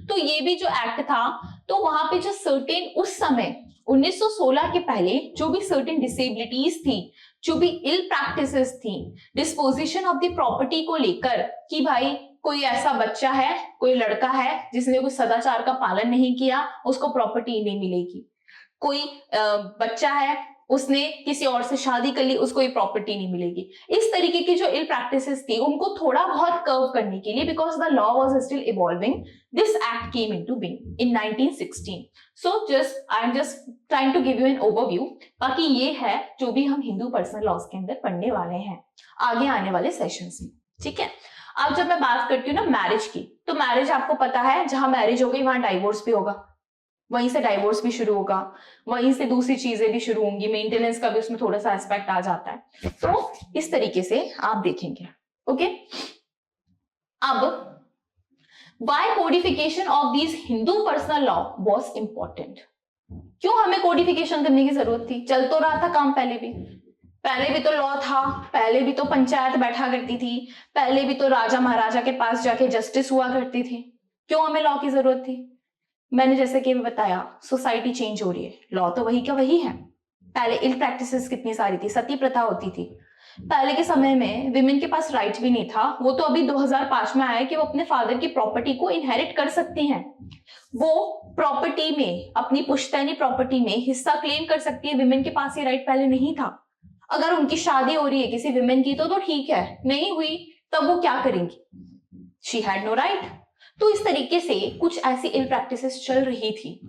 तो ये भी जो एक्ट था, तो वहां पे जो सर्टेन उस समय 1916 के पहले जो भी सर्टेन डिसेबिलिटीज थी, जो भी इल प्रैक्टिसेस थी डिस्पोजिशन ऑफ द प्रॉपर्टी को लेकर, कि भाई कोई ऐसा बच्चा है, कोई लड़का है जिसने कोई सदाचार का पालन नहीं किया, उसको प्रॉपर्टी नहीं मिलेगी। कोई बच्चा है, उसने किसी और से शादी कर ली, उसको ये प्रॉपर्टी नहीं मिलेगी। इस तरीके की जो इल प्रैक्टिसेस थी उनको थोड़ा बहुत कर्व करने के लिए, because the law was still evolving, this act came into being in 1916। So I am just trying to give you an overview. बाकी ये है जो भी हम हिंदू पर्सनल लॉज के अंदर पढ़ने वाले हैं आगे आने वाले सेशंस में, ठीक है। अब जब मैं बात करती हूँ ना मैरिज की, तो मैरिज आपको पता है जहां मैरिज हो गई वहां डाइवोर्स भी होगा, वहीं से डाइवोर्स भी शुरू होगा, वहीं से दूसरी चीजें भी शुरू होंगी, मेंटेनेंस का भी उसमें थोड़ा सा एस्पेक्ट आ जाता है। तो इस तरीके से आप देखेंगे, ओके। अब why codification of these Hindu personal law was important? क्यों हमें कोडिफिकेशन करने की जरूरत थी? चल तो रहा था काम पहले भी तो लॉ था, पहले भी तो पंचायत बैठा करती थी, पहले भी तो राजा महाराजा के पास जाके जस्टिस हुआ करती थी। क्यों हमें लॉ की जरूरत थी? मैंने जैसे कि बताया, सोसाइटी चेंज हो रही है, लॉ तो वही का वही है। पहले इल प्रैक्टिसेस कितनी सारी थी, सती प्रथा होती थी, पहले के समय में विमेन के पास राइट भी नहीं था। वो तो अभी 2005 में आया कि वो अपने फादर की प्रॉपर्टी को इनहेरिट कर सकती हैं, वो प्रॉपर्टी में, अपनी पुश्तैनी प्रॉपर्टी में हिस्सा क्लेम कर सकती है। विमेन के पास ये राइट पहले नहीं था। अगर उनकी शादी हो रही है किसी विमेन की तो ठीक है, नहीं हुई तब वो क्या करेंगी? She had no right. तो इस तरीके से कुछ ऐसी इल प्रैक्टिसेस चल रही थी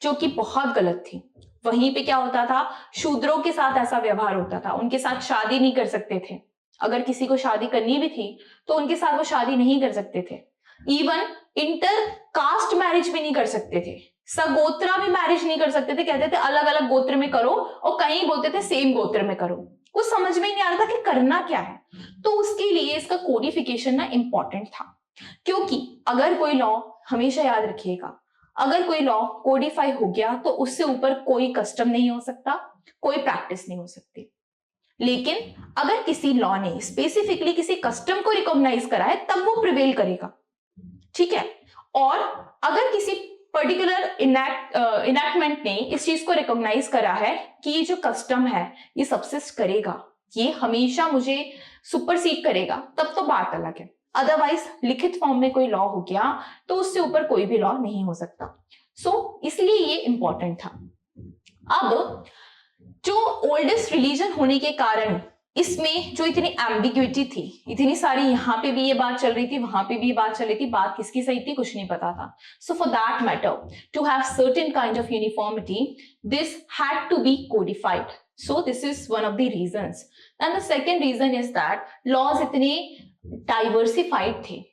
जो कि बहुत गलत थी। वहीं पे क्या होता था, शूद्रों के साथ ऐसा व्यवहार होता था, उनके साथ शादी नहीं कर सकते थे। अगर किसी को शादी करनी भी थी तो उनके साथ वो शादी नहीं कर सकते थे। इवन इंटर कास्ट मैरिज भी नहीं कर सकते थे, सगोत्रा भी मैरिज नहीं कर सकते थे। कहते थे अलग अलग गोत्र में करो, और कहीं बोलते थे सेम गोत्र में करो। कुछ समझ में नहीं आ रहा था कि करना क्या है। तो उसके लिए इसका कोडिफिकेशन ना इंपॉर्टेंट था, क्योंकि अगर कोई लॉ, हमेशा याद रखिएगा, अगर कोई लॉ कोडिफाई हो गया तो उससे ऊपर कोई कस्टम नहीं हो सकता, कोई प्रैक्टिस नहीं हो सकती। लेकिन अगर किसी लॉ ने स्पेसिफिकली किसी कस्टम को रिकॉग्नाइज करा है तब वो प्रिवेल करेगा, ठीक है। और अगर किसी पर्टिकुलर इनैक्टमेंट ने इस चीज को रिकॉग्नाइज करा है कि ये जो कस्टम है ये सबसिस्ट करेगा, ये हमेशा मुझे सुपरसीड करेगा, तब तो बात अलग है। अदरवाइज लिखित फॉर्म में कोई लॉ हो गया तो उससे ऊपर कोई भी लॉ नहीं हो सकता। सो इसलिए ये इंपॉर्टेंट था। अब जो ओल्डेस्ट रिलीजन होने के कारण इसमें जो इतनी एम्बिग्युइटी थी, इतनी सारी, यहाँ पे भी ये बात चल रही थी, वहां पे भी ये बात चल रही थी, बात किसकी सही थी कुछ नहीं पता था। So for that matter, to have certain kind of uniformity, this had to be codified. So this is one of the reasons. And the second reason is that laws इतने डाइवर्सिफाइड थे।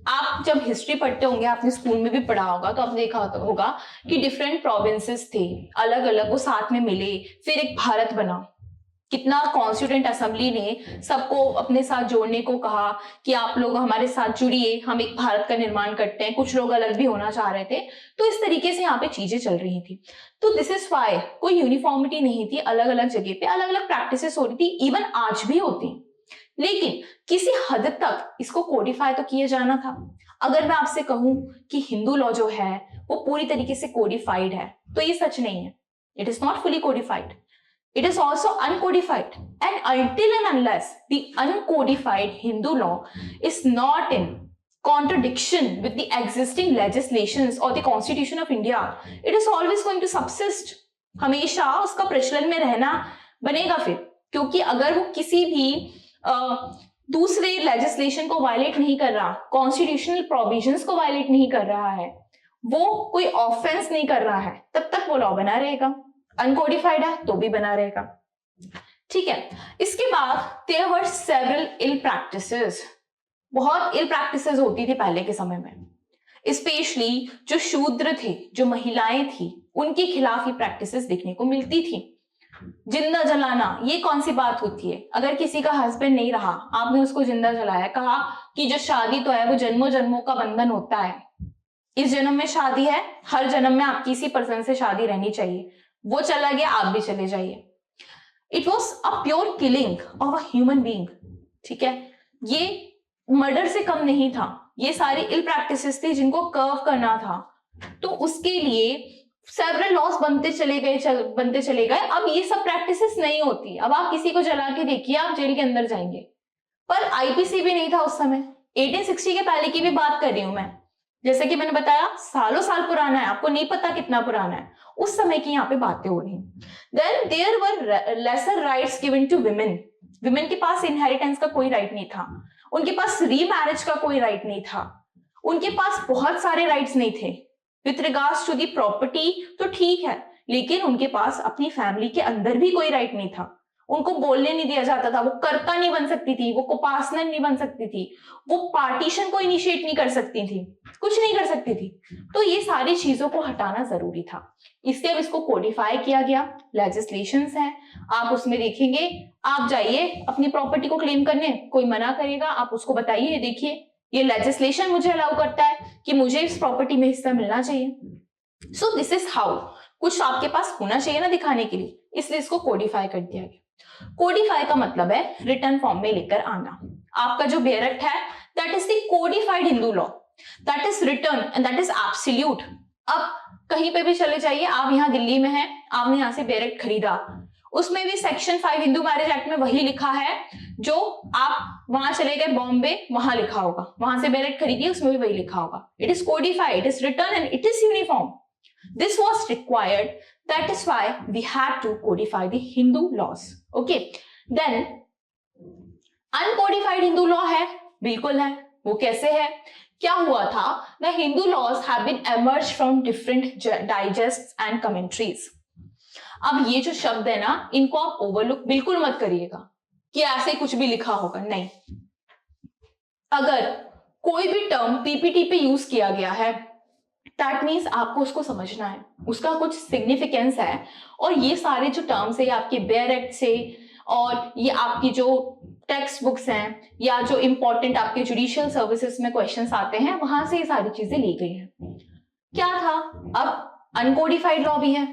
आप जब हिस्ट्री पढ़ते होंगे, आपने school में भी पढ़ा होगा, तो आपने देखा होगा कि डिफरेंट प्रोविंसेस थे, अलग अलग, वो साथ में मिले, फिर एक भारत बना। कितना कॉन्स्टिट्यूएंट असेंबली ने सबको अपने साथ जोड़ने को कहा कि आप लोग हमारे साथ जुड़िए, हम एक भारत का निर्माण करते हैं। कुछ लोग अलग भी होना चाह रहे थे। तो इस तरीके से यहाँ पे चीजें चल रही थी। तो दिस इज वाई कोई यूनिफॉर्मिटी नहीं थी, अलग अलग जगह पे अलग अलग प्रैक्टिसेस हो रही थी, इवन आज भी होती। लेकिन किसी हद तक इसको कोडिफाई तो किया जाना था। अगर मैं आपसे कहूं कि हिंदू लॉ जो है वो पूरी तरीके से कोडिफाइड है, तो ये सच नहीं है। It is not fully codified, it is also uncodified, and until and unless the uncodified Hindu law is not in contradiction with the existing legislations or the Constitution of India, it is always going to subsist. हमेशा उसका प्रचलन में रहना बनेगा फिर, क्योंकि अगर वो किसी भी दूसरे लेजिस्लेशन को वायलेट नहीं कर रहा, कॉन्स्टिट्यूशनल प्रोविजंस को वायलेट नहीं कर रहा है, वो कोई ऑफेंस नहीं कर रहा है, तब तक वो लॉ बना रहेगा। अनकोडिफाइड है तो भी बना रहेगा, ठीक है। इसके बाद there were several ill practices. बहुत इल प्रैक्टिसेस होती थी पहले के समय में, स्पेशली जो शूद्र थे, जो महिलाएं थी, उनके खिलाफ ये प्रैक्टिसेस देखने को मिलती थी। जिंदा जलाना, ये कौन सी बात होती है? अगर किसी का हस्बैंड नहीं रहा, आपने उसको जिंदा जलाया, कहा कि जो शादी तो है वो जन्मों जन्मों का बंधन होता है, इस जन्म में शादी है, हर जन्म में आपकी इसी पर्सन से शादी रहनी चाहिए, वो चला गया आप भी चले जाइए। It was a pure killing of a human being, ठीक है। ये मर्डर से कम नहीं था, ये सारी इल प्रैक्टिसेस थी जिनको कर्व करना था। तो उसके लिए सेवरल लॉस बनते चले गए। अब ये सब प्रैक्टिसेस नहीं होती। अब आप किसी को जला के देखिए, आप जेल के अंदर जाएंगे। पर आईपीसी भी नहीं था उस समय, 1860 के पहले की भी बात कर रही हूं मैं। जैसे कि मैंने बताया सालों साल पुराना है, आपको नहीं पता कितना पुराना है, उस समय की यहाँ पे बातें हो रही हैं। Then there were lesser rights given to women. Women के पास इनहेरिटेंस का कोई राइट नहीं था, उनके पास रीमैरिज का कोई राइट नहीं था, उनके पास बहुत सारे राइट्स नहीं थे। With regards to the property तो ठीक है, लेकिन उनके पास अपनी फैमिली के अंदर भी कोई राइट नहीं था। उनको बोलने नहीं दिया जाता था, वो कर्ता नहीं बन सकती थी, वो कोपासनर नहीं बन सकती थी, वो पार्टीशन को इनिशिएट नहीं कर सकती थी, कुछ नहीं कर सकती थी। तो ये सारी चीजों को हटाना जरूरी था, इसलिए अब इसको कोडिफाई किया गया। लेजिस्लेशंस हैं, आप उसमें देखेंगे, आप जाइए अपनी प्रॉपर्टी को क्लेम करने, कोई मना करेगा, आप उसको बताइए देखिए ये लेजिस्लेशन मुझे अलाउ करता है कि मुझे इस प्रॉपर्टी में हिस्सा मिलना चाहिए। सो दिस इज हाउ, कुछ आपके पास होना चाहिए ना दिखाने के लिए, इसलिए इसको कोडिफाई कर दिया गया। कोडिफाई का मतलब है रिटर्न फॉर्म में लेकर आना। आपका जो बेयर एक्ट है that is the codified Hindu law, that is return and that is absolute. अब कहीं पे भी चले जाइए, आप यहाँ दिल्ली में हैं, आपने यहाँ से बेयर एक्ट खरीदा, उसमें भी सेक्शन 5 हिंदू मैरिज एक्ट में वही लिखा है जो आप वहां चले गए बॉम्बे, वहां लिखा होगा, वहां से बेयर एक्ट खरीदिए उसमें भी वही लिखा होगा। It is codified, it is return and it is uniform. This was required, that is why we had to codify the Hindu laws. Okay, then uncodified Hindu law है, बिल्कुल है। वो कैसे है, क्या हुआ था? The Hindu laws have been emerged from different digests and commentaries. अब ये जो शब्द है ना, इनको आप ओवरलुक बिल्कुल मत करिएगा कि ऐसे कुछ भी लिखा होगा, नहीं। अगर कोई भी टर्म पीपीटी पे यूज किया गया है दैट मीन्स आपको उसको समझना है, उसका कुछ सिग्निफिकेंस है। और ये सारे जो टर्म्स है ये आपके बेयर एक्ट से और ये आपकी जो टेक्स्ट बुक्स हैं या जो इंपॉर्टेंट आपके जुडिशियल सर्विसेज में क्वेश्चंस आते हैं वहां से ये सारी चीजें ली गई हैं। क्या था, अब अनकोडिफाइड लॉ भी है।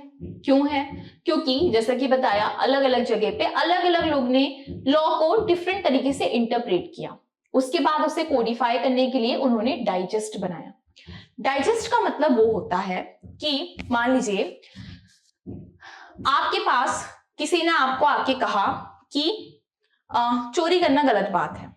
क्यों है? क्योंकि जैसा कि बताया अलग अलग जगह पे अलग अलग लोग ने लॉ को डिफरेंट तरीके से इंटरप्रेट किया, उसके बाद उसे कोडिफाई करने के लिए उन्होंने डाइजेस्ट बनाया। डाइजेस्ट का मतलब वो होता है कि मान लीजिए आपके पास किसी ने आपको आके कहा कि चोरी करना गलत बात है,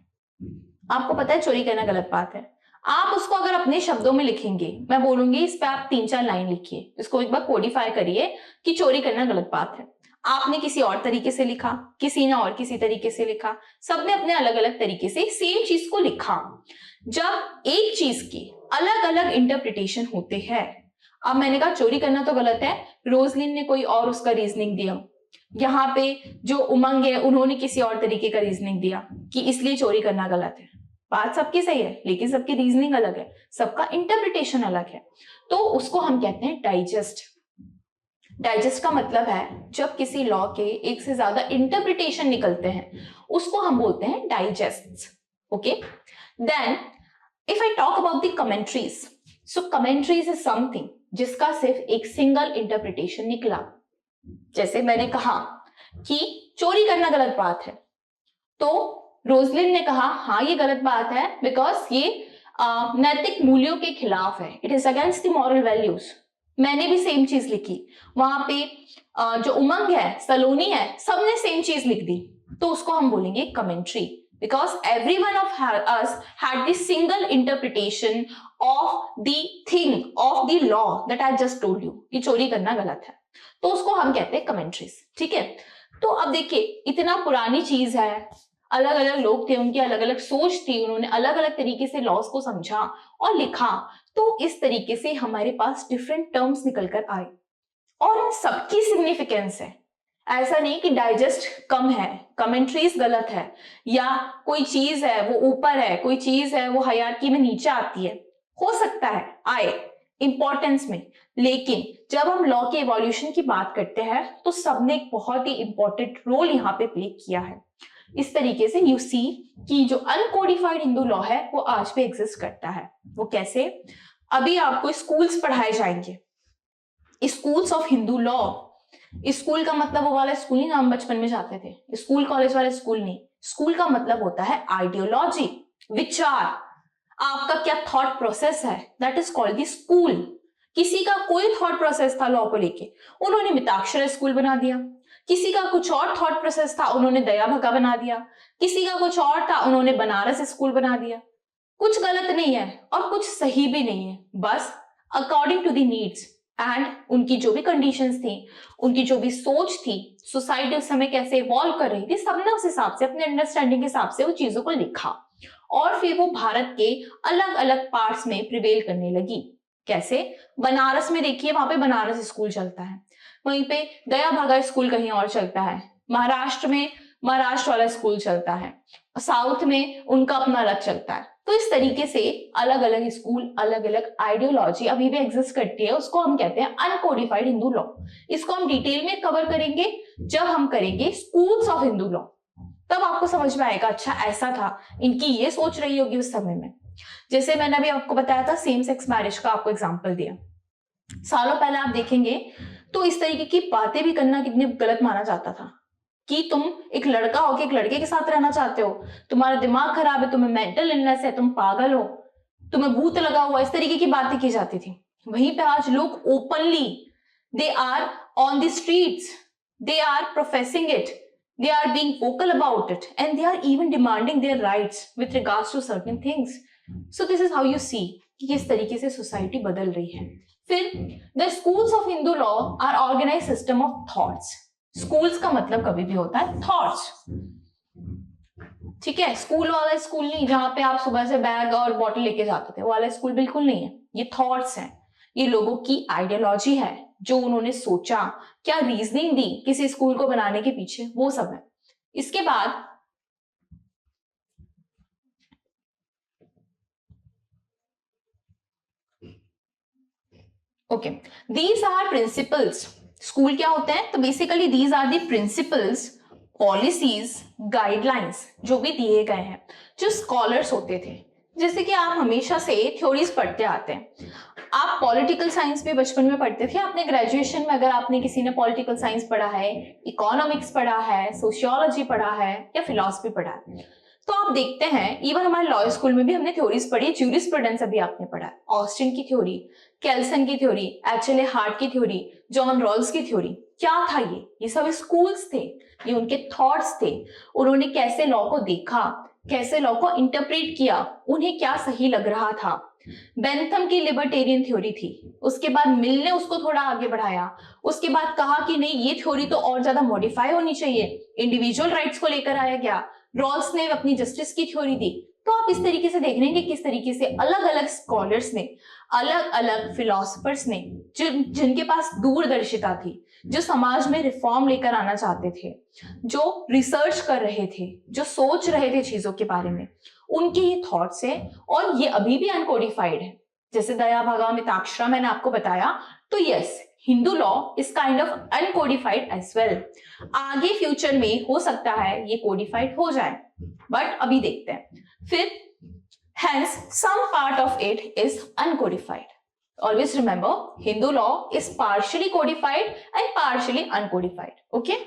आपको पता है चोरी करना गलत बात है, आप उसको अगर अपने शब्दों में लिखेंगे, मैं बोलूंगी इस पे आप 3-4 लाइन लिखिए, इसको एक बार कोडिफाई करिए कि चोरी करना गलत बात है। आपने किसी और तरीके से लिखा, किसी ने और किसी तरीके से लिखा, सबने अपने अलग अलग तरीके से सेम चीज को लिखा। जब एक चीज की अलग अलग इंटरप्रिटेशन होते हैं, अब मैंने कहा चोरी करना तो गलत है, रोजलिन ने कोई और उसका रीजनिंग दिया, यहाँ पे जो उमंग है उन्होंने किसी और तरीके का रीजनिंग दिया कि इसलिए चोरी करना गलत है। बात सबकी सही है लेकिन सबकी रीजनिंग अलग है, सबका इंटरप्रिटेशन अलग है, तो उसको हम कहते हैं डाइजेस्ट। डाइजेस्ट का मतलब है जब किसी लॉ के एक से ज्यादा इंटरप्रिटेशन निकलते हैं उसको हम बोलते हैं digests. Okay, then if I talk about the commentaries, so commentaries is something जिसका सिर्फ एक सिंगल इंटरप्रिटेशन निकला। जैसे मैंने कहा कि चोरी करना गलत बात है, तो रोजलिन ने कहा हाँ ये गलत बात है बिकॉज ये नैतिक मूल्यों के खिलाफ है, it is against the moral values. मैंने भी सेम चीज लिखी, वहां पे जो उमंग है, सलोनी है, सबने सेम चीज लिख दी, तो उसको हम बोलेंगे commentary, because everyone of us had the single interpretation of the thing of the law that I just told you कि चोरी करना गलत है, तो उसको हम कहते हैं कमेंट्रीज। ठीक है, तो अब देखिए इतना पुरानी चीज है, अलग अलग लोग थे, उनकी अलग अलग सोच थी, उन्होंने अलग अलग तरीके से लॉज को समझा और लिखा, तो इस तरीके से हमारे पास डिफरेंट टर्म्स निकल कर आए और सबकी सिग्निफिकेंस है। ऐसा नहीं कि डाइजेस्ट कम है, कमेंट्रीज गलत है, या कोई चीज है वो ऊपर है, कोई चीज है वो हायरार्की में नीचे आती है, हो सकता है आए इंपॉर्टेंस में, लेकिन जब हम लॉ के इवोल्यूशन की बात करते हैं तो सबने एक बहुत ही इंपॉर्टेंट रोल यहाँ पे प्ले किया है। इस तरीके से यू सी कि जो अनकोडिफाइड हिंदू लॉ है वो आज भी एग्जिस्ट करता है। वो कैसे? अभी आपको स्कूल्स पढ़ाए जाएंगे, schools of Hindu law. School का मतलब वो वाला स्कूल नहीं हम बचपन में जाते थे, स्कूल कॉलेज वाले स्कूल नहीं। स्कूल का मतलब होता है आइडियोलॉजी, विचार, आपका क्या थॉट प्रोसेस है, that is called the school. किसी का कोई थॉट प्रोसेस था लॉ को लेके, उन्होंने मिताक्षर स्कूल बना दिया। किसी का कुछ और थॉट प्रोसेस था, उन्होंने दया भगा बना दिया। किसी का कुछ और था, उन्होंने बनारस स्कूल बना दिया। कुछ गलत नहीं है और कुछ सही भी नहीं है, बस according to the needs and उनकी जो भी कंडीशंस थी, उनकी जो भी सोच थी, सोसाइटी उस समय कैसे इवॉल्व कर रही थी, सबने उस हिसाब से अपने अंडरस्टैंडिंग के हिसाब से वो चीजों को लिखा और फिर वो भारत के अलग अलग पार्ट्स में प्रिवेल करने लगी। कैसे? बनारस में देखिए, वहां पे बनारस स्कूल चलता है, वहीं पे दया भागा स्कूल कहीं और चलता है, महाराष्ट्र में महाराष्ट्र वाला स्कूल चलता है, साउथ में उनका अपना अलग चलता है। तो इस तरीके से अलग अलग स्कूल, अलग अलग आइडियोलॉजी अभी भी एग्जिस्ट करती है, उसको हम कहते हैं अनकोडिफाइड हिंदू लॉ। इसको हम डिटेल में कवर करेंगे जब हम करेंगे स्कूल्स ऑफ हिंदू लॉ, तब आपको समझ में आएगा अच्छा ऐसा था, इनकी ये सोच रही होगी उस समय में। जैसे मैंने अभी आपको बताया था सेम सेक्स मैरिज का आपको एग्जांपल दिया, सालों पहले आप देखेंगे तो इस तरीके की बातें भी करना कितनी गलत माना जाता था कि तुम एक लड़का हो के एक लड़के के साथ रहना चाहते हो, तुम्हारा दिमाग खराब है, तुम्हें मेंटल इलनेस है, तुम पागल हो, तुम्हें भूत लगा हुआ, इस तरीके की बातें की जाती थी। वहीं पे आज लोग openly they are on the streets, they are professing it, they are being vocal about it and they are even demanding their rights with regards to certain things. So this is how you see कि किस तरीके से society बदल रही है। फिर the schools of Hindu law are organized system of thoughts. schools का मतलब कभी भी होता है thoughts, ठीक है? स्कूल वाला स्कूल नहीं जहां पे आप सुबह से बैग और बॉटल लेके जाते थे, वो वाला स्कूल बिल्कुल नहीं है। ये थॉट्स हैं, ये लोगों की आइडियोलॉजी है, जो उन्होंने सोचा, क्या रीजनिंग दी किसी स्कूल को बनाने के पीछे, वो सब है। इसके बाद okay, these are principles. School क्या होते हैं? तो basically these are the principles, policies, guidelines जो भी दिए गए हैं, जो स्कॉलर्स होते थे। जैसे कि आप हमेशा से थ्योरीज पढ़ते आते हैं, आप पॉलिटिकल साइंस भी बचपन में पढ़ते थे, आपने ग्रेजुएशन में अगर आपने किसी ने पॉलिटिकल साइंस पढ़ा है, इकोनॉमिक्स पढ़ा है, सोशियोलॉजी पढ़ा है या फिलॉसफी पढ़ा है, तो आप देखते हैं इवन हमारे लॉ स्कूल में भी हमने थ्योरीज पढ़ी, ज्यूरिस्प्रूडेंस अभी आपने पढ़ा है, ऑस्टिन की थ्योरी, केल्सन की थ्योरी, एचएलए हार्ट की थ्योरी, जॉन रॉल्स की थ्योरी। क्या था ये सब स्कूल्स थे, ये उनके थॉट्स थे, उन्होंने कैसे लॉ को देखा, कैसे लॉ को इंटरप्रेट किया, उन्हें क्या सही लग रहा था। बेंथम की लिबर्टेरियन थ्योरी थी, उसके बाद मिल ने उसको थोड़ा आगे बढ़ाया, उसके बाद कहा कि नहीं ये थ्योरी तो और ज्यादा मॉडिफाई होनी चाहिए, इंडिविजुअल राइट्स को लेकर आया गया, रॉल्स ने अपनी जस्टिस की थ्योरी दी। तो आप इस तरीके से देख रहे हैं कि किस तरीके से अलग अलग स्कॉलर्स ने, अलग अलग फिलोसफर्स ने, जिनके पास दूरदर्शिता थी, जो समाज में रिफॉर्म लेकर आना चाहते थे, जो रिसर्च कर रहे थे, जो सोच रहे थे चीजों के बारे में, उनके ये थॉट्स है और ये अभी भी अनकोडिफाइड है। जैसे दया भागा, मिताक्षरा मैंने आपको बताया, तो yes, Hindu law is kind of uncodified as well. आगे फ्यूचर में हो सकता है ये कोडिफाइड हो जाए, बट अभी देखते हैं। फिर hence some part of it is uncodified. Always remember, Hindu law is partially codified and partially uncodified. Okay?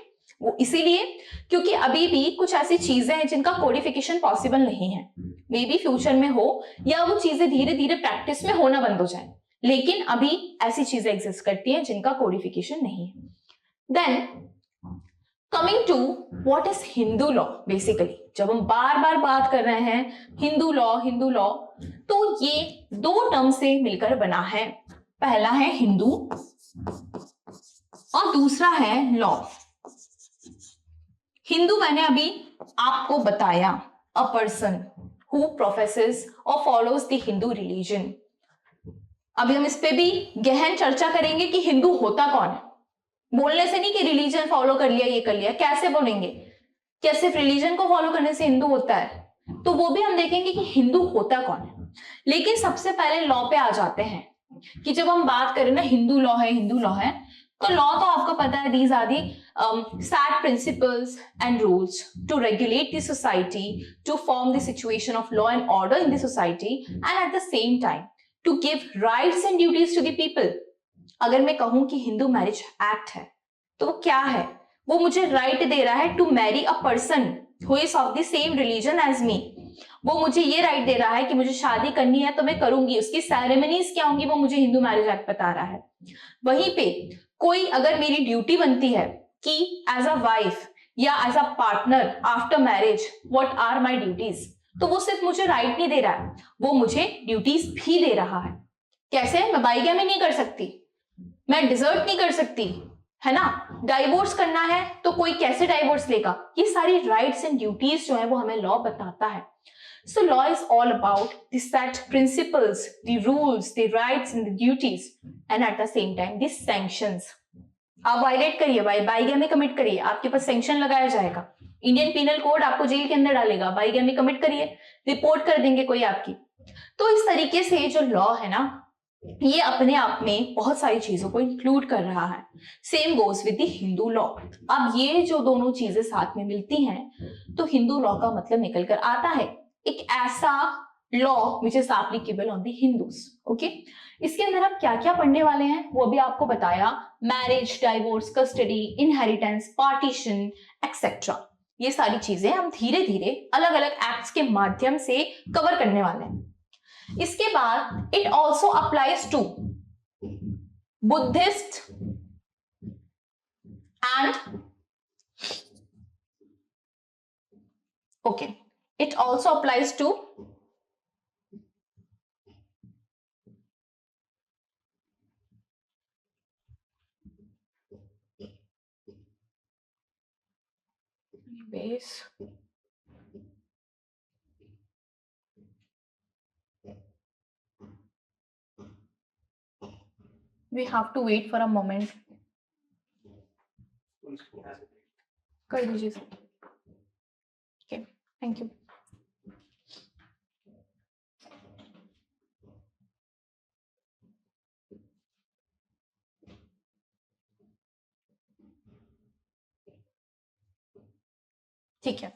वो इसीलिए क्योंकि अभी भी कुछ ऐसी चीजें हैं जिनका कोडिफिकेशन पॉसिबल नहीं है, मे बी फ्यूचर में हो या वो चीजें धीरे धीरे प्रैक्टिस में होना बंद हो जाए, लेकिन अभी ऐसी चीजें एग्जिस्ट करती हैं जिनका कोडिफिकेशन नहीं है। Then coming to what is Hindu law. Basically जब हम बार बार बात कर रहे हैं हिंदू लॉ, तो ये दो टर्म से मिलकर बना है। पहला है हिंदू और दूसरा है लॉ। हिंदू मैंने अभी आपको बताया, अ पर्सन हु प्रोफेसेस और फॉलोज द हिंदू रिलीजन। अभी हम इस पे भी गहन चर्चा करेंगे कि हिंदू होता कौन है। बोलने से नहीं कि रिलीजन फॉलो कर लिया, ये कर लिया, कैसे बोलेंगे? क्या सिर्फ रिलीजन को फॉलो करने से हिंदू होता है? तो वो भी हम देखेंगे कि हिंदू होता कौन है। लेकिन सबसे पहले लॉ पे आ जाते हैं कि जब हम बात करें ना हिंदू लॉ है, तो लॉ तो आपको पता है, these are the set principles and rules to regulate the society, to form the situation of law and order in the society and at the same time to give rights and duties to the people. अगर मैं कहूं कि Hindu marriage act है, तो वो क्या है? वो मुझे राइट दे रहा है to marry a person who is of the same religion as me. वो मुझे ये राइट दे रहा है कि मुझे शादी करनी है तो मैं करूंगी, उसकी सेरेमनीज क्या होंगी वो मुझे हिंदू मैरिज एक्ट बता रहा है। वहीं पे कोई अगर मेरी ड्यूटी बनती है कि एज अ वाइफ या as a partner after marriage what are my duties, तो वो सिर्फ मुझे राइट नहीं दे रहा है, वो मुझे ड्यूटीज भी दे रहा है। कैसे? मैं बाइगैमी नहीं कर सकती, मैं डिजर्ट नहीं कर सकती, है ना? डाइवोर्स करना है तो कोई कैसे डाइवोर्स लेगा? ये सारी राइट्स एंड ड्यूटीज जो है वो हमें लॉ बताता है। So law is all about the set principles, the rules, the rights and the duties, and at the same time the sanctions. आप वायलेट करिए, बाइगैमी कमिट करिए, आपके पास सैंक्शन लगाया जाएगा। इंडियन पीनल कोड आपको जेल के अंदर डालेगा। बाइगैमी कमिट करिए, रिपोर्ट कर देंगे कोई आपकी। तो इस तरीके से जो लॉ है ना, ये अपने आप में बहुत सारी चीजों को इंक्लूड कर रहा है। Same goes with the Hindu law. अब ये जो दोनों चीजें साथ में मिलती हैं तो हिंदू लॉ का मतलब निकल कर आता है एक ऐसा law which is applicable on the Hindus. Okay, इसके अंदर हम क्या क्या पढ़ने वाले हैं वो भी आपको बताया। Marriage, divorce, custody, inheritance, partition etcetera, ये सारी चीजें हम धीरे धीरे अलग अलग एक्ट्स के माध्यम से कवर करने वाले हैं। इसके बाद it also applies to Buddhist and okay, it also applies to base we have to wait for a moment। कर दीजिए सर। Okay, thank you. ठीक है,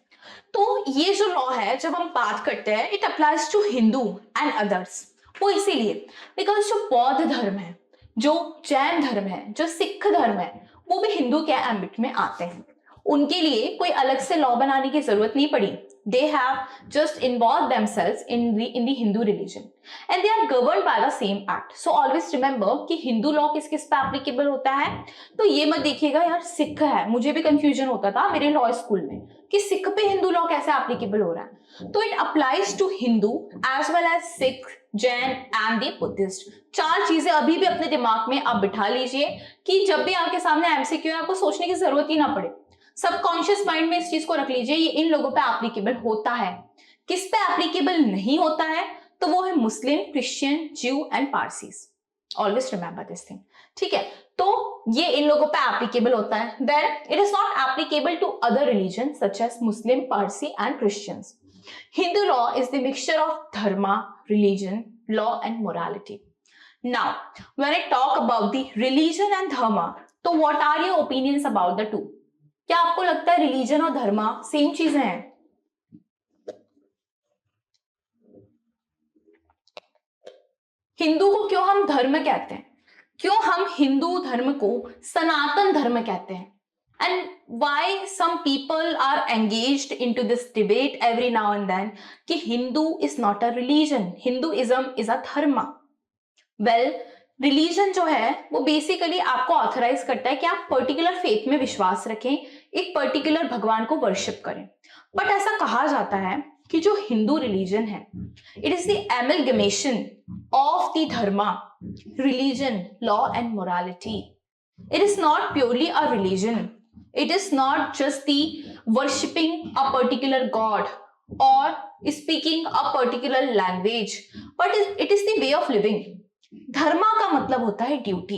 तो ये जो लॉ है जब हम बात करते हैं it applies to Hindu and others, वो इसीलिए बिकॉज जो बौद्ध धर्म है, जो जैन धर्म है, जो सिख धर्म है, वो भी हिंदू के एम्बिट में आते हैं। उनके लिए कोई अलग से लॉ बनाने की जरूरत नहीं पड़ी। They have just involved themselves in the Hindu religion and they are governed by the same act. So always remember कि हिंदू लॉ किस किस पे एप्लीकेबल होता है। तो ये मत देखिएगा यार सिख है, मुझे भी कंफ्यूजन होता था मेरे लॉ स्कूल में कि सिख पे हिंदू लॉ कैसे एप्लीकेबल हो रहा है। तो it applies to Hindu as well as Sikh, Jain and the Buddhist. चार चीजें अभी भी अपने दिमाग में आप बिठा लीजिए कि जब भी आपके सामने एमसीक्यू है आपको सोचने की जरूरत ही ना पड़े। सबकॉन्शियस माइंड में इस चीज को रख लीजिए, ये इन लोगों पे एप्लीकेबल होता है। किस पे एप्लीकेबल नहीं होता है तो वो है मुस्लिम, क्रिश्चियन, ज्यू and Parsis. Always remember this thing, ठीक है? तो ये इन लोगों पे एप्लीकेबल होता है। Then it is not applicable to other religion such as Muslim, Parsi and Christians. Hindu law is the mixture of dharma, religion, law and morality. Now when I talk about the religion and dharma, तो what are your opinions about the two? क्या आपको लगता है religion और धर्मा same चीजें हैं? हिंदू को क्यों हम धर्म कहते हैं? क्यों हम हिंदू धर्म को सनातन धर्म कहते हैं? And why some people are engaged into this debate every now and then कि Hindu is not a religion, Hinduism is a dharma. Well, religion जो है वो बेसिकली आपको ऑथराइज करता है कि आप पर्टिकुलर फेथ में विश्वास रखें, एक पर्टिकुलर भगवान को वर्शिप करें। बट ऐसा कहा जाता है कि जो हिंदू रिलीजन है it is the amalgamation of the dharma, religion, law and morality. It is not purely a religion, it is not just the worshipping a particular god और speaking a particular language, but it is the way of living. Dharma का मतलब होता है duty.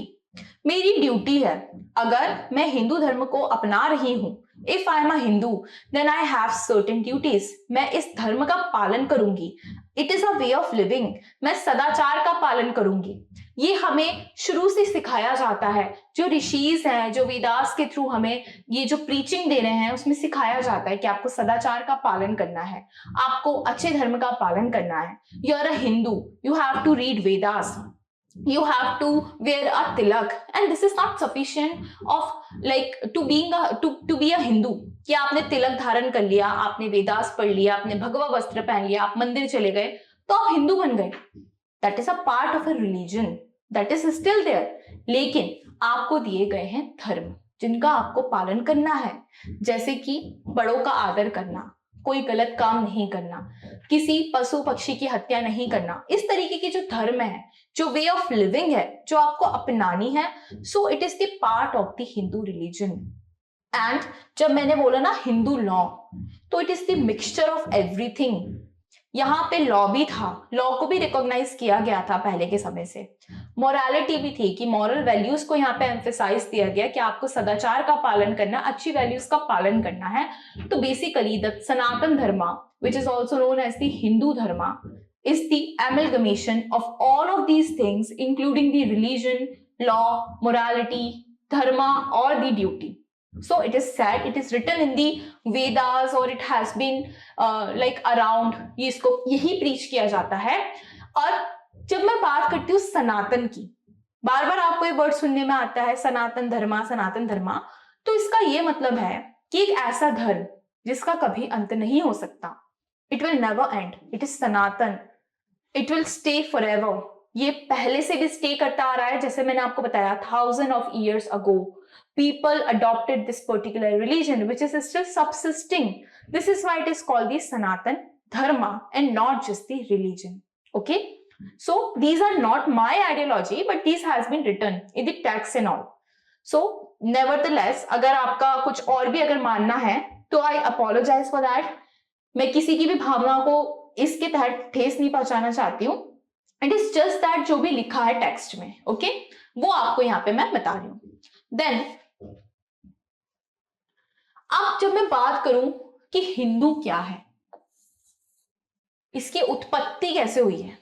मेरी duty है, अगर मैं हिंदू धर्म को अपना रही हूं, if I am a Hindu then I have certain duties, मैं इस धर्म का पालन करूंगी। It is a way of living, मैं सदाचार का पालन करूंगी। ये हमें शुरू से सिखाया जाता है। जो ऋषिज हैं, जो वेदास के थ्रू हमें ये जो प्रीचिंग दे रहे हैं उसमें सिखाया जाता है कि आपको सदाचार का पालन करना है, आपको अच्छे धर्म का पालन करना है। You are a Hindu, you have to read Vedas, you have to wear a tilak and this is not sufficient of like to be a Hindu कि आपने तिलक धारण कर लिया, आपने वेदास पढ़ लिया, आपने भगवा वस्त्र पहन लिया, आप मंदिर चले गए तो आप हिंदू बन गए। That is a part of a religion, that is still there. लेकिन आपको दिए गए हैं धर्म जिनका आपको पालन करना है, जैसे कि बड़ों का आदर करना, कोई गलत काम नहीं करना, किसी पशु पक्षी की हत्या नहीं करना, इस तरीके की जो धर्म है, जो वे ऑफ लिविंग है, जो आपको अपनानी है, सो it is the part of the Hindu religion. And जब मैंने बोला ना हिंदू लॉ, तो it is the mixture of everything. यहाँ पे लॉ भी था, लॉ को भी रिकॉग्नाइज किया गया था पहले के समय से। मोरालिटी भी थी कि मॉरल वैल्यूज को यहाँ पे एम्फेसाइज दिया गया कि आपको सदाचार का पालन करना, अच्छी वैल्यूज का पालन करना है। तो basically the Sanatan Dharma, which is also known as the Hindu Dharma, is the amalgamation of all of these things, including the religion, law, morality, dharma, or the duty. So it is said, it is written in the Vedas, or it has been like around, ये इसको यही preach किया जाता है। और जब मैं बात करती हूँ सनातन की, बार बार आपको ये वर्ड सुनने में आता है सनातन धर्मा, सनातन धर्मा, तो इसका ये मतलब है कि एक ऐसा धर्म जिसका कभी अंत नहीं हो सकता। It will never end. It is Sanatan. It will stay forever. ये पहले से भी स्टे करता आ रहा है, जैसे मैंने आपको बताया 1000 of years ago people adopted this particular religion which is still subsisting. This is why it is called the Sanatan Dharma and not just the religion. Okay, so these are not my ideology, but these has been written in the text and all. So nevertheless, अगर आपका कुछ और भी अगर मानना है तो I apologize for that. मैं किसी की भी भावना को इसके तहत ठेस नहीं पहुंचाना चाहती हूँ। इट इज जस्ट दैट जो भी लिखा है टेक्स्ट में, ओके, वो आपको यहाँ पे मैं बता रही हूँ। देन अब जब मैं बात करूं कि हिंदू क्या है, इसकी उत्पत्ति कैसे हुई है,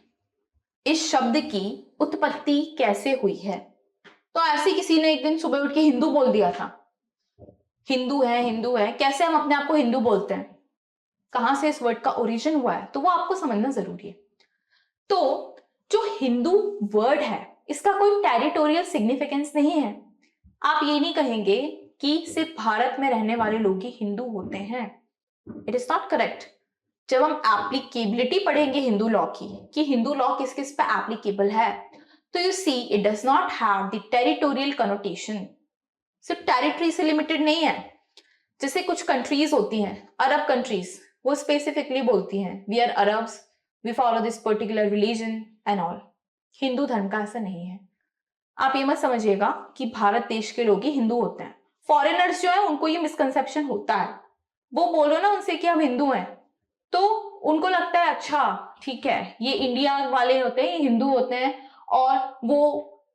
इस शब्द की उत्पत्ति कैसे हुई है, तो ऐसे किसी ने एक दिन सुबह उठ के हिंदू बोल दिया था, हिंदू है हिंदू है, कैसे हम अपने आप को हिंदू बोलते हैं, कहां से इस वर्ड का ओरिजिन हुआ है, तो वो आपको समझना जरूरी है। तो जो हिंदू वर्ड है इसका कोई टेरिटोरियल सिग्निफिकेंस नहीं है। आप ये नहीं कहेंगे कि सिर्फ भारत में रहने वाले लोग ही हिंदू होते हैं, इट इज नॉट करेक्ट। जब हम एप्लीकेबिलिटी पढ़ेंगे हिंदू लॉ की कि हिंदू लॉ किस किस पे एप्लीकेबल है, तो you see it does not have the territorial connotation. सिर्फ टेरिटरी से लिमिटेड नहीं है। जैसे कुछ कंट्रीज होती हैं, अरब कंट्रीज, वो स्पेसिफिकली बोलती हैं we are Arabs, we follow this particular religion and all. Hindu धर्म का ऐसा नहीं है। आप ये मत समझिएगा कि भारत देश के लोग ही हिंदू होते हैं। फॉरेनर्स जो है उनको ये मिसकंसेप्शन होता है, वो बोलो ना उनसे कि हम हिंदू हैं तो उनको लगता है अच्छा ठीक है ये इंडिया वाले होते हैं, ये हिंदू होते हैं और वो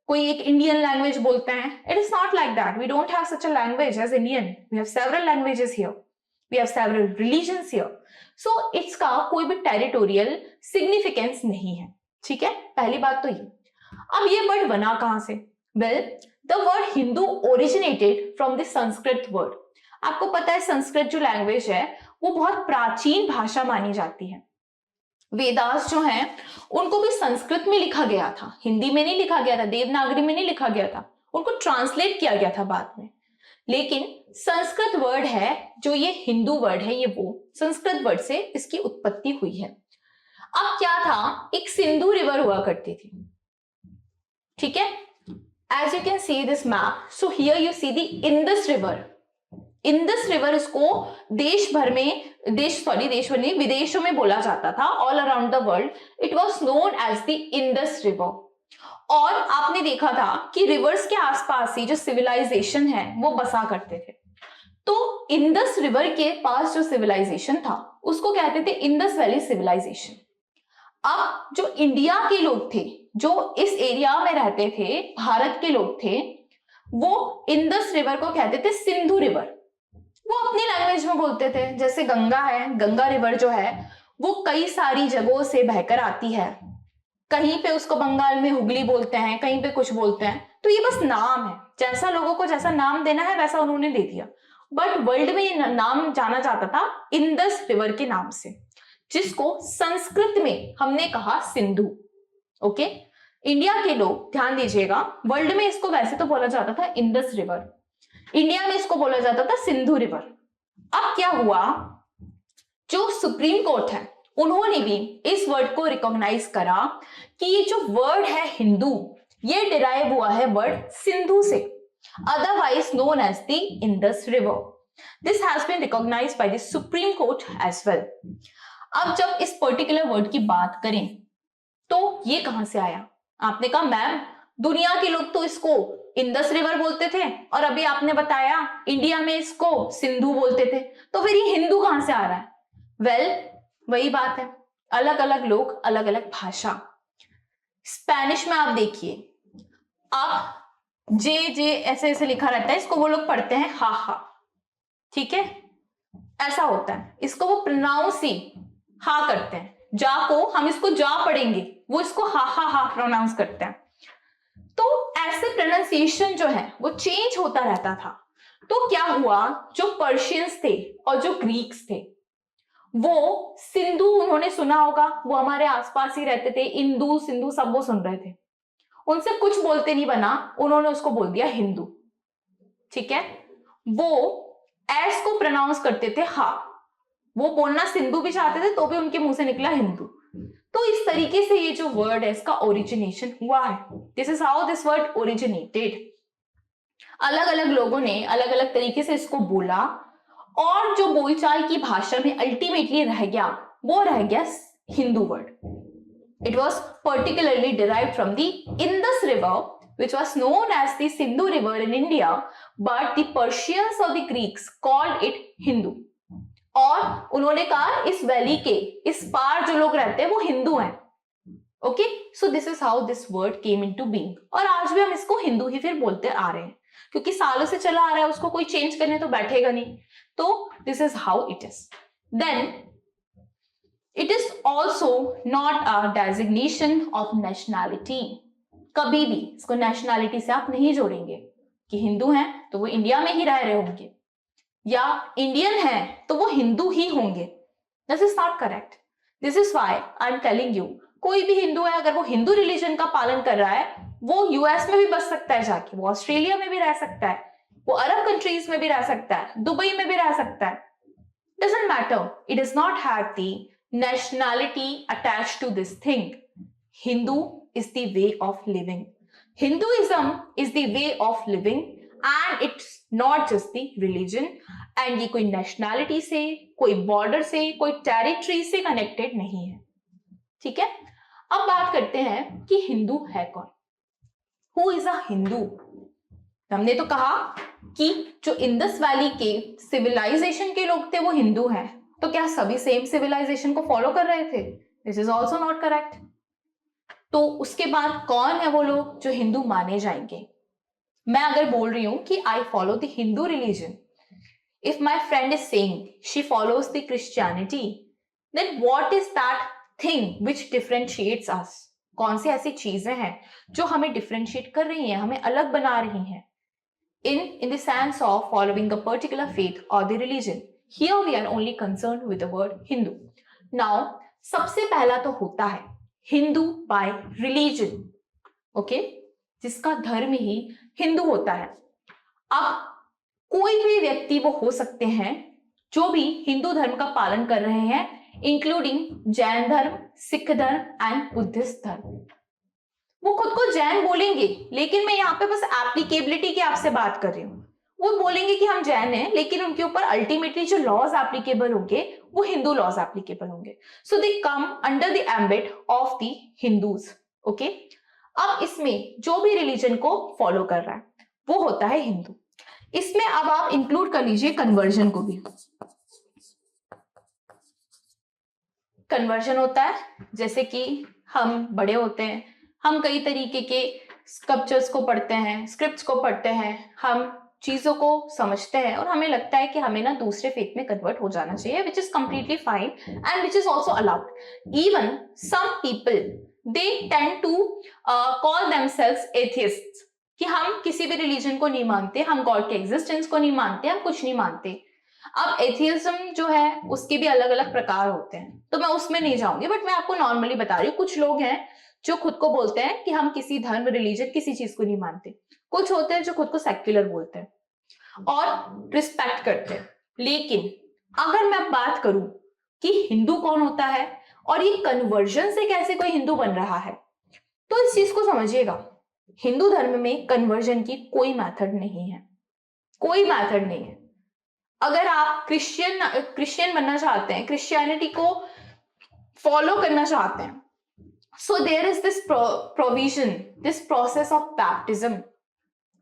कोई एक इंडियन लैंग्वेज बोलते हैं। It is not like that. We don't have such a language as Indian, we have several languages here, we have several religions here. So इसका कोई भी टेरिटोरियल सिग्निफिकेंस नहीं है, ठीक है, पहली बात तो ये। अब ये वर्ड बना कहां से? Well, the word Hindu originated from the Sanskrit word. आपको पता है संस्कृत जो लैंग्वेज है वो बहुत प्राचीन भाषा मानी जाती है। वेदास जो हैं उनको भी संस्कृत में लिखा गया था, हिंदी में नहीं लिखा गया था, देवनागरी में नहीं लिखा गया था, उनको ट्रांसलेट किया गया था बाद में। लेकिन संस्कृत वर्ड है जो ये हिंदू वर्ड है, ये वो संस्कृत वर्ड से इसकी उत्पत्ति हुई है। अब क्या था, एक सिंधु रिवर हुआ करती थी, ठीक है। As you can see this map, so here you see the Indus river. Indus river इसको देश भर में, देश भर नहीं, विदेशों में बोला जाता था, all around the world it was known as the Indus river. और आपने देखा था कि रिवर्स के आसपास ही जो सिविलाइजेशन है वो बसा करते थे। तो इंडस रिवर के पास जो सिविलाइजेशन था उसको कहते थे इंडस वैली सिविलाइजेशन। अब जो इंडिया के लोग थे, जो इस एरिया में रहते थे, भारत के लोग थे, वो इंडस रिवर को कहते थे सिंधु रिवर। वो अपनी लैंग्वेज में बोलते थे। जैसे गंगा है, गंगा रिवर जो है वो कई सारी जगहों से बहकर आती है, कहीं पे उसको बंगाल में हुगली बोलते हैं, कहीं पे कुछ बोलते हैं, तो ये बस नाम है, जैसा लोगों को जैसा नाम देना है वैसा उन्होंने दे दिया। बट वर्ल्ड में ये नाम जाना जाता था इंडस रिवर के नाम से, जिसको संस्कृत में हमने कहा सिंधु। ओके, इंडिया के लोग ध्यान दीजिएगा, वर्ल्ड में इसको वैसे तो बोला जाता था इंडस रिवर, इंडिया में इसको बोला जाता था सिंधु रिवर। अब क्या हुआ, जो सुप्रीम कोर्ट है उन्होंने भी इस वर्ड को रिकॉग्नाइज करा कि ये जो वर्ड है हिंदू, ये डिराइव हुआ है वर्ड सिंधु से, otherwise known as the Indus river. This has been recognized by the supreme court as well. अब जब इस पर्टिकुलर वर्ड की बात करें तो ये कहां से आया? आपने कहा मैम दुनिया के लोग तो इसको इंडस रिवर बोलते थे और अभी आपने बताया इंडिया में इसको सिंधु बोलते थे, तो फिर ये हिंदू कहां से आ रहा है? वेल, वही बात है, अलग अलग लोग, अलग अलग भाषा। स्पेनिश में आप देखिए, आप जे जे ऐसे ऐसे लिखा रहता है, इसको वो लोग पढ़ते हैं हा हा, ठीक है, ऐसा होता है। इसको वो प्रोनाउंस ही हा करते हैं, जा को हम इसको जा पढ़ेंगे, वो इसको हा हा हा प्रोनाउंस करते हैं। तो ऐसे प्रोनाउंसिएशन जो है वो चेंज होता रहता था। तो क्या हुआ, जो पर्शियंस थे और जो ग्रीक्स थे, वो सिंधु उन्होंने सुना होगा, वो हमारे आसपास ही रहते थे, इंदु सिंधु सब वो सुन रहे थे, उनसे कुछ बोलते नहीं बना, उन्होंने उसको बोल दिया हिंदू, ठीक है। वो एस को प्रोनाउंस करते थे हा, वो बोलना सिंधु भी चाहते थे तो भी उनके मुंह से निकला हिंदू। तो इस तरीके से ये जो वर्ड है इसका ओरिजिनेशन हुआ है। This is how this word originated. अलग अलग लोगों ने अलग अलग तरीके से इसको बोला और जो बोलचाल की भाषा में अल्टीमेटली रह गया वो रह गया Hindu word. It was particularly derived from the Indus river which was known as the Sindhu river in India, but the Persians or the Greeks called it Hindu. और उन्होंने कहा इस वैली के इस पार जो लोग रहते हैं वो हिंदू हैं। Okay, so this is how this word came into being. और आज भी हम इसको हिंदू ही फिर बोलते आ रहे हैं क्योंकि सालों से चला आ रहा है, उसको कोई चेंज करने तो बैठेगा नहीं। तो this is how it is. Then it is also not a designation of nationality. कभी भी इसको नेशनैलिटी से आप नहीं जोड़ेंगे कि हिंदू हैं तो वो इंडिया में ही रह रहे होंगे या इंडियन है तो वो हिंदू ही होंगे। This is not correct. This is why I am telling you, कोई भी हिंदू है अगर वो हिंदू रिलीजन का पालन कर रहा है, वो यूएस में भी बस सकता है जाके, वो ऑस्ट्रेलिया में भी रह सकता है, वो अरब कंट्रीज में भी रह सकता है, दुबई में भी रह सकता है, doesn't matter. It does not have the nationality attached to this thing. Hindu is the way of living. Hinduism is the way of living and it's not just the religion. And ये कोई नेशनैलिटी से, कोई border से, कोई territory से connected नहीं है, ठीक है। अब बात करते हैं कि हिंदू है कौन, हु इज अ हिंदू। हमने तो कहा कि जो इंडस वैली के सिविलाइजेशन के लोग थे वो हिंदू हैं, तो क्या सभी सेम सिविलाइजेशन को फॉलो कर रहे थे? This is also not correct. तो उसके बाद कौन है वो लोग जो हिंदू माने जाएंगे? मैं अगर बोल रही हूं कि I follow the Hindu religion, if my friend is saying she follows the Christianity, then what is that thing which differentiates us? कौन सी ऐसी चीजें हैं जो हमें differentiate कर रही हैं, हमें अलग बना रही हैं? In the sense of following a particular faith or the religion, here we are only concerned with the word Hindu. Now, सबसे पहला तो होता है हिंदू by religion, okay? जिसका धर्म ही हिंदू होता है। अब कोई भी व्यक्ति वो हो सकते हैं जो भी हिंदू धर्म का पालन कर रहे हैं, इंक्लूडिंग जैन धर्म, सिख धर्म एंड बुद्धिस्ट धर्म। वो खुद को जैन बोलेंगे, लेकिन मैं यहाँ पे बस एप्लीकेबिलिटी की आपसे बात कर रही हूँ। वो बोलेंगे कि हम जैन हैं, लेकिन उनके ऊपर अल्टीमेटली जो लॉज एप्लीकेबल होंगे वो हिंदू लॉज एप्लीकेबल होंगे। So they come under the ambit of the Hindus, okay. अब इसमें जो भी रिलीजन को फॉलो कर रहा है वो होता है हिंदू। इसमें अब आप इंक्लूड कर लीजिए कन्वर्जन को भी। कन्वर्जन होता है जैसे कि हम बड़े होते हैं, हम कई तरीके के स्क्रिप्चर्स को पढ़ते हैं, स्क्रिप्ट्स को पढ़ते हैं, हम चीजों को समझते हैं और हमें लगता है कि हमें ना दूसरे फेथ में कन्वर्ट हो जाना चाहिए, which is completely fine and which is also allowed. Even some people they tend to call themselves atheists, कि हम किसी भी रिलीजन को नहीं मानते, हम गॉड के एग्जिस्टेंस को नहीं मानते, हम कुछ नहीं मानते। अब एथियज्म जो है उसके भी अलग अलग प्रकार होते हैं, तो मैं उसमें नहीं जाऊंगी, बट मैं आपको नॉर्मली बता रही हूँ। कुछ लोग हैं जो खुद को बोलते हैं कि हम किसी धर्म, रिलीजन, किसी चीज को नहीं मानते। कुछ होते हैं जो खुद को सेक्युलर बोलते हैं और रिस्पेक्ट करते हैं। लेकिन अगर मैं बात करूं कि हिंदू कौन होता है और ये कन्वर्जन से कैसे कोई हिंदू बन रहा है, तो इस चीज को समझिएगा। हिंदू धर्म में कन्वर्जन की कोई मेथड नहीं है, कोई मेथड नहीं है। अगर आप क्रिश्चियन बनना चाहते हैं, क्रिश्चियनिटी को फॉलो करना चाहते हैं, so there is this provision, this process of baptism.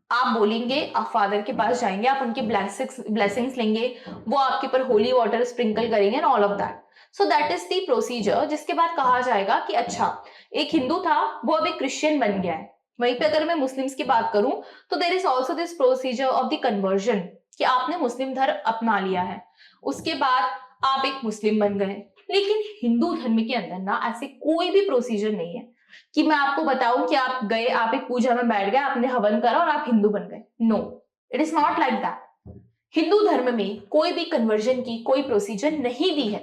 आप बोलेंगे, आप फादर के पास जाएंगे, आप उनकी ब्लेसिंग्स लेंगे, वो आपके ऊपर होली वाटर स्प्रिंकल करेंगे and all of that. So that is the procedure, जिसके बाद कहा जाएगा कि अच्छा, एक हिंदू था वो अब एक क्रिश्चियन बन गया है। वहीं पे अगर मैं मुस्लिम्स की बात करूं तो there is also this procedure of the conversion, कि आपने मुस्लिम धर्म अपना लिया है, उसके बाद आप एक मुस्लिम बन गए। लेकिन हिंदू धर्म के अंदर ना ऐसे कोई भी प्रोसीजर नहीं है कि मैं आपको बताऊं कि आप गए, आप एक पूजा में बैठ गए, आपने हवन करा और आप हिंदू बन गए। No, it is not like that. Hindu धर्म में कोई भी कन्वर्जन की कोई प्रोसीजर नहीं दी है,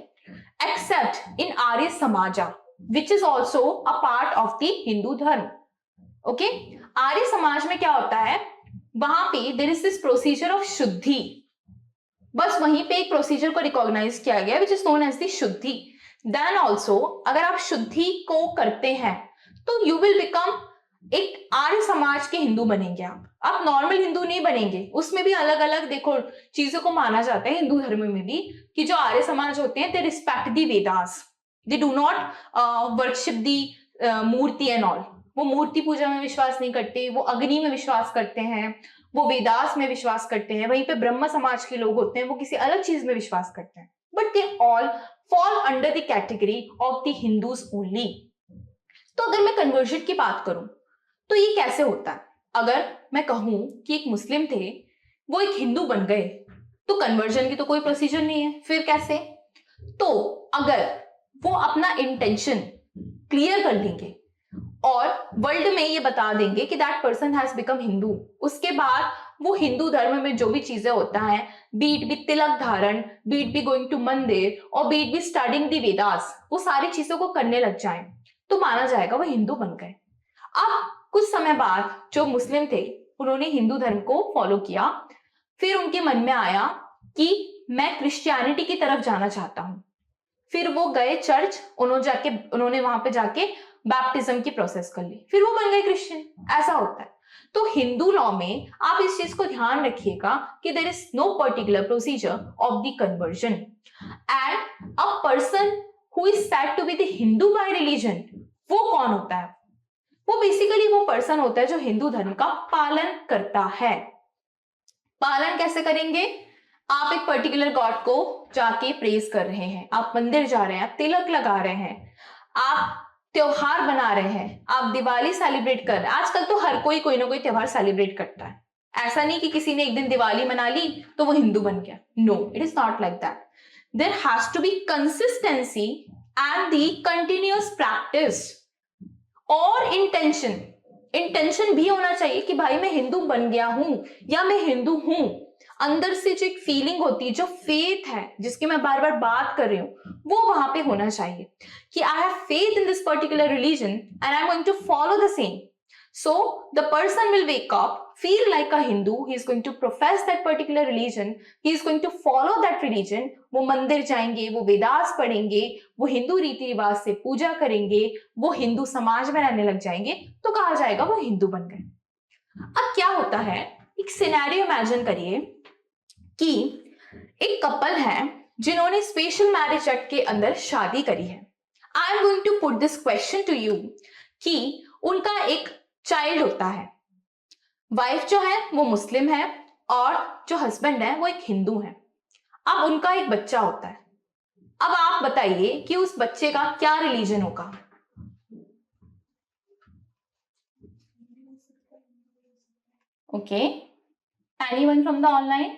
एक्सेप्ट इन आर्य समाजा, विच is also a part of the Hindu धर्म। ओके, आर्य समाज में क्या होता है, वहां पे there is this procedure of Shuddhi, बस वहीं पे एक प्रोसीजर को रिकॉग्नाइज किया गया which is known as the Shuddhi. Then also अगर आप शुद्धि को करते हैं तो यू विल बिकम एक आर्य समाज के हिंदू बनेंगे। आप नॉर्मल हिंदू नहीं बनेंगे, उसमें भी अलग अलग देखो चीजों को माना जाता है हिंदू धर्म में भी, कि जो आर्य समाज होते हैं they respect the Vedas, they do not worship the murti and all. वो मूर्ति पूजा में विश्वास नहीं करते, वो अग्नि में विश्वास करते हैं, वो वेदास में विश्वास करते हैं। वहीं पे ब्रह्म समाज के लोग होते हैं, वो किसी अलग चीज में विश्वास करते हैं, but they all fall under the category of the Hindus only. तो अगर मैं कन्वर्जन की बात करूं तो ये कैसे होता है, अगर मैं कहूं कि एक मुस्लिम थे वो एक हिंदू बन गए, तो कन्वर्जन की तो कोई प्रोसीजर नहीं है, फिर कैसे? तो अगर वो अपना इंटेंशन क्लियर कर लेंगे और वर्ल्ड में ये बता देंगे कि that person has become Hindu, उसके बाद वो हिंदू धर्म में जो भी चीजें होता है, बीट बी तिलक धारण, बीट बी गोइंग टू मंदिर और बीट बी स्टडिंग दी वेदास, वो सारी चीजों को करने लग जाएं, तो माना जाएगा वो हिंदू बन गए। अब कुछ समय बाद जो मुस्लिम थे उन्होंने हिंदू धर्म को फॉलो किया, फिर उनके मन में आया कि मैं क्रिश्चियनिटी की तरफ जाना चाहता हूं, फिर वो गए चर्च, उन्होंने वहां पे जाके बैप्टिज्म की प्रोसेस कर ली, फिर वो बन गए क्रिश्चियन। ऐसा होता है। तो हिंदू लॉ में आप इस चीज को ध्यान रखिएगा कि there is no particular procedure of the conversion and a person who is said to be the Hindu by religion, वो कौन होता है? वो बेसिकली वो पर्सन होता है जो हिंदू धर्म का पालन करता है। पालन कैसे करेंगे? आप एक पर्टिकुलर गॉड को जाके प्रेज कर रहे हैं, आप मंदिर जा रहे हैं, आप तिलक लगा रहे हैं, आप त्योहार बना रहे हैं, आप दिवाली सेलिब्रेट कर रहे हैं। आजकल तो हर कोई ना कोई त्योहार सेलिब्रेट करता है, ऐसा नहीं कि किसी ने एक दिन दिवाली मना ली तो वो हिंदू बन गया। No, it is not like that. There has to be consistency and the continuous practice और इंटेंशन भी होना चाहिए कि भाई मैं हिंदू बन गया हूं या मैं हिंदू हूं। अंदर से जो एक फीलिंग होती है, जो फेथ है जिसकी मैं बार बार बात कर रही हूँ, वो वहां पे होना चाहिए कि I have faith in this particular religion and I am going to follow the same. So the person will wake up, feel like a Hindu, he is going to profess that particular religion, he is going to follow that religion, वो मंदिर जाएंगे, वो वेदास पढ़ेंगे, वो हिंदू रीति रिवाज से पूजा करेंगे, वो हिंदू समाज में रहने लग जाएंगे, तो कहा जाएगा वो हिंदू बन गए। अब क्या होता है, एक सिनेरियो इमेजिन करिए कि एक कपल है जिन्होंने स्पेशल मैरिज एक्ट के अंदर शादी करी है। I am going to put this question to you कि उनका एक चाइल्ड होता है, वाइफ जो है वो मुस्लिम है और जो हस्बैंड है वो एक हिंदू है। अब उनका एक बच्चा होता है। अब आप बताइए कि उस बच्चे का क्या रिलीजन होगा? Okay, anyone from the online?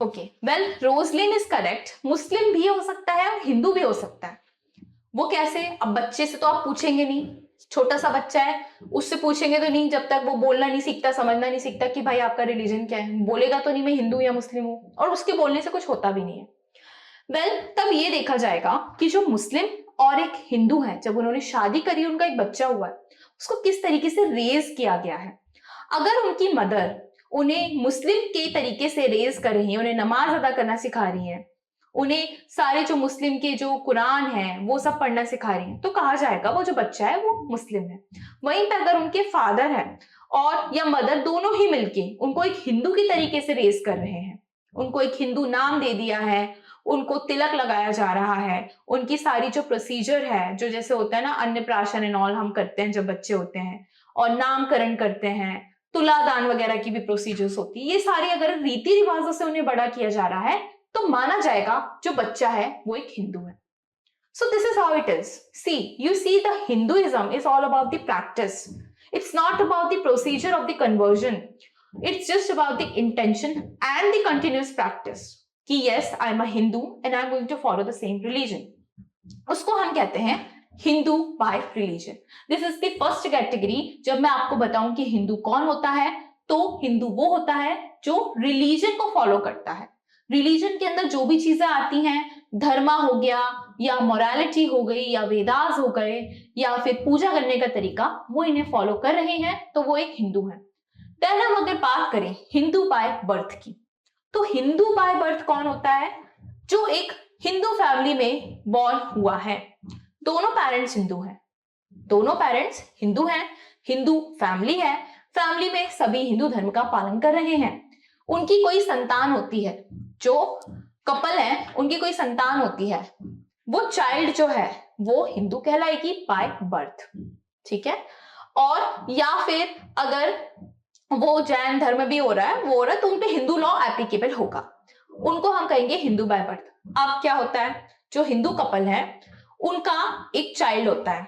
Okay, well Roslyn is correct, Muslim भी हो सकता है और हिंदू भी हो सकता है। वो कैसे? अब बच्चे से तो आप पूछेंगे नहीं, छोटा सा बच्चा है, उससे पूछेंगे तो नहीं, जब तक वो बोलना नहीं सीखता, समझना नहीं सीखता कि भाई आपका रिलीजन क्या है, बोलेगा तो नहीं मैं हिंदू या मुस्लिम हूं, और उसके बोलने से कुछ होता भी नहीं है। वेल तब ये देखा जाएगा कि जो मुस्लिम और एक हिंदू है, जब उन्होंने शादी करी, उनका एक बच्चा हुआ है, उसको किस तरीके से रेज किया गया है। अगर उनकी मदर उन्हें मुस्लिम के तरीके से रेज कर रही है, उन्हें नमाज अदा करना सिखा रही है, उन्हें सारे जो मुस्लिम के जो कुरान है वो सब पढ़ना सिखा रही हैं, तो कहा जाएगा वो जो बच्चा है वो मुस्लिम है। वहीं पर अगर उनके फादर है और या मदर दोनों ही मिलके उनको एक हिंदू की तरीके से रेस कर रहे हैं, उनको एक हिंदू नाम दे दिया है, उनको तिलक लगाया जा रहा है, उनकी सारी जो प्रोसीजर है, जो जैसे होता है ना अन्नप्राशन एंड ऑल हम करते हैं जब बच्चे होते हैं, और नामकरण करते हैं, तुलादान वगैरह की भी प्रोसीजर्स होती है, ये सारी अगर रीति रिवाजों से उन्हें बड़ा किया जा रहा है तो माना जाएगा जो बच्चा है वो एक हिंदू है। So this is how it is. See, you see, the Hinduism is all about the practice. It's not about the procedure of the conversion. It's just about the intention and the continuous practice. कि yes, I'm a Hindu and I'm going to follow the same religion. उसको हम कहते हैं Hindu by religion. This is the first category. जब मैं आपको बताऊं कि हिंदू कौन होता है, तो हिंदू वो होता है जो रिलीजन को फॉलो करता है। रिलीजन के अंदर जो भी चीजें आती हैं, धर्मा हो गया या मोरालिटी हो गई या वेदास हो गए या फिर पूजा करने का तरीका, वो इन्हें फॉलो कर रहे हैं, तो वो एक हिंदू है। देन हम अगर बात करें हिंदू बाय बर्थ की, तो हिंदू बाय बर्थ कौन होता है? जो एक हिंदू फैमिली में बॉर्न हुआ है, दोनों पेरेंट्स हिंदू हैं, दोनों पेरेंट्स हिंदू हैं, हिंदू फैमिली है, फैमिली में सभी हिंदू धर्म का पालन कर रहे हैं, उनकी कोई संतान होती है, जो कपल है उनकी कोई संतान होती है, वो चाइल्ड जो है वो हिंदू कहलाएगी बाय बर्थ, ठीक है। और या फिर अगर वो जैन धर्म भी हो रहा है, वो हो रहा है, तो उनपे हिंदू लॉ एप्लीकेबल होगा, उनको हम कहेंगे हिंदू बाय बर्थ। अब क्या होता है, जो हिंदू कपल है उनका एक चाइल्ड होता है,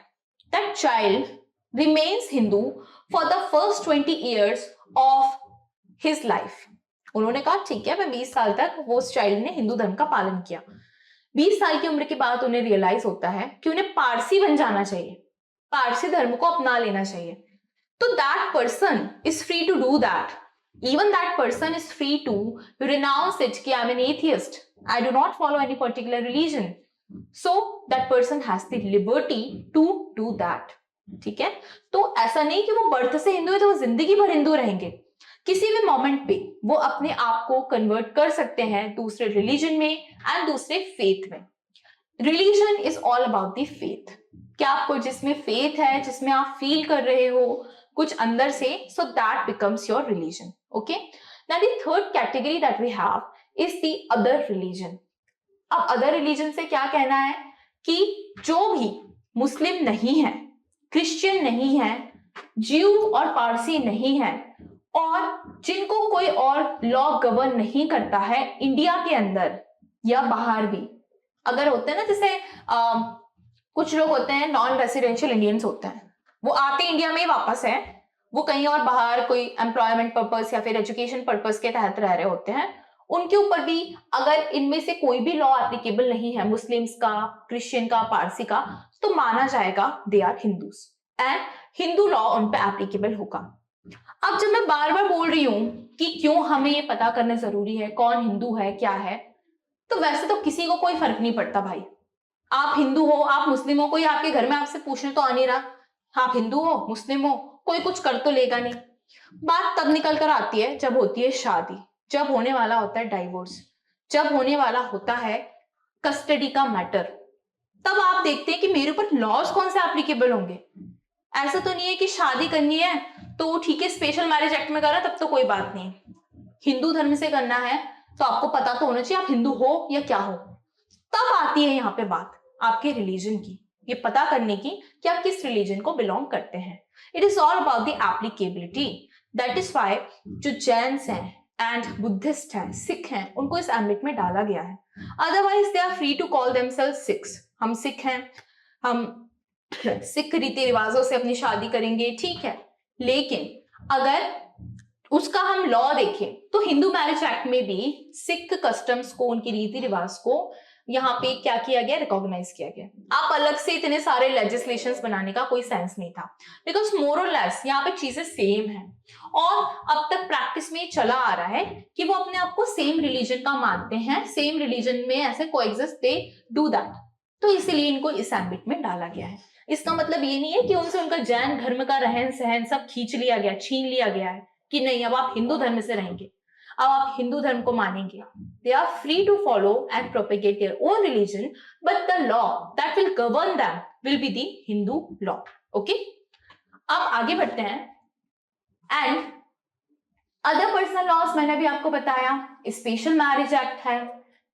that child remains Hindu for the first 20 years of his life. उन्होंने कहा ठीक है, मैं 20 साल तक, वो उस चाइल्ड ने हिंदू धर्म का पालन किया। 20 साल की उम्र के बाद उन्हें रियलाइज होता है कि उन्हें पारसी बन जाना चाहिए, पारसी धर्म को अपना लेना चाहिए, तो that person is free to do that. Even that person is free to renounce it कि I'm an atheist, I do not follow any particular religion, so that person has the liberty to do that, ठीक है। तो ऐसा नहीं कि वो birth से हिंदू है तो वो जिंदगी भर हिंदू रहेंगे, किसी भी मोमेंट पे वो अपने आप को कन्वर्ट कर सकते हैं दूसरे रिलीजन में एंड दूसरे फेथ में। Religion is all about the faith, क्या आपको जिसमें फेथ है, जिसमें आप फील कर रहे हो कुछ अंदर से, so that becomes your religion, okay? Now the third category that we have is the other religion. अब other religion से क्या कहना है कि जो भी मुस्लिम नहीं है, क्रिश्चियन नहीं है, ज्यू और पारसी नहीं है, और जिनको कोई और लॉ गवर्न नहीं करता है इंडिया के अंदर या बाहर भी। अगर होते हैं ना, जैसे कुछ लोग होते हैं नॉन रेसिडेंशियल इंडियंस होते हैं, वो आते इंडिया में वापस है, वो कहीं और बाहर कोई एम्प्लॉयमेंट पर्पस या फिर एजुकेशन पर्पस के तहत रह रहे होते हैं, उनके ऊपर भी अगर इनमें से कोई भी लॉ एप्लीकेबल नहीं है, मुस्लिम्स का, क्रिश्चियन का, पारसी का, तो माना जाएगा they are Hindus and Hindu law उन पे एप्लीकेबल होगा। अब जब मैं बार बार बोल रही हूं कि क्यों हमें ये पता करना जरूरी है कौन हिंदू है क्या है, तो वैसे तो किसी को कोई फर्क नहीं पड़ता भाई, आप हिंदू हो, आप मुस्लिम हो, कोई आपके घर में आपसे पूछने तो आ नहीं रहा, आप हिंदू हो, मुस्लिम हो, कोई कुछ कर तो लेगा नहीं। बात तब निकल कर आती है जब होती है शादी, जब होने वाला होता है डाइवोर्स, जब होने वाला होता है कस्टडी का मैटर, तब आप देखते हैं कि मेरे ऊपर लॉज कौन से एप्लीकेबल होंगे। ऐसा तो नहीं है कि शादी करनी है तो ठीक है स्पेशल मैरिज एक्ट में करा तब तो कोई बात नहीं, हिंदू धर्म से करना है तो आपको पता तो होना चाहिए आप हिंदू हो या क्या हो। तब आती है यहाँ पे बात आपके रिलीजन की, ये पता करने की कि आप किस रिलीजन को बिलोंग करते हैं। It is all about the applicability, that is why जो जैन्स हैं एंड बुद्धिस्ट हैं, सिख हैं, उनको इस एम्बिट में डाला गया है। Otherwise they are free to call themselves Sikhs, हम सिख हैं, हम सिख रीति रिवाजों से अपनी शादी करेंगे, ठीक है, लेकिन अगर उसका हम लॉ देखें तो हिंदू मैरिज एक्ट में भी सिख कस्टम्स को, उनकी रीति रिवाज को यहाँ पे क्या किया गया, रिकॉग्नाइज किया गया। आप अलग से इतने सारे लेजिस्लेशंस बनाने का कोई सेंस नहीं था, बिकॉज मोर और लेस यहाँ पे चीजें सेम हैं, और अब तक प्रैक्टिस में चला आ रहा है कि वो अपने आप को सेम रिलीजन का मानते हैं, सेम रिलीजन में ऐसे कोएग्जिस्ट दे डू दैट, तो इसीलिए इनको इस एम्बिट में डाला गया है। इसका मतलब ये नहीं है कि उनसे उनका जैन धर्म का रहन सहन सब खींच लिया गया, छीन लिया गया है कि नहीं अब आप हिंदू धर्म से रहेंगे। अब आप हिंदू धर्म को मानेंगे, they are free to follow and propagate their own religion, but the law that will govern them will be the Hindu law. Okay, अब आगे बढ़ते हैं। एंड अदर पर्सनल लॉज मैंने भी आपको बताया, स्पेशल मैरिज एक्ट है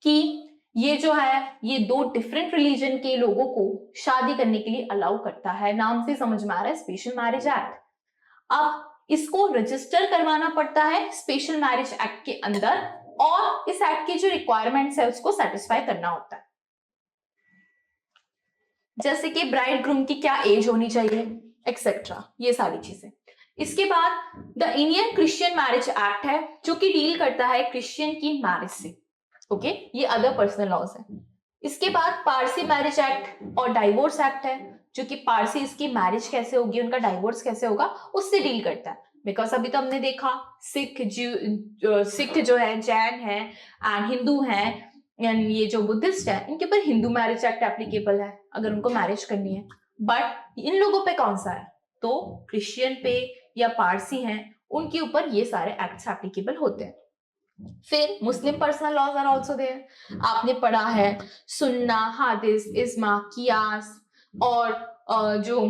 कि ये जो है ये दो डिफरेंट रिलीजन के लोगों को शादी करने के लिए अलाउ करता है, नाम से समझ में आ रहा है स्पेशल मैरिज एक्ट। अब इसको रजिस्टर करवाना पड़ता है स्पेशल मैरिज एक्ट के अंदर, और इस एक्ट की जो रिक्वायरमेंट्स है उसको सेटिस्फाई करना होता है, जैसे कि ब्राइड ग्रूम की क्या एज होनी चाहिए एक्सेट्रा, ये सारी चीजें। इसके बाद the Indian Christian marriage act है जो कि डील करता है क्रिश्चियन की मैरिज से। ओके, ये अदर पर्सनल लॉज है। इसके बाद पारसी मैरिज एक्ट और डाइवोर्स एक्ट है जो कि पारसी इसकी मैरिज कैसे होगी, उनका डाइवोर्स कैसे होगा, उससे डील करता है। बिकॉज अभी तो हमने देखा सिख जो है, जैन है एंड हिंदू है, एंड ये जो बुद्धिस्ट है, इनके ऊपर हिंदू मैरिज एक्ट एप्लीकेबल है अगर उनको मैरिज करनी है। बट इन लोगों पे कौन सा है, तो क्रिश्चियन पे या पारसी हैं उनके ऊपर ये सारे एक्ट्स एप्लीकेबल होते हैं। फिर Muslim personal laws are also there. आपने पढ़ा है सुन्ना, हादिस, इज्मा, कियास, और जो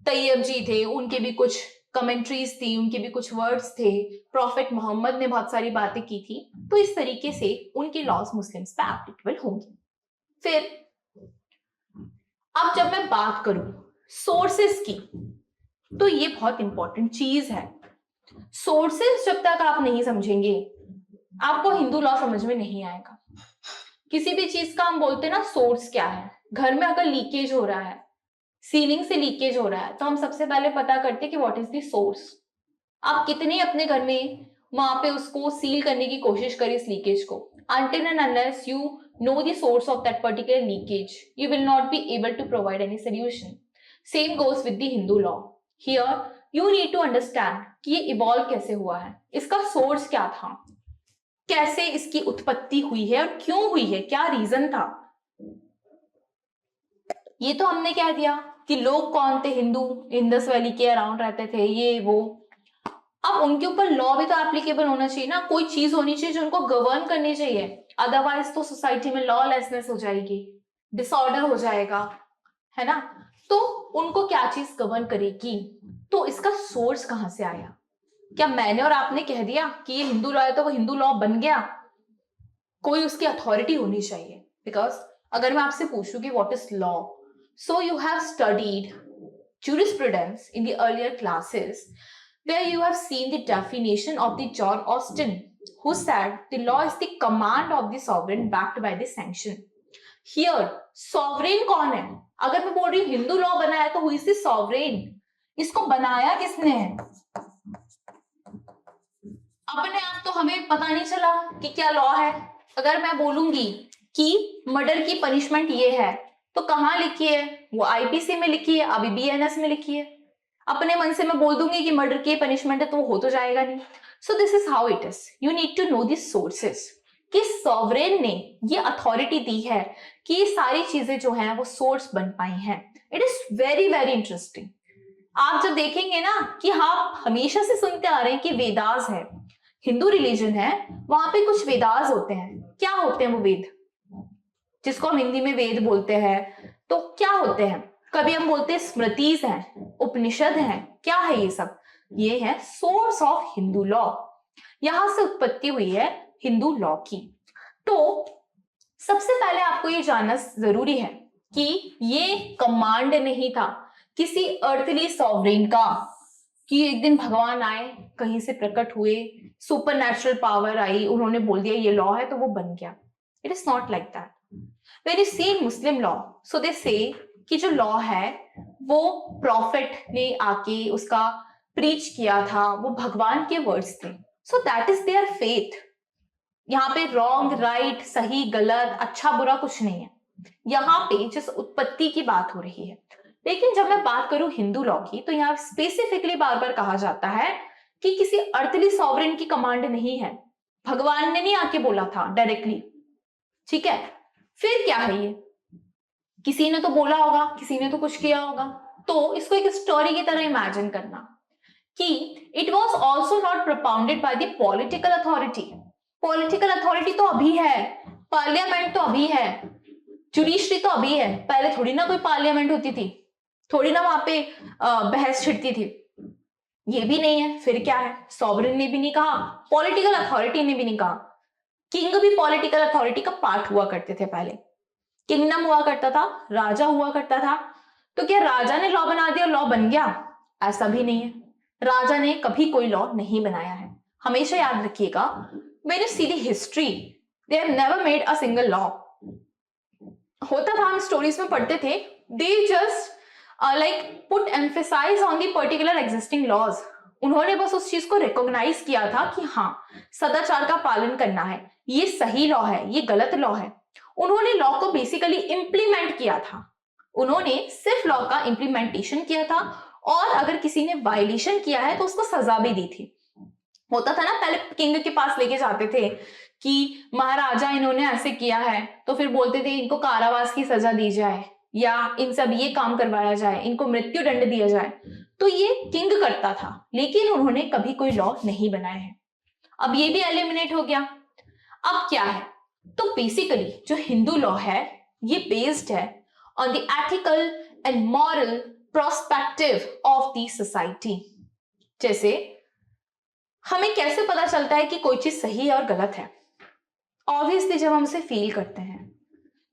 तैयब जी थे उनके भी कुछ कमेंट्रीज थी, उनके भी कुछ वर्ड्स थे, प्रॉफिट मोहम्मद ने बहुत सारी बातें की थी, तो इस तरीके से उनके लॉज मुस्लिम्स पे एप्लीकेबल होंगे। फिर अब जब मैं बात करूं सोर्सेस की, तो ये बहुत इंपॉर्टेंट चीज है। सोर्सेस जब तक आप नहीं समझेंगे आपको हिंदू लॉ समझ में नहीं आएगा। किसी भी चीज का हम बोलते हैं ना सोर्स क्या है, घर में अगर लीकेज हो रहा है, सीलिंग से लीकेज हो रहा है, तो हम सबसे पहले पता करते हैं कि व्हाट इज द सोर्स। आप कितने अपने घर में वहां पे उसको सील करने की कोशिश करिए इस लीकेज को, until and unless you know the source of that particular leakage you will not be able to provide any solution. Same goes with the Hindu law. Here you need to understand कि ये evolve कैसे हुआ है, इसका source क्या था, कैसे इसकी उत्पत्ति हुई है और क्यों हुई है, क्या रीजन था। ये तो हमने कह दिया कि लोग कौन थे, हिंदू इंडस वैली के अराउंड रहते थे, ये वो। अब उनके ऊपर लॉ भी तो एप्लीकेबल होना चाहिए ना, कोई चीज होनी चाहिए जो उनको गवर्न करनी चाहिए, अदरवाइज तो सोसाइटी में लॉलेसनेस हो जाएगी, डिसऑर्डर हो जाएगा, है ना। तो उनको क्या चीज गवर्न करेगी, तो इसका सोर्स कहां से आया। क्या मैंने और आपने कह दिया कि ये हिंदू लॉ है तो वो हिंदू लॉ बन गया, कोई उसकी अथॉरिटी होनी चाहिए। बिकॉज अगर मैं आपसे पूछूं कि what is law, so you have studied jurisprudence in the earlier classes where you have seen the definition of the John Austin, who said the law is the command of the sovereign backed by the sanction. Here sovereign कौन है, अगर मैं बोल रही हूँ Hindu law बनाया तो who is the sovereign, इसको बनाया किसने है। अपने आप तो हमें पता नहीं चला कि क्या लॉ है। अगर मैं बोलूंगी कि मर्डर की पनिशमेंट ये है, तो कहाँ लिखी है, वो आईपीसी में लिखी है, अभी बीएनएस में लिखी है। अपने मन से मैं बोल दूंगी कि मर्डर की पनिशमेंट है तो वो हो तो जाएगा नहीं। So this is how it is, you need to know this sources कि सॉवरेन ने ये अथॉरिटी दी है कि ये सारी चीजें जो हैं वो सोर्स बन पाई हैं। It is very very interesting. आप जब देखेंगे ना कि हाँ हमेशा से सुनते आ रहे हैं कि वेदास है, हिंदू रिलीजन है, वहां पे कुछ वेदास होते हैं। क्या होते हैं वो वेद, जिसको हम हिंदी में वेद बोलते हैं, तो क्या होते हैं, कभी हम बोलते हैं स्मृतिज हैं, उपनिषद हैं, क्या है ये सब, ये है सोर्स ऑफ हिंदू लॉ। यहां से उत्पत्ति हुई है हिंदू लॉ की। तो सबसे पहले आपको ये जानना जरूरी है कि ये कमांड नहीं था किसी अर्थली सॉवरेन का कि एक दिन भगवान आए, कहीं से प्रकट हुए, सुपर नेचुरल पावर आई, उन्होंने बोल दिया ये लॉ है तो वो बन गया। It is not like that. When you see in Muslim law, so they say कि जो लॉ है वो प्रॉफिट ने आके उसका प्रीच किया था, वो भगवान के वर्ड्स थे, सो दैट इज देयर फेथ। यहाँ पे रॉन्ग राइट, सही गलत, अच्छा बुरा कुछ नहीं है, यहाँ पे जिस उत्पत्ति की बात हो रही है। लेकिन जब मैं बात करूं हिंदू लॉ की, तो यहाँ स्पेसिफिकली बार बार कहा जाता है कि किसी अर्थली सॉवरेन की कमांड नहीं है, भगवान ने नहीं आके बोला था डायरेक्टली, ठीक है। फिर क्या है, ये किसी ने तो बोला होगा, किसी ने तो कुछ किया होगा। तो इसको एक स्टोरी की तरह इमेजिन करना कि it was also not propounded by the political authority, political authority तो अभी है, पार्लियामेंट तो अभी है, जुडिशरी तो अभी है, पहले थोड़ी ना कोई पार्लियामेंट होती थी, थोड़ी ना वहां पे बहस छिड़ती थी। ये भी नहीं है, फिर क्या है? सॉवरेन ने भी नहीं कहा, पॉलिटिकल अथॉरिटी ने भी नहीं कहा। किंग भी पॉलिटिकल अथॉरिटी का पार्ट हुआ करते थे पहले। किंगडम हुआ करता था, राजा हुआ करता था। तो क्या राजा ने लॉ बना दिया और लॉ बन गया? ऐसा भी नहीं है, राजा ने कभी कोई लॉ नहीं बनाया है। हमेशा याद रखिएगा, when you see the history, they have never made a single law. होता था, हम स्टोरीज में पढ़ते थे, they just like put emphasize on the particular existing laws। उन्होंने बस उस चीज को रिकॉग्नाइज किया था कि हाँ, सदाचार का पालन करना है, ये सही लॉ है, ये गलत लॉ है। उन्होंने लॉ को बेसिकली इंप्लीमेंट किया था, उन्होंने सिर्फ लॉ का इंप्लीमेंटेशन किया था, और अगर किसी ने वायलेशन किया है तो उसको सजा भी दी थी। होता था ना, पहले किंग के पास लेके जाते थे कि महाराजा इन्होंने ऐसे किया है, तो फिर बोलते थे इनको कारावास की सजा दी जाए, या इन सब ये काम करवाया जाए, इनको मृत्यु दंड दिया जाए। तो ये किंग करता था, लेकिन उन्होंने कभी कोई लॉ नहीं बनाया है। अब ये भी एलिमिनेट हो गया। अब क्या है? तो बेसिकली जो हिंदू लॉ है, ये बेस्ड है on the ethical and moral prospective of the society. जैसे हमें कैसे पता चलता है कि कोई चीज सही है और गलत है? ऑब्वियसली जब हम उसे फील करते हैं।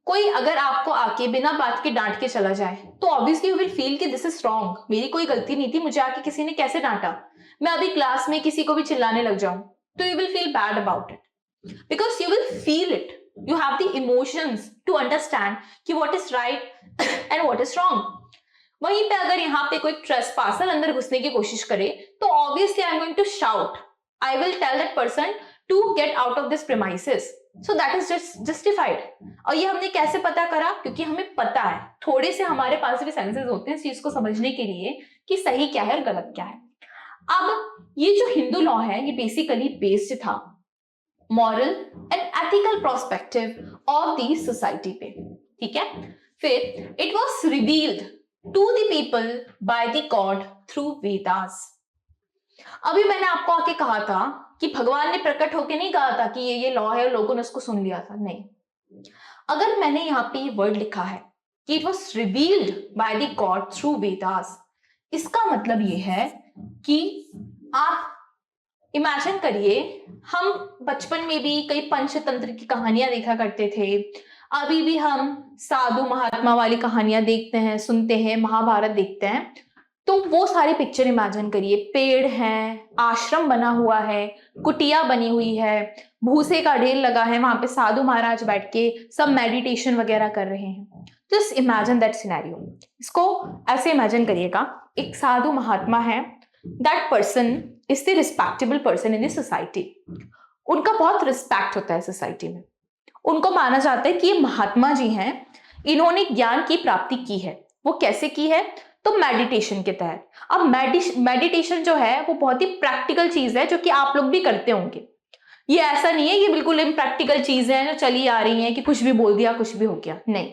कोई अगर आपको आके बिना बात के डांट के चला जाए, तो ऑब्वियसली यू विल फील कि दिस इज रॉन्ग, मेरी कोई गलती नहीं थी, मुझे आके किसी ने कैसे डांटा। मैं अभी क्लास में किसी को भी चिल्लाने लग जाऊं, तो you will feel bad about it, because you will feel it, you have the emotions to understand कि what is right and what is wrong. वहीं पे अगर यहाँ पे कोई ट्रेसपासर अंदर घुसने की कोशिश करे, तो obviously I am going to shout, I will tell that person to get out of this premises. So that is justified. और ये हमने कैसे पता करा? क्योंकि हमें पता है, थोड़े से हमारे पास भी सेंसेस होते हैं इस चीज को समझने के लिए कि सही क्या है और गलत क्या है। अब ये जो हिंदू लॉ है, ये बेसिकली बेस्ड था moral and ethical prospective of the society पे, ठीक है। फिर it was revealed to the people by the god through Vedas. अभी मैंने आपको आके कहा था कि भगवान ने प्रकट होके नहीं कहा था कि ये लॉ है और लोगों ने उसको सुन लिया था, नहीं। अगर मैंने यहाँ पे ये वर्ड लिखा है कि it was revealed bye the god through Vedas, इसका मतलब ये है कि आप इमेजिन करिए, हम बचपन में भी कई पंचतंत्र की कहानियां देखा करते थे, अभी भी हम साधु महात्मा वाली कहानियां देखते हैं, सुनते हैं, महाभारत देखते हैं। तो वो सारी पिक्चर इमेजिन करिए, पेड़ हैं, आश्रम बना हुआ है, कुटिया बनी हुई है, भूसे का ढेर लगा है, वहां पे साधु महाराज बैठ के सब मेडिटेशन वगैरह कर रहे हैं। Just imagine that scenario. इसको ऐसे इमेजिन करिएगा, एक साधु महात्मा है, that person is the respectable person in the society. उनका बहुत रिस्पेक्ट होता है सोसाइटी में, उनको माना जाता है कि ये महात्मा जी हैं, इन्होंने ज्ञान की प्राप्ति की है। वो कैसे की है? तो मेडिटेशन के तहत। अब मेडिटेशन जो है वो बहुत ही प्रैक्टिकल चीज है, जो कि आप लोग भी करते होंगे। ये ऐसा नहीं है कि बिल्कुल इम्प्रैक्टिकल चीजें हैं जो चली आ रही हैं कि कुछ भी बोल दिया कुछ भी हो गया, नहीं।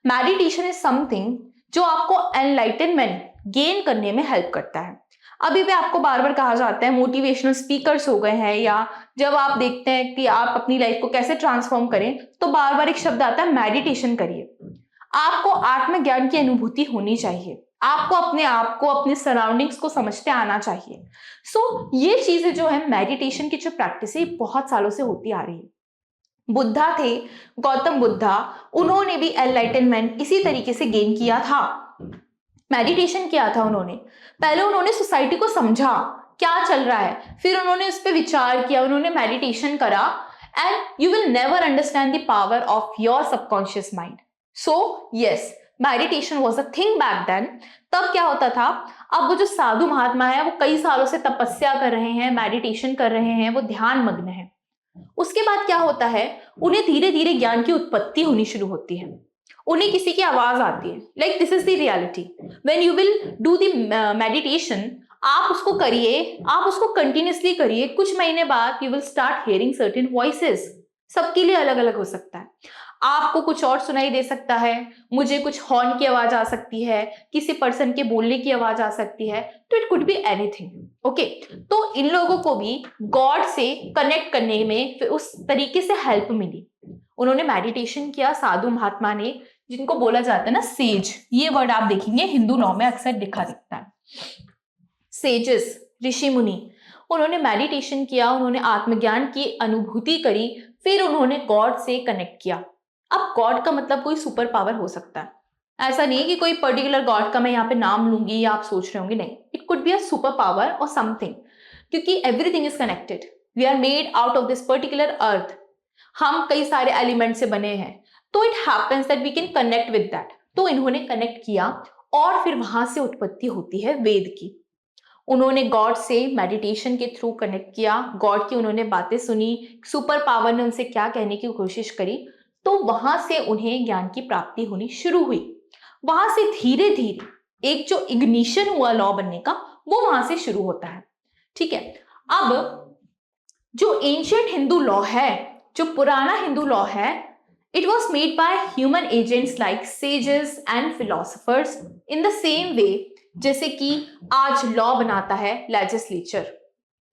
मेडिटेशन इज समथिंग जो आपको एनलाइटनमेंट गेन करने में हेल्प करता है। अभी भी आपको बार बार कहा जाता है, मोटिवेशनल स्पीकर्स हो गए हैं, या जब आप देखते हैं कि आप अपनी लाइफ को कैसे ट्रांसफॉर्म करें, तो बार बार एक शब्द आता है, मेडिटेशन करिए। आपको आत्मज्ञान की अनुभूति होनी चाहिए, आपको अपने आप को, अपने सराउंडिंग्स को समझते आना चाहिए। सो ये चीजें जो है, मेडिटेशन की जो प्रैक्टिस है, बहुत सालों से होती आ रही है। बुद्धा थे, गौतम बुद्धा, उन्होंने भी एनलाइटनमेंट इसी तरीके से गेन किया था, मेडिटेशन किया था उन्होंने। पहले उन्होंने सोसाइटी को समझा क्या चल रहा है, फिर उन्होंने उस पर विचार किया, उन्होंने मेडिटेशन करा, and you will never understand the power of your subconscious mind. So yes, meditation was a thing back then. तब क्या होता था, अब वो जो साधु महात्मा है, वो कई सालों से तपस्या कर रहे हैं, मेडिटेशन कर रहे हैं, वो ध्यान मग्न है। उसके बाद क्या होता है, उन्हें धीरे धीरे ज्ञान की उत्पत्ति होनी शुरू होती है, उन्हें किसी की आवाज आती है। Like this is the reality, when you will do the meditation, आप उसको करिए, आप उसको कंटिन्यूसली करिए, कुछ महीने बाद you will start hearing certain voices. सबके लिए अलग अलग हो सकता है। आपको कुछ और सुनाई दे सकता है, मुझे कुछ हॉर्न की आवाज आ सकती है, किसी पर्सन के बोलने की आवाज आ सकती है, तो it could be anything. Okay, तो इन लोगों को भी गॉड से कनेक्ट करने में फिर उस तरीके से हेल्प मिली। उन्होंने मेडिटेशन किया, साधु महात्मा ने, जिनको बोला जाता है ना सेज, ये वर्ड आप देखेंगे हिंदू लॉ में अक्सर लिखा दिखता है। सेजेस, ऋषि मुनि, उन्होंने मेडिटेशन किया, उन्होंने आत्मज्ञान की अनुभूति करी, फिर उन्होंने गॉड से कनेक्ट किया। अब गॉड का मतलब कोई सुपर पावर हो सकता है, ऐसा नहीं कि कोई पर्टिकुलर गॉड का मैं यहाँ पे नाम लूंगी या आप सोच रहे होंगे, नहीं, it could be a super power और समथिंग, क्योंकि everything is connected, we are made out of this particular earth, हम कई सारे एलिमेंट से बने हैं, तो it happens that we can connect with that. तो इन्होंने कनेक्ट किया और फिर वहां से उत्पत्ति होती है वेद की। उन्होंने गॉड से मेडिटेशन के थ्रू कनेक्ट किया, गॉड की उन्होंने बातें सुनी, सुपर पावर ने उनसे क्या कहने की कोशिश करी, तो वहां से उन्हें ज्ञान की प्राप्ति होनी शुरू हुई। वहां से धीरे धीरे एक जो इग्निशन हुआ लॉ बनने का, वो वहां से शुरू होता है। ठीक है, अब जो एंशियंट हिंदू लॉ है, जो पुराना हिंदू लॉ है, it was made by human agents like sages and philosophers in the same way जैसे कि आज लॉ बनाता है legislature.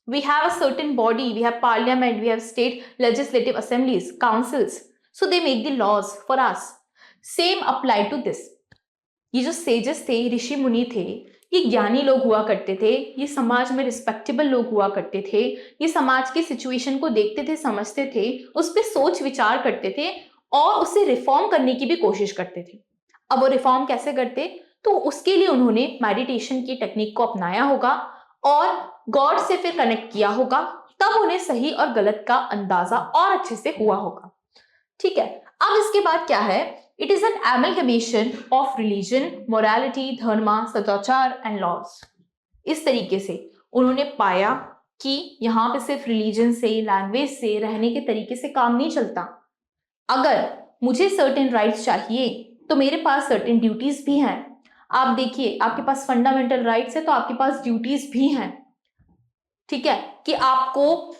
We have a certain body, we have parliament, we have state legislative assemblies, councils, so they make the laws for us. Same apply to this. ये जो sages थे, ऋषि मुनि थे, ये ज्ञानी लोग हुआ करते थे, ये समाज में रिस्पेक्टेबल लोग हुआ करते थे, ये समाज की सिचुएशन को देखते थे, समझते थे, उस पर सोच विचार करते थे और उसे रिफॉर्म करने की भी कोशिश करते थे। अब वो रिफॉर्म कैसे करते, तो उसके लिए उन्होंने मेडिटेशन की टेक्निक को अपनाया होगा और गॉड से फिर कनेक्ट किया होगा, तब उन्हें सही और गलत का अंदाजा और अच्छे से हुआ होगा। ठीक है, अब इसके बाद क्या है, it is an amalgamation of religion, morality, dharma, sadachar and laws. इस तरीके से उन्होंने पाया कि यहाँ पे सिर्फ रिलीजन से, लैंग्वेज से, रहने के तरीके से काम नहीं चलता। अगर मुझे सर्टेन राइट्स चाहिए तो मेरे पास सर्टेन ड्यूटीज भी हैं। आप देखिए, आपके पास फंडामेंटल राइट्स है तो आपके पास ड्यूटीज भी हैं। ठीक है, कि आपको,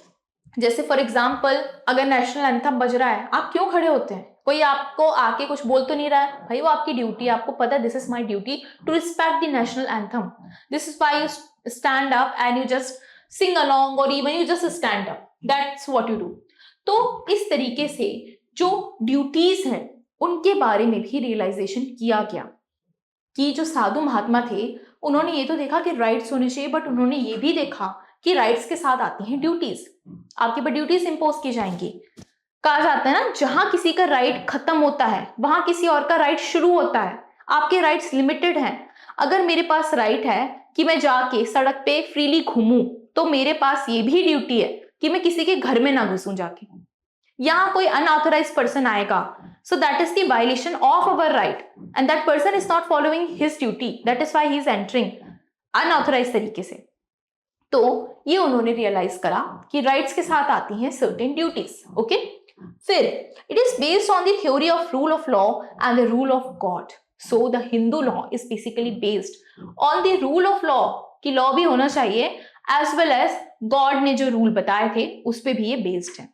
जैसे फॉर एग्जांपल अगर नेशनल एंथम बज रहा है, आप क्यों खड़े होते हैं? कोई आपको आके कुछ बोल तो नहीं रहा है भाई, वो आपकी ड्यूटी है, आपको पता है this is my duty to respect the national anthem, this is why you stand up and you just sing along और even you just stand up, that's what you do. तो इस तरीके से जो ड्यूटीज हैं उनके बारे में भी रियलाइजेशन किया गया कि जो साधु महात्मा थे उन्होंने ये तो देखा कि राइट्स होने चाहिए, बट उन्होंने ये भी देखा कि राइट्स के साथ आती हैं ड्यूटीज। आपके पर ड्यूटीज इंपोज की जाएंगी। कहा जाता है ना, जहां किसी का राइट खत्म होता है वहां किसी और का राइट शुरू होता है। आपके राइट्स लिमिटेड हैं। अगर मेरे पास राइट है कि मैं जाके सड़क पे फ्रीली घूमूं, तो मेरे पास ये भी ड्यूटी है कि मैं किसी के घर में ना घुसूं जाके। यहाँ कोई अनऑथराइज्ड पर्सन आएगा, so that is the violation of our right and that person is not following his duty, that is why he is entering unauthorized तरीके से। तो ये उन्होंने रियलाइज करा कि राइट्स के साथ आती हैं सर्टेन ड्यूटीज। ओके, फिर it is based on the theory of rule of law and the rule of God. So the Hindu law is basically based on the rule of law, कि law भी होना चाहिए, as well as God ने जो rule बताए थे उस पर भी ये बेस्ड है।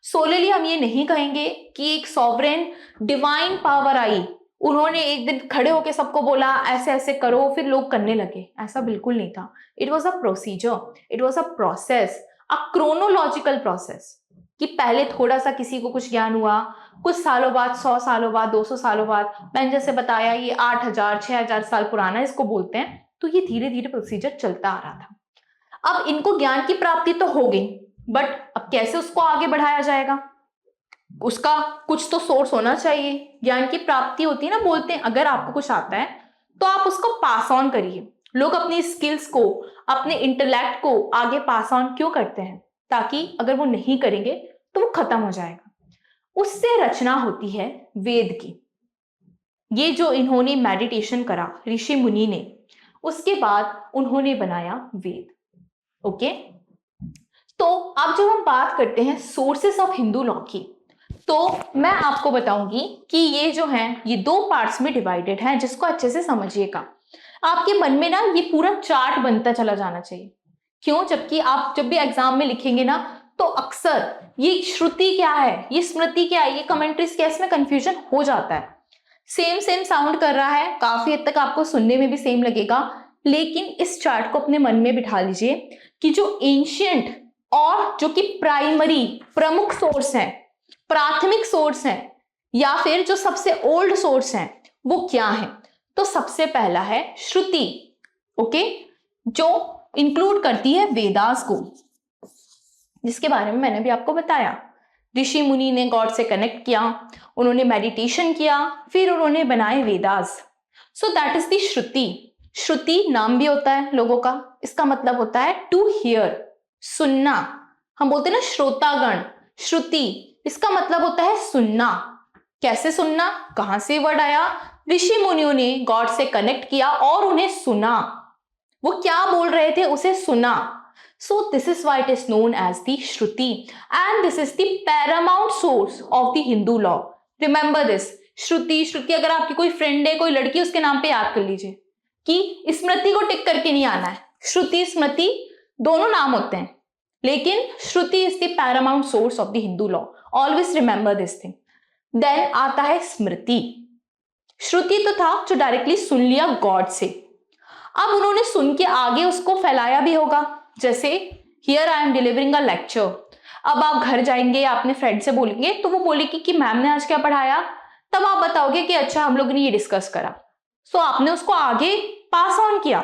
सोलली हम ये नहीं कहेंगे कि एक सॉवरेन डिवाइन पावर आई, उन्होंने एक दिन खड़े होकर सबको बोला ऐसे ऐसे करो, फिर लोग करने लगे, ऐसा बिल्कुल नहीं था। It was a procedure, it was a process, a chronological process, कि पहले थोड़ा सा किसी को कुछ ज्ञान हुआ, कुछ सालों बाद, 100 सालों बाद, 200 सालों बाद, मैंने जैसे बताया ये 8000 6000 साल पुराना इसको बोलते हैं, तो ये धीरे धीरे प्रोसीजर चलता आ रहा था। अब इनको ज्ञान की प्राप्ति तो हो गई, बट अब कैसे उसको आगे बढ़ाया जाएगा, उसका कुछ तो सोर्स होना चाहिए। ज्ञान की प्राप्ति होती है ना, बोलते हैं अगर आपको कुछ आता है तो आप उसको पास ऑन करिए। लोग अपनी स्किल्स को, अपने इंटेलेक्ट को आगे पास ऑन क्यों करते हैं? ताकि अगर वो नहीं करेंगे तो वो खत्म हो जाएगा। उससे रचना होती है वेद की। ये जो इन्होंने मेडिटेशन करा ऋषि मुनि ने, उसके बाद उन्होंने बनाया वेद। ओके, तो अब जब हम बात करते हैं सोर्सेस ऑफ हिंदू लॉ की, तो मैं आपको बताऊंगी कि ये जो है ये 2 पार्ट्स में डिवाइडेड है, जिसको अच्छे से समझिएगा। आपके मन में ना ये पूरा चार्ट बनता चला जाना चाहिए। क्यों? जबकि आप जब भी एग्जाम में लिखेंगे ना, तो अक्सर ये श्रुति क्या है, ये स्मृति क्या है, ये कमेंट्रीज क्या है, इसमें कंफ्यूजन हो जाता है। सेम सेम साउंड कर रहा है, काफी हद तक आपको सुनने में भी सेम लगेगा, लेकिन इस चार्ट को अपने मन में बिठा लीजिए कि जो एंशियंट और जो कि प्राइमरी प्रमुख सोर्स है, प्राथमिक सोर्स है, या फिर जो सबसे ओल्ड सोर्स है वो क्या है। तो सबसे पहला है श्रुति, ओके, जो इंक्लूड करती है वेदास को, जिसके बारे में मैंने भी आपको बताया। ऋषि मुनि ने गॉड से कनेक्ट किया, उन्होंने मेडिटेशन किया, फिर उन्होंने बनाए Vedas. So that is the Shruti. Shruti नाम भी होता है लोगों का, इसका मतलब होता है टू हियर, सुनना। हम बोलते हैं ना श्रोतागण, श्रुति, इसका मतलब होता है सुनना। कैसे सुनना, कहां से वर्ड आया, ऋषि मुनियों ने गॉड से कनेक्ट किया और उन्हें सुना, वो क्या बोल रहे थे उसे सुना। So this is why it is known as the Shruti and this is the paramount source of the Hindu law. Remember this, Shruti Shruti, अगर आपकी कोई फ्रेंड है, कोई लड़की, उसके नाम पे याद कर लीजिए कि स्मृति को टिक करके नहीं आना है। श्रुति स्मृति दोनों नाम होते हैं, लेकिन Shruti is the paramount source of the Hindu law. Always remember this thing. Then आता है स्मृति। श्रुति तो था जो डायरेक्टली सुन लिया गॉड से, अब उन्होंने सुन के आगे उसको फैलाया भी होगा। जैसे here I am delivering a lecture, अब आप घर जाएंगे, अपने फ्रेंड से बोलेंगे, तो वो बोलेगी कि मैम ने आज क्या पढ़ाया, तब आप बताओगे कि अच्छा हम लोग ने ये डिस्कस करा। सो आपने उसको आगे पास ऑन किया।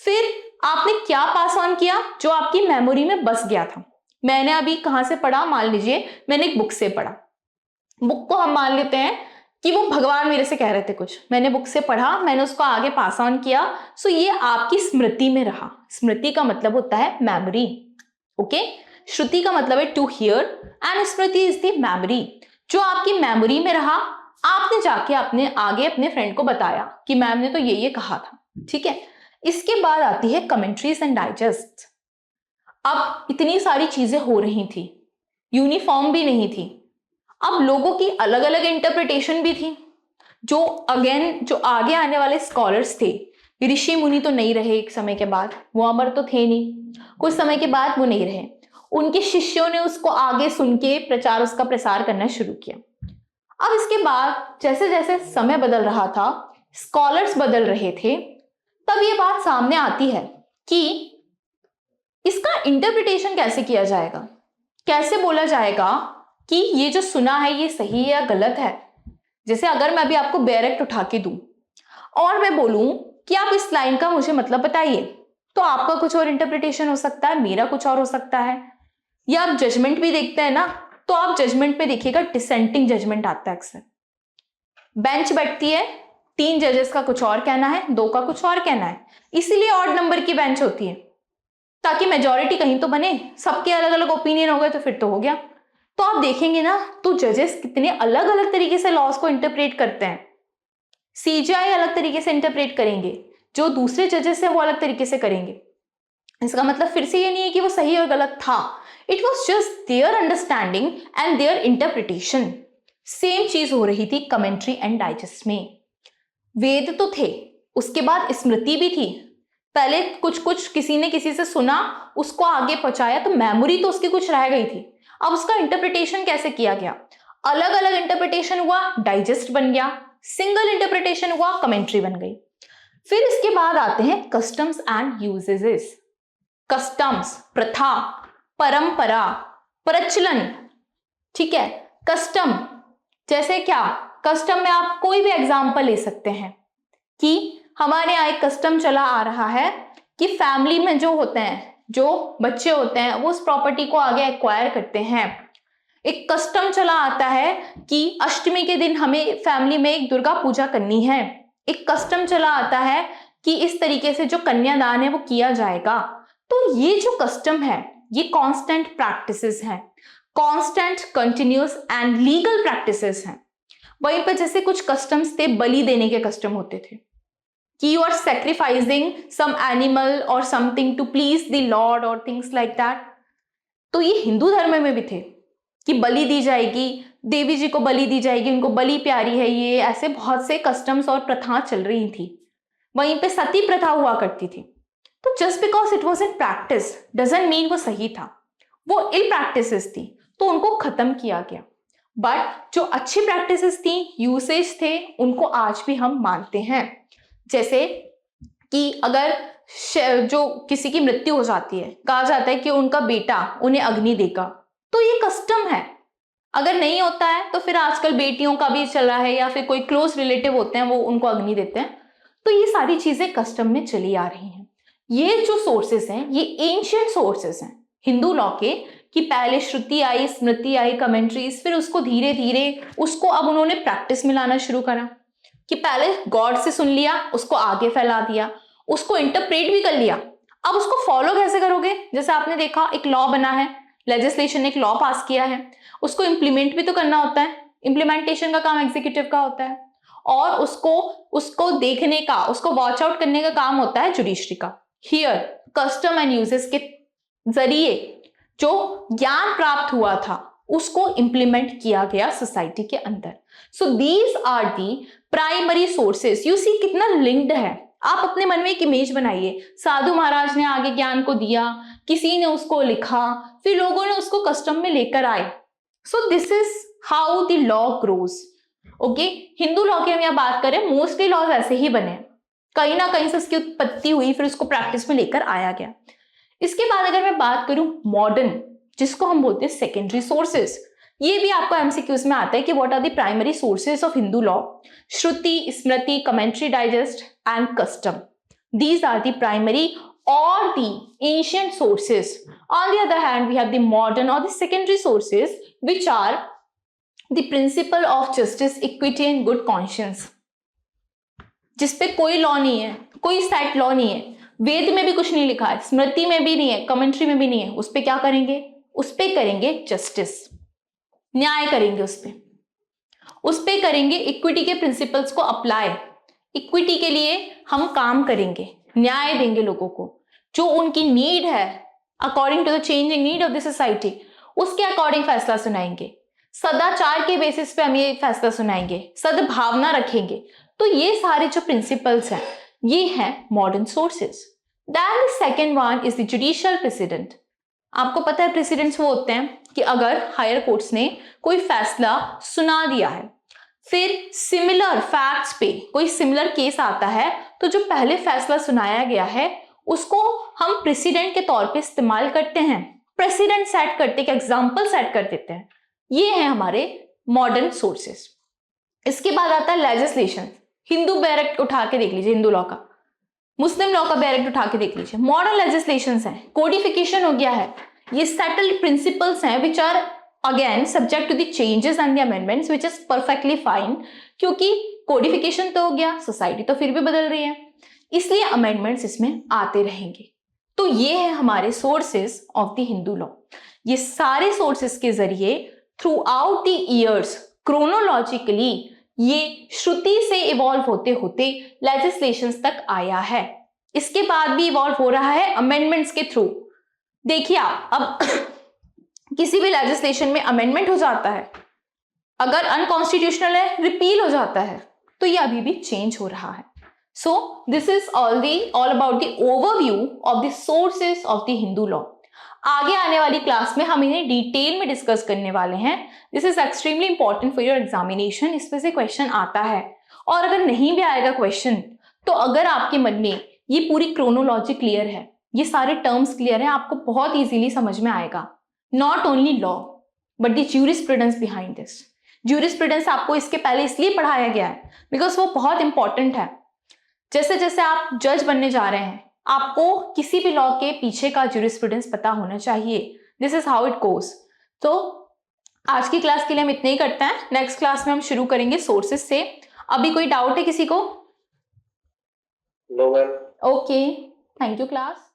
फिर आपने क्या पास ऑन किया, जो आपकी मेमोरी में बस गया था। मैंने अभी कहां से पढ़ा, मान लीजिए मैंने एक बुक से पढ़ा, बुक को हम मान लेते हैं कि वो भगवान मेरे से कह रहे थे कुछ, मैंने बुक से पढ़ा, मैंने उसको आगे पास ऑन किया। सो ये आपकी स्मृति में रहा। स्मृति का मतलब होता है मेमोरी, ओके। श्रुति का मतलब है to hear and Smriti is the memory, जो आपकी मेमोरी में रहा। आपने जाके अपने आगे अपने फ्रेंड को बताया कि मैम ने तो ये कहा था, ठीक है। इसके बाद आती है कमेंट्रीज एंड डाइजेस्ट। अब इतनी सारी चीजें हो रही थी, यूनिफॉर्म भी नहीं थी, अब लोगों की अलग अलग इंटरप्रिटेशन भी थी। जो आगे आने वाले स्कॉलर्स थे, ऋषि मुनि तो नहीं रहे एक समय के बाद, वो अमर तो थे नहीं, कुछ समय के बाद वो नहीं रहे, उनके शिष्यों ने उसको आगे सुन के उसका प्रसार करना शुरू किया। अब इसके बाद जैसे जैसे समय बदल रहा था, स्कॉलर्स बदल रहे थे, तब ये बात सामने आती है कि इसका इंटरप्रिटेशन कैसे किया जाएगा, कैसे बोला जाएगा कि ये जो सुना है ये सही है या गलत है। जैसे अगर मैं अभी आपको डायरेक्ट उठा के दूं और मैं बोलूं कि आप इस लाइन का मुझे मतलब बताइए, तो आपका कुछ और इंटरप्रिटेशन हो सकता है, मेरा कुछ और हो सकता है। या आप जजमेंट भी देखते हैं ना, तो आप जजमेंट पे देखिएगा डिसेंटिंग जजमेंट आता है अक्सर। बेंच बैठती है, 3 जजेस का कुछ और कहना है, 2 का कुछ और कहना है, इसीलिए ऑड नंबर की बेंच होती है, ताकि मेजॉरिटी कहीं तो बने। सबके अलग अलग ओपिनियन हो गए तो फिर तो हो गया। तो आप देखेंगे ना, तो जजेस कितने अलग अलग तरीके से लॉस को इंटरप्रेट करते हैं। सीजीआई अलग तरीके से इंटरप्रेट करेंगे, जो दूसरे जजेस हैं वो अलग तरीके से करेंगे। इसका मतलब फिर से ये नहीं है कि वो सही और गलत था, it was just their understanding and there interpretation. Same चीज हो रही थी कमेंट्री एंड डाइजेस्ट में। वेद तो थे, उसके बाद स्मृति भी थी। पहले कुछ किसी ने किसी से सुना, उसको आगे पहुंचाया, तो मेमोरी तो उसकी कुछ रह गई थी। अब उसका इंटरप्रिटेशन कैसे किया गया, अलग अलग इंटरप्रिटेशन हुआ, डाइजेस्ट बन गया, सिंगल इंटरप्रिटेशन हुआ, कमेंट्री बन गई। फिर इसके बाद आते हैं कस्टम्स एंड यूजेस। कस्टम्स, प्रथा, परंपरा, प्रचलन, ठीक है। कस्टम जैसे क्या, कस्टम में आप कोई भी एग्जांपल ले सकते हैं कि हमारे यहाँ एक कस्टम चला आ रहा है कि फैमिली में जो होते हैं, जो बच्चे होते हैं, वो उस प्रॉपर्टी को आगे एक्वायर करते हैं। एक कस्टम चला आता है कि अष्टमी के दिन हमें फैमिली में एक दुर्गा पूजा करनी है। एक कस्टम चला आता है कि इस तरीके से जो कन्यादान है वो किया जाएगा। तो ये जो कस्टम है, ये कांस्टेंट प्रैक्टिसेस हैं, constant, continuous and legal practices हैं। वहीं पर जैसे कुछ कस्टम्स थे, बलि देने के कस्टम होते थे कि you are sacrificing some animal और something to please the lord और थिंग्स लाइक दैट। तो ये हिंदू धर्म में भी थे कि बलि दी जाएगी, देवी जी को बलि दी जाएगी, उनको बलि प्यारी है, ये ऐसे बहुत से कस्टम्स और प्रथाएं चल रही थी। वहीं पे सती प्रथा हुआ करती थी। तो just because it was in practice doesn't mean वो सही था, वो इल प्रैक्टिसेस थी। तो उनको खत्म किया गया। बट जो अच्छी प्रैक्टिसेस थी, यूसेज थे, उनको आज भी हम मानते हैं। जैसे कि अगर जो किसी की मृत्यु हो जाती है, कहा जाता है कि उनका बेटा उन्हें अग्नि देगा, तो ये कस्टम है। अगर नहीं होता है तो फिर आजकल बेटियों का भी चल रहा है, या फिर कोई क्लोज रिलेटिव होते हैं वो उनको अग्नि देते हैं। तो ये सारी चीजें कस्टम में चली आ रही हैं। ये जो सोर्सेस हैं ये एंशिएंट सोर्सेस हैं हिंदू लॉ के, कि पहले श्रुति आई, स्मृति आई, कमेंट्रीज, फिर उसको धीरे धीरे उसको अब उन्होंने प्रैक्टिस में लाना शुरू करा, कि पहले गॉड से सुन लिया, उसको आगे फैला दिया, उसको इंटरप्रेट भी कर लिया। अब उसको फॉलो कैसे करोगे? जैसे आपने देखा एक लॉ बना है, लेजिस्लेशन ने एक लॉ पास किया है, उसको इंप्लीमेंट भी तो करना होता है। इंप्लीमेंटेशन का काम एग्जीक्यूटिव का होता है, और उसको देखने का, उसको वॉच आउट करने का काम होता है जुडिशरी का। हियर कस्टम एंड यूजेस के जरिए जो ज्ञान प्राप्त हुआ था उसको इंप्लीमेंट किया गया सोसाइटी के अंदर। So these are the primary sources. You see कितना लिंक्ड है। आप अपने मन में एक इमेज बनाइए, साधु महाराज ने आगे ज्ञान को दिया, किसी ने उसको लिखा, फिर लोगों ने उसको कस्टम में लेकर आए। सो this is how the law grows. Okay, Hindu law की हम यहाँ बात करें, मोस्टली लॉज ऐसे ही बने, कहीं ना कहीं से उसकी उत्पत्ति हुई, फिर उसको प्रैक्टिस में लेकर आया गया। इसके बाद अगर मैं बात करूं मॉडर्न, जिसको हम बोलते हैं सेकेंडरी सोर्सेस, ये भी आपको एमसीक्यूज में आता है कि what are the primary sources of Hindu law. Shruti, Smriti, commentary digest and custom, these are the primary or the ancient sources. On the other hand, we have the modern or the secondary sources, which are the principle of justice, equity and good conscience, जिसपे कोई law नहीं है, कोई set law नहीं है, वेद में भी कुछ नहीं लिखा है, स्मृति में भी नहीं है, कमेंट्री में भी नहीं है। उस पे क्या करेंगे? उस पे करेंगे जस्टिस, न्याय करेंगे, उस पे करेंगे इक्विटी के प्रिंसिपल्स को अप्लाई। इक्विटी के लिए हम काम करेंगे, न्याय देंगे लोगों को, जो उनकी नीड है according to the changing need of the society, उसके अकॉर्डिंग फैसला सुनाएंगे। सदाचार के बेसिस पे हम ये फैसला सुनाएंगे, सद्भावना रखेंगे। तो ये सारे जो प्रिंसिपल्स हैं ये हैं modern sources. Then the second one is the judicial president. आपको पता है प्रेसिडेंट्स वो होते हैं कि अगर हायर कोर्ट्स ने कोई फैसला सुना दिया है, फिर सिमिलर फैक्ट्स पे कोई सिमिलर केस आता है, तो जो पहले फैसला सुनाया गया है उसको हम प्रेसिडेंट के तौर पे इस्तेमाल करते हैं, प्रेसिडेंट सेट करते हैं, एग्जाम्पल सेट कर देते हैं। ये है हमारे मॉडर्न सोर्सेस। इसके बाद आता है लेजिस्लेशन। हिंदू बैरेक्ट उठा के देख लीजिए, हिंदू लॉ का, मुस्लिम लॉ का बैरेक्ट उठा के देख लीजिए, मॉडर्न लेजिस्लेशंस हैं, कोडिफिकेशन हो गया है, ये सेटल्ड प्रिंसिपल्स हैं which are again subject to the changes and the amendments, which is perfectly fine, क्योंकि कोडिफिकेशन तो हो गया, सोसाइटी तो फिर भी बदल रही है, इसलिए अमेंडमेंट्स इसमें आते रहेंगे। तो ये है हमारे sources of the Hindu law. ये सारे सोर्सेस के जरिए through out the years chronologically ये श्रुति से इवॉल्व होते होते लेजिस्लेशंस तक आया है। इसके बाद भी इवॉल्व हो रहा है अमेंडमेंट्स के थ्रू। देखिए आप, अब किसी भी लेजिस्लेशन में अमेंडमेंट हो जाता है, अगर अनकॉन्स्टिट्यूशनल है रिपील हो जाता है, तो ये अभी भी चेंज हो रहा है। सो this is all about the overview of the sources of the Hindu law. आगे आने वाली क्लास में हम इन्हें डिटेल में डिस्कस करने वाले हैं। This is extremely important for your examination. इस पे से क्वेश्चन आता है, और अगर नहीं भी आएगा क्वेश्चन, तो अगर आपके मन में ये पूरी क्रोनोलॉजी क्लियर है, ये सारे टर्म्स क्लियर है, आपको बहुत इजीली समझ में आएगा। Not only law but the jurisprudence behind this. Jurisprudence आपको इसके पहले इसलिए पढ़ाया गया है बिकॉज वो बहुत इंपॉर्टेंट है। जैसे जैसे आप जज बनने जा रहे हैं, आपको किसी भी लॉ के पीछे का ज्यूरिस्प्रूडेंस पता होना चाहिए। This is how it goes. तो आज की क्लास के लिए हम इतने ही करते हैं। नेक्स्ट क्लास में हम शुरू करेंगे सोर्सेस से। अभी कोई डाउट है किसी को? No ma'am. Okay, thank you class.